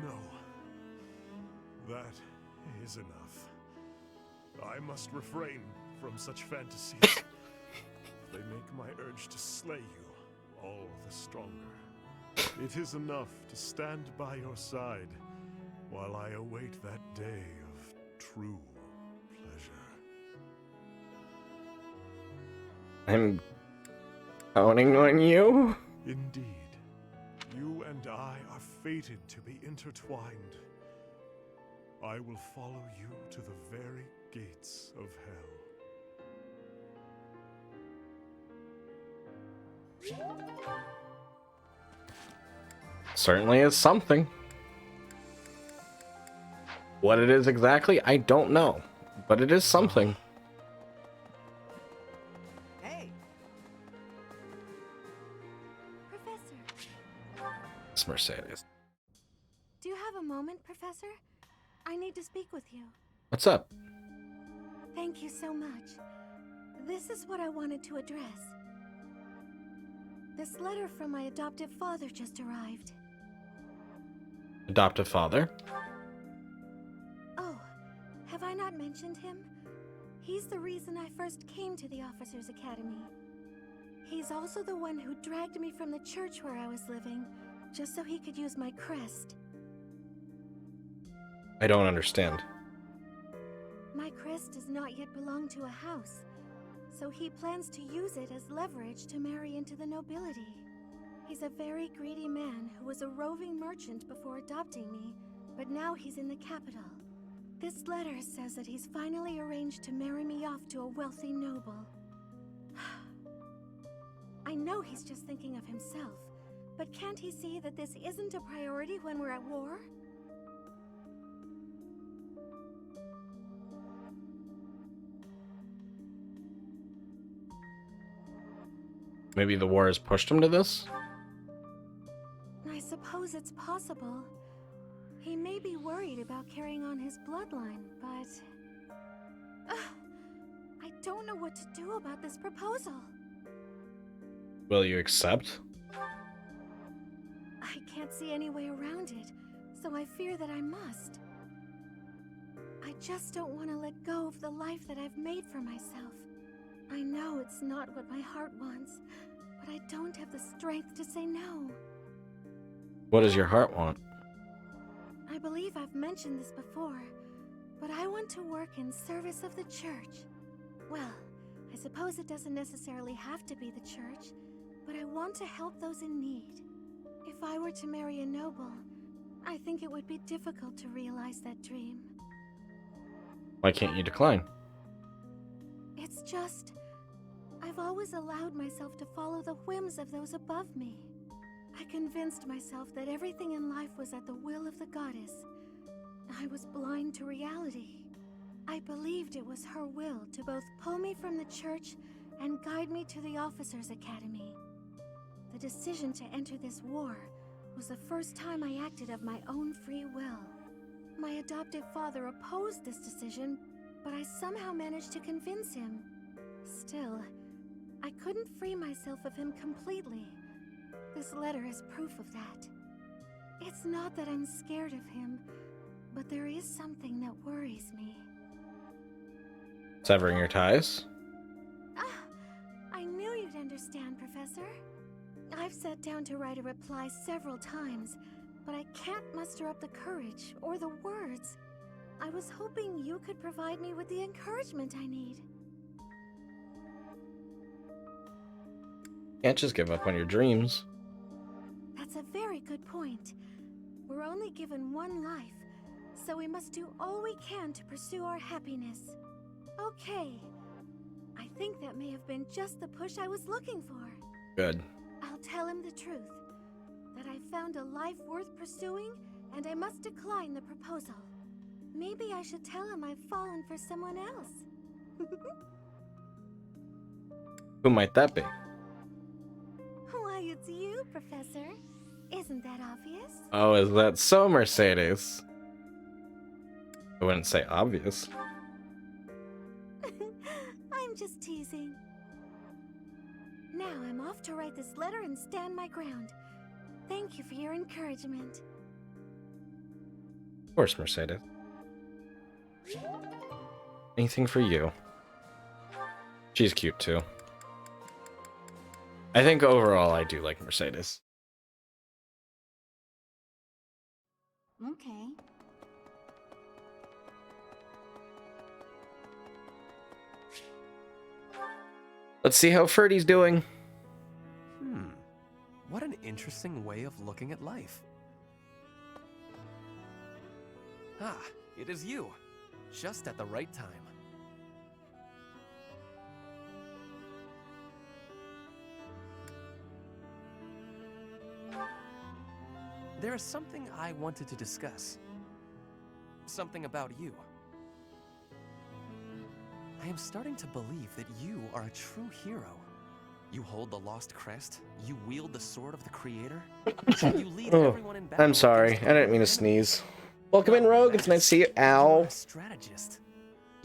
No, that is enough. I must refrain from such fantasies. They make my urge to slay you all the stronger. It is enough to stand by your side while I await that day of true pleasure. I'm counting on you. Indeed, you and I are fated to be intertwined. I will follow you to the very gates of hell. Certainly is something. What it is exactly, I don't know. But it is something. Hey! Professor, It's Mercedes. do you have a moment, Professor? I need to speak with you. What's up? Thank you so much. This is what I wanted to address. This letter from my adoptive father just arrived. Adoptive father? Oh, have I not mentioned him? He's the reason I first came to the Officers' Academy. He's also the one who dragged me from the church where I was living, just so he could use my crest. I don't understand. My crest does not yet belong to a house, so he plans to use it as leverage to marry into the nobility. He's a very greedy man who was a roving merchant before adopting me, but now he's in the capital. This letter says that he's finally arranged to marry me off to a wealthy noble. I know he's just thinking of himself, but can't he see that this isn't a priority when we're at war? Maybe the war has pushed him to this? I suppose it's possible. He may be worried about carrying on his bloodline, but... I don't know what to do about this proposal. Will you accept? I can't see any way around it, so I fear that I must. I just don't want to let go of the life that I've made for myself. I know it's not what my heart wants, but I don't have the strength to say no. What does your heart want? I believe I've mentioned this before, but I want to work in service of the church. Well, I suppose it doesn't necessarily have to be the church, but I want to help those in need. If I were to marry a noble, I think it would be difficult to realize that dream. Why can't you decline? It's just... I've always allowed myself to follow the whims of those above me. I convinced myself that everything in life was at the will of the goddess. I was blind to reality. I believed it was her will to both pull me from the church and guide me to the Officers' Academy. The decision to enter this war was the first time I acted of my own free will. My adoptive father opposed this decision, but I somehow managed to convince him. Still, I couldn't free myself of him completely. This letter is proof of that. It's not that I'm scared of him, but there is something that worries me. Severing your ties? I knew you'd understand, Professor. I've sat down to write a reply several times, but I can't muster up the courage or the words. I was hoping you could provide me with the encouragement I need. Can't just give up on your dreams. That's a very good point. We're only given one life, so we must do all we can to pursue our happiness. Okay. I think that may have been just the push I was looking for. Good. I'll tell him the truth. That I found a life worth pursuing, and I must decline the proposal. Maybe I should tell him I've fallen for someone else. Who might that be? Why, it's you, Professor. Isn't that obvious? Oh, is that so, Mercedes? I wouldn't say obvious. I'm just teasing. Now I'm off to write this letter and stand my ground. Thank you for your encouragement. Of course, Mercedes. Anything for you. She's cute too. I think overall I do like Mercedes. Okay. Let's see how Ferdy's doing. What an interesting way of looking at life. Ah, it is you. Just at the right time. There is something I wanted to discuss. Something about you. I am starting to believe that you are a true hero. You hold the lost crest, you wield the sword of the creator, you lead everyone in battle. I'm sorry, I didn't mean to sneeze. Welcome in, Rogue. It's nice to see you. Ow. A strategist.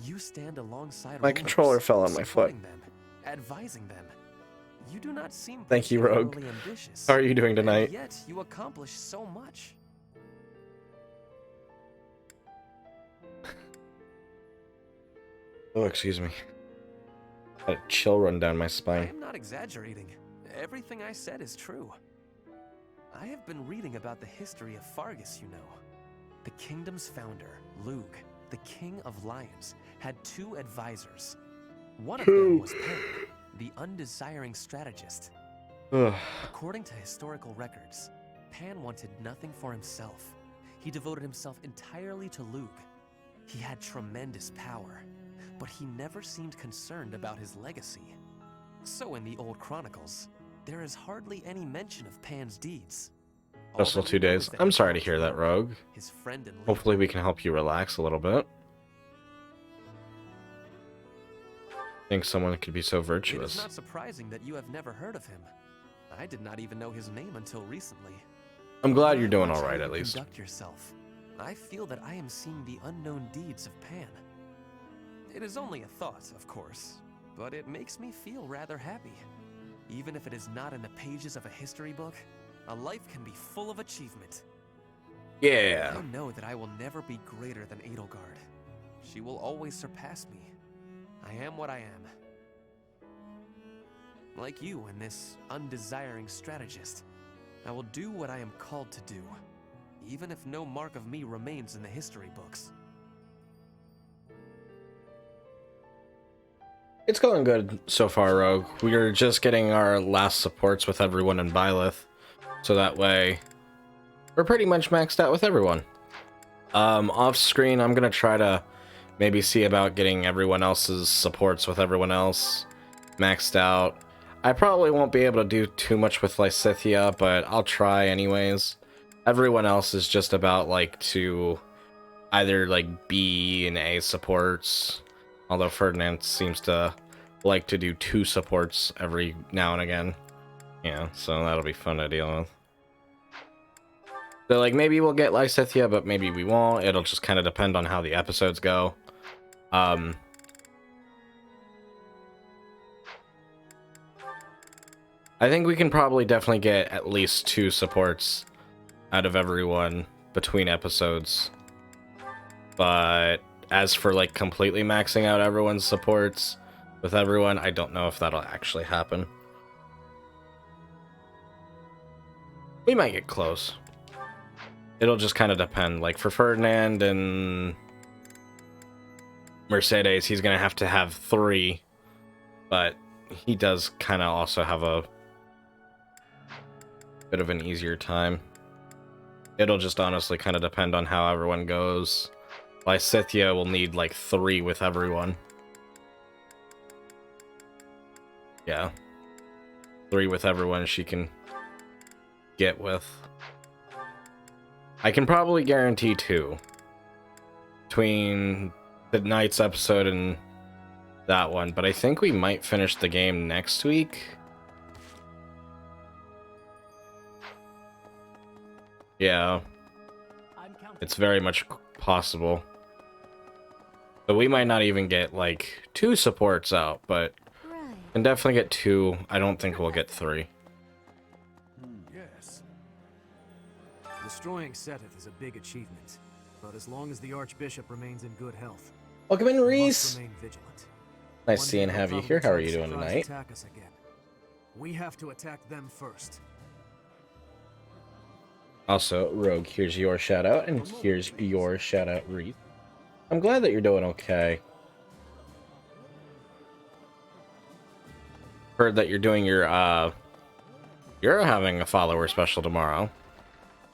You stand alongside My rulers, controller fell on my foot. supporting them, advising them. You do not seem Thank you, Rogue. particularly ambitious, How are you doing and tonight? yet you accomplish so much. Oh, excuse me. Had a chill run down my I spine. am not exaggerating. Everything I said is true. I have been reading about the history of Fargus, you know. The kingdom's founder, Lug, the king of lions, had 2 advisors. One of them was Pan, the undesiring strategist. According to historical records, Pan wanted nothing for himself. He devoted himself entirely to Lug. He had tremendous power, but he never seemed concerned about his legacy. So in the old chronicles, there is hardly any mention of Pan's deeds. Just still 2 days. I'm sorry to hear that, Rogue. His friend and Hopefully we can help you relax a little bit. I think someone could be so It is virtuous. not surprising that you have never heard of him. I did not even know his name until recently. I'm glad When you're I doing watch all how right, you at least. Conduct yourself. I feel that I am seeing the unknown deeds of Pan. It is only a thought, of course, but it makes me feel rather happy. Even if it is not in the pages of a history book, a life can be full of achievement. Yeah. I know that I will never be greater than Edelgard. She will always surpass me. I am what I am. Like you and this undesiring strategist, I will do what I am called to do, even if no mark of me remains in the history books. It's going good so far, Rogue. We're just getting our last supports with everyone in Byleth, so that way we're pretty much maxed out with everyone. Off screen, I'm gonna try to maybe see about getting everyone else's supports with everyone else maxed out. I probably won't be able to do too much with Lysithea, but I'll try anyways. Everyone else is just about like to either like B and A supports, although Ferdinand seems to like to do 2 supports every now and again. Yeah, so that'll be fun to deal with. So like maybe we'll get Lysithea, but maybe we won't. It'll just kind of depend on how the episodes go. I think we can probably definitely get at least 2 supports out of everyone between episodes. But as for like completely maxing out everyone's supports with everyone, I don't know if that'll actually happen. We might get close. It'll just kind of depend. Like for Ferdinand and Mercedes, he's gonna have to have 3, but he does kind of also have a bit of an easier time. It'll just honestly kind of depend on how everyone goes. Lysithea will need like 3 with everyone. Yeah. 3 with everyone she can get with. I can probably guarantee 2. Between the Knights episode and that one, but I think we might finish the game next week. Yeah. It's very much possible. So we might not even get like 2 supports out, but can definitely get 2. I don't think we'll get 3. Yes. Destroying Sethith is a big achievement, but as long as the Archbishop remains in good health, welcome in, we Reese. must remain vigilant. Nice One seeing day have they'll you here. How are probably you doing surprise tonight? attack us again. We have to attack them first. Also, Rogue, here's your shout out, and here's your shout out, Reese. I'm glad that you're doing okay. Heard that you're doing you're having a follower special tomorrow.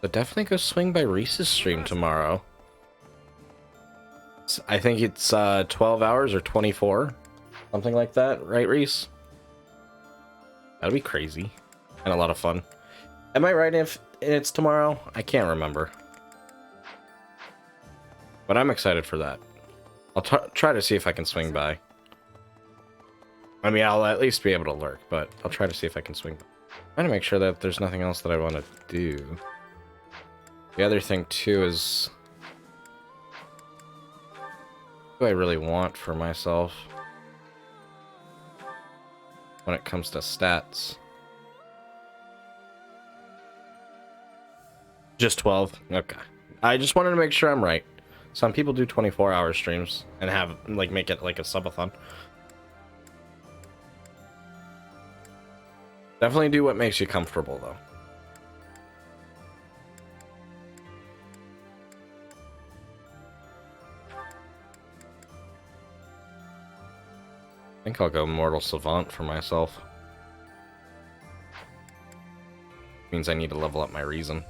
But definitely go swing by Reese's stream tomorrow. I think it's 12 hours or 24. Something like that, right, Reese? That'd be crazy. And a lot of fun. Am I right if it's tomorrow? I can't remember. But I'm excited for that. I'll try to see if I can swing by. I mean, I'll at least be able to lurk, but I'll try to see if I can swing by. I'm trying to make sure that there's nothing else that I want to do. The other thing, too, is... what do I really want for myself when it comes to stats? Just 12? Okay. I just wanted to make sure I'm right. Some people do 24-hour streams and have, like, make it like a subathon. Definitely do what makes you comfortable, though. I think I'll go Mortal Savant for myself. Means I need to level up my reason.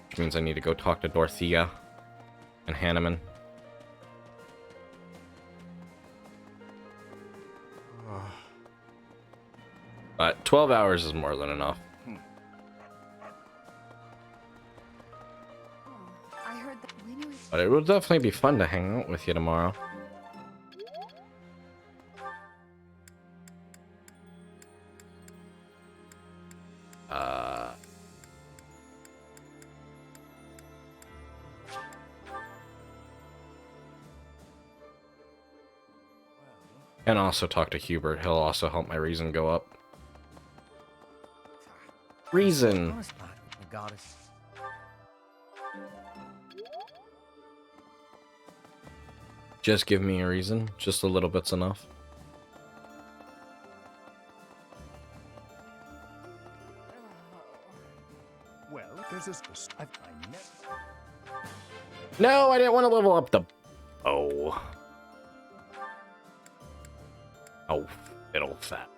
Which means I need to go talk to Dorothea and Hanneman. 12 hours is more than enough. But it will definitely be fun to hang out with you tomorrow. And also talk to Hubert. He'll also help my reason go up. Reason. Just give me a reason. Just a little bit's enough. Well, there's this. No, I didn't want to level up the... Oh. Oh, fiddle fat.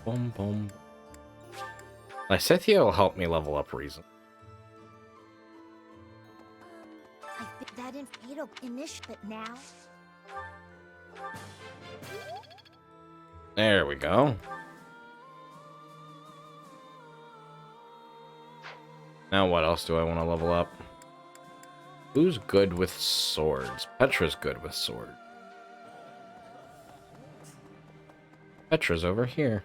Boom, boom. Lysithea will help me level up reason. I think that in fatal initiative now. There we go. Now what else do I want to level up? Who's good with swords? Petra's good with sword. Petra's over here.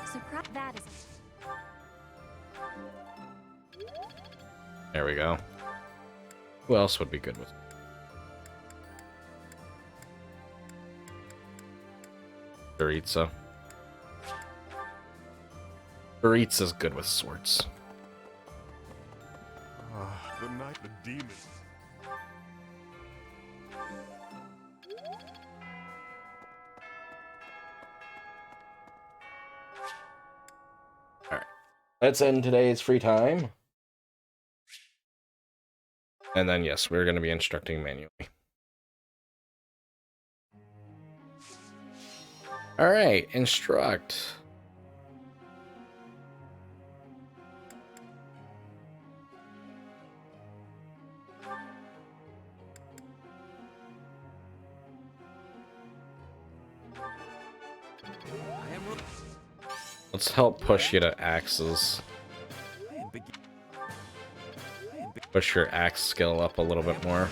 Surprise! That is. There we go. Who else would be good with? Baritza. Baritza's good with swords. The night, the demon. Alright. Let's end today's free time. And then, yes, we're going to be instructing manually. Alright, instruct. Let's help push you to axes. Push your axe skill up a little bit more.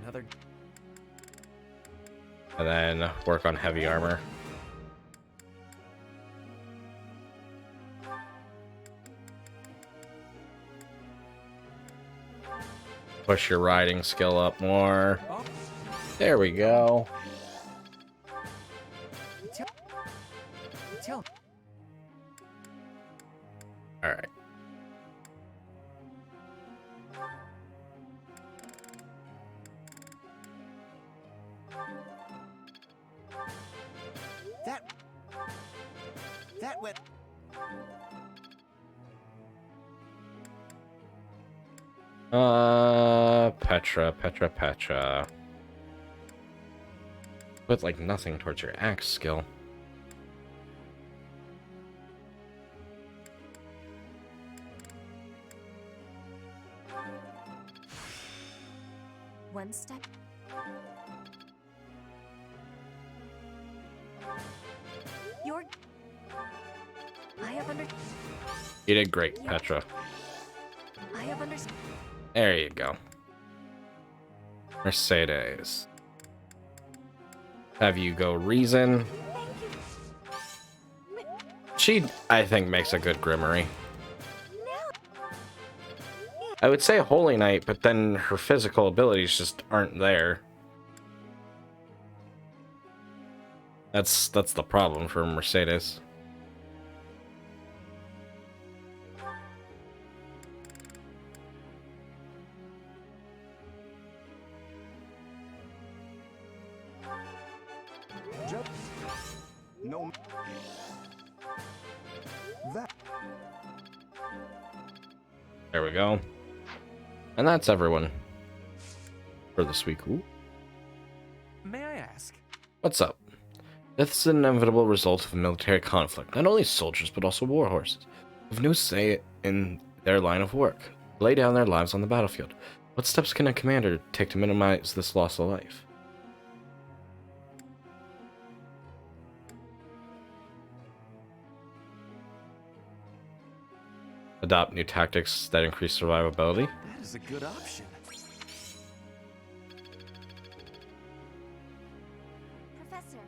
Another. And then work on heavy armor. Push your riding skill up more. There we go. Alright. Petra. Put like nothing towards your axe skill. One step. You're... I have understood. You did great, Petra. I have understood. There you go. Mercedes. Have you go reason. She, I think, makes a good Grimmery. I would say Holy Knight, but then her physical abilities just aren't there. That's the problem for Mercedes. No. That. There we go. And that's everyone for this week. Ooh. May I ask? What's up? Death is an inevitable result of a military conflict. Not only soldiers, but also war horses have no say in their line of work. Lay down their lives on the battlefield. What steps can a commander take to minimize this loss of life? Adopt new tactics that increase survivability. That is a good option. Professor,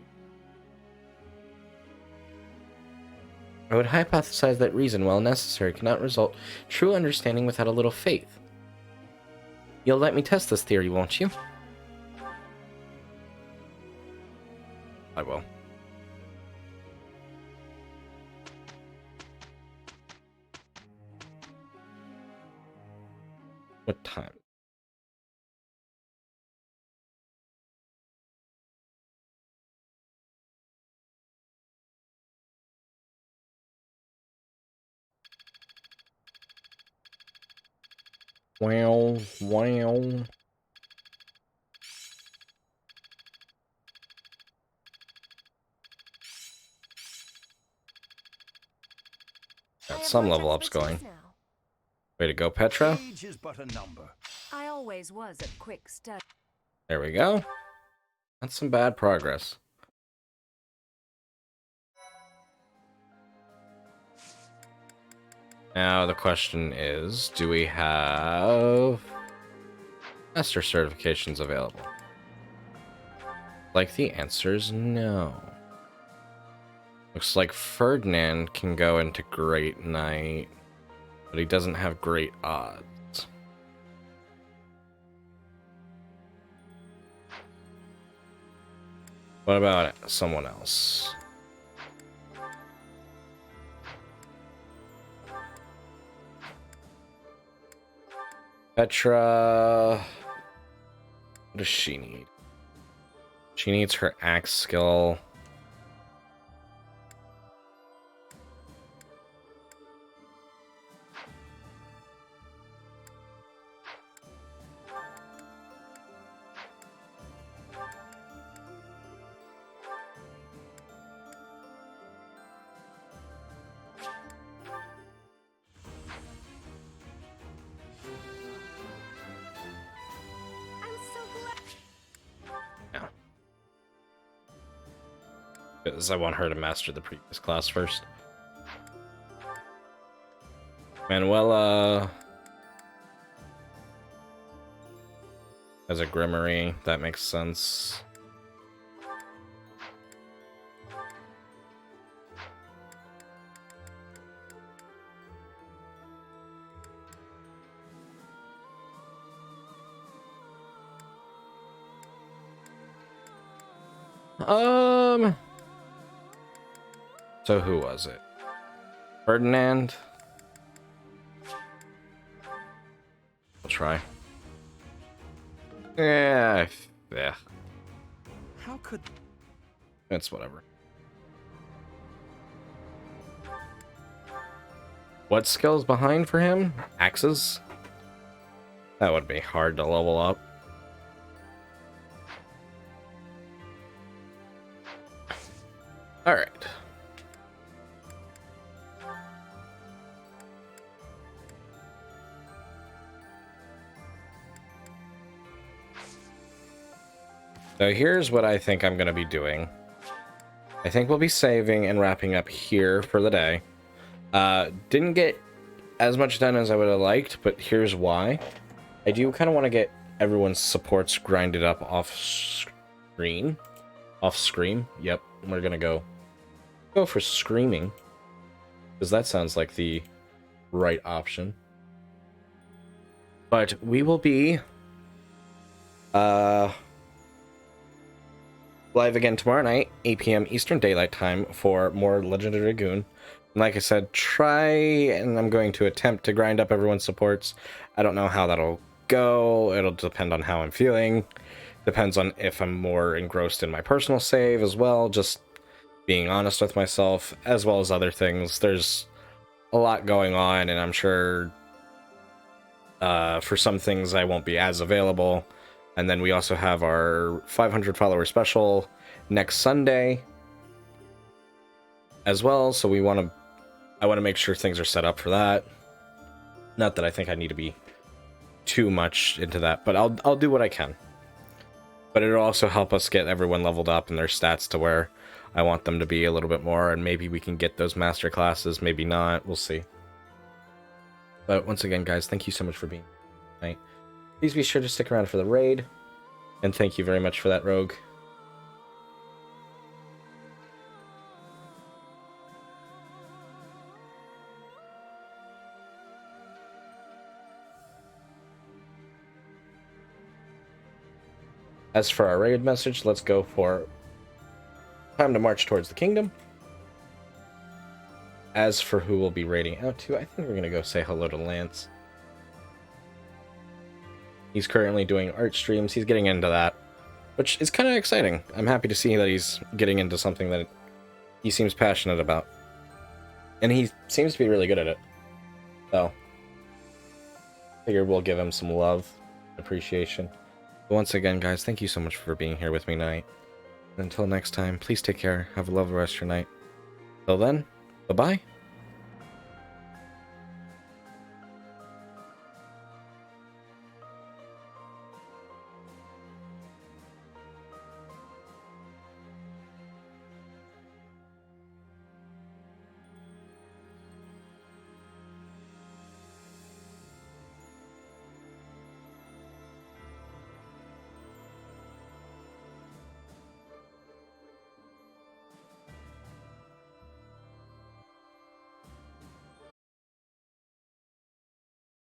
I would hypothesize that reason, while necessary, cannot result true understanding without a little faith. You'll let me test this theory, won't you? I will. What time? Wow. Got some level ups going. Way to go, Petra. Age is but a number. I always was a quick study. There we go. That's some bad progress. Now the question is, do we have master certifications available? Like the answer is no. Looks like Ferdinand can go into Great Knight, but he doesn't have great odds. What about someone else? Petra. What does she need? She needs her axe skill. Because I want her to master the previous class first. Manuela has a Grimmery. That makes sense. So who was it? Ferdinand? I'll try. Yeah. How could... It's whatever. What skill's behind for him? Axes? That would be hard to level up. Alright. So here's what I think I'm going to be doing. I think we'll be saving and wrapping up here for the day. Didn't get as much done as I would have liked, but here's why. I do kind of want to get everyone's supports grinded up off screen. Off screen. Yep, we're going to go for screaming, because that sounds like the right option. But we will be live again tomorrow night, 8 p.m. Eastern Daylight Time, for more Legend of Dragoon. And like I said, and I'm going to attempt to grind up everyone's supports. I don't know how that'll go. It'll depend on how I'm feeling. Depends on if I'm more engrossed in my personal save as well, just being honest with myself, as well as other things. There's a lot going on, and I'm sure for some things I won't be as available. And then we also have our 500 follower special next Sunday as well, so I want to make sure things are set up for that. Not that I think I need to be too much into that, but I'll do what I can. But it'll also help us get everyone leveled up and their stats to where I want them to be a little bit more, and maybe we can get those master classes, maybe not, we'll see. But once again, guys, thank you so much for being here tonight. Please be sure to stick around for the raid, and thank you very much for that, Rogue. As for our raid message, let's go for time to march towards the kingdom. As for who we'll be raiding out to, I think we're going to go say hello to Lance. He's currently doing art streams. He's getting into that, which is kind of exciting. I'm happy to see that he's getting into something that he seems passionate about. And he seems to be really good at it. So, I figured we'll give him some love, appreciation. But once again, guys, thank you so much for being here with me tonight. And until next time, please take care. Have a lovely rest of your night. Till then, bye-bye.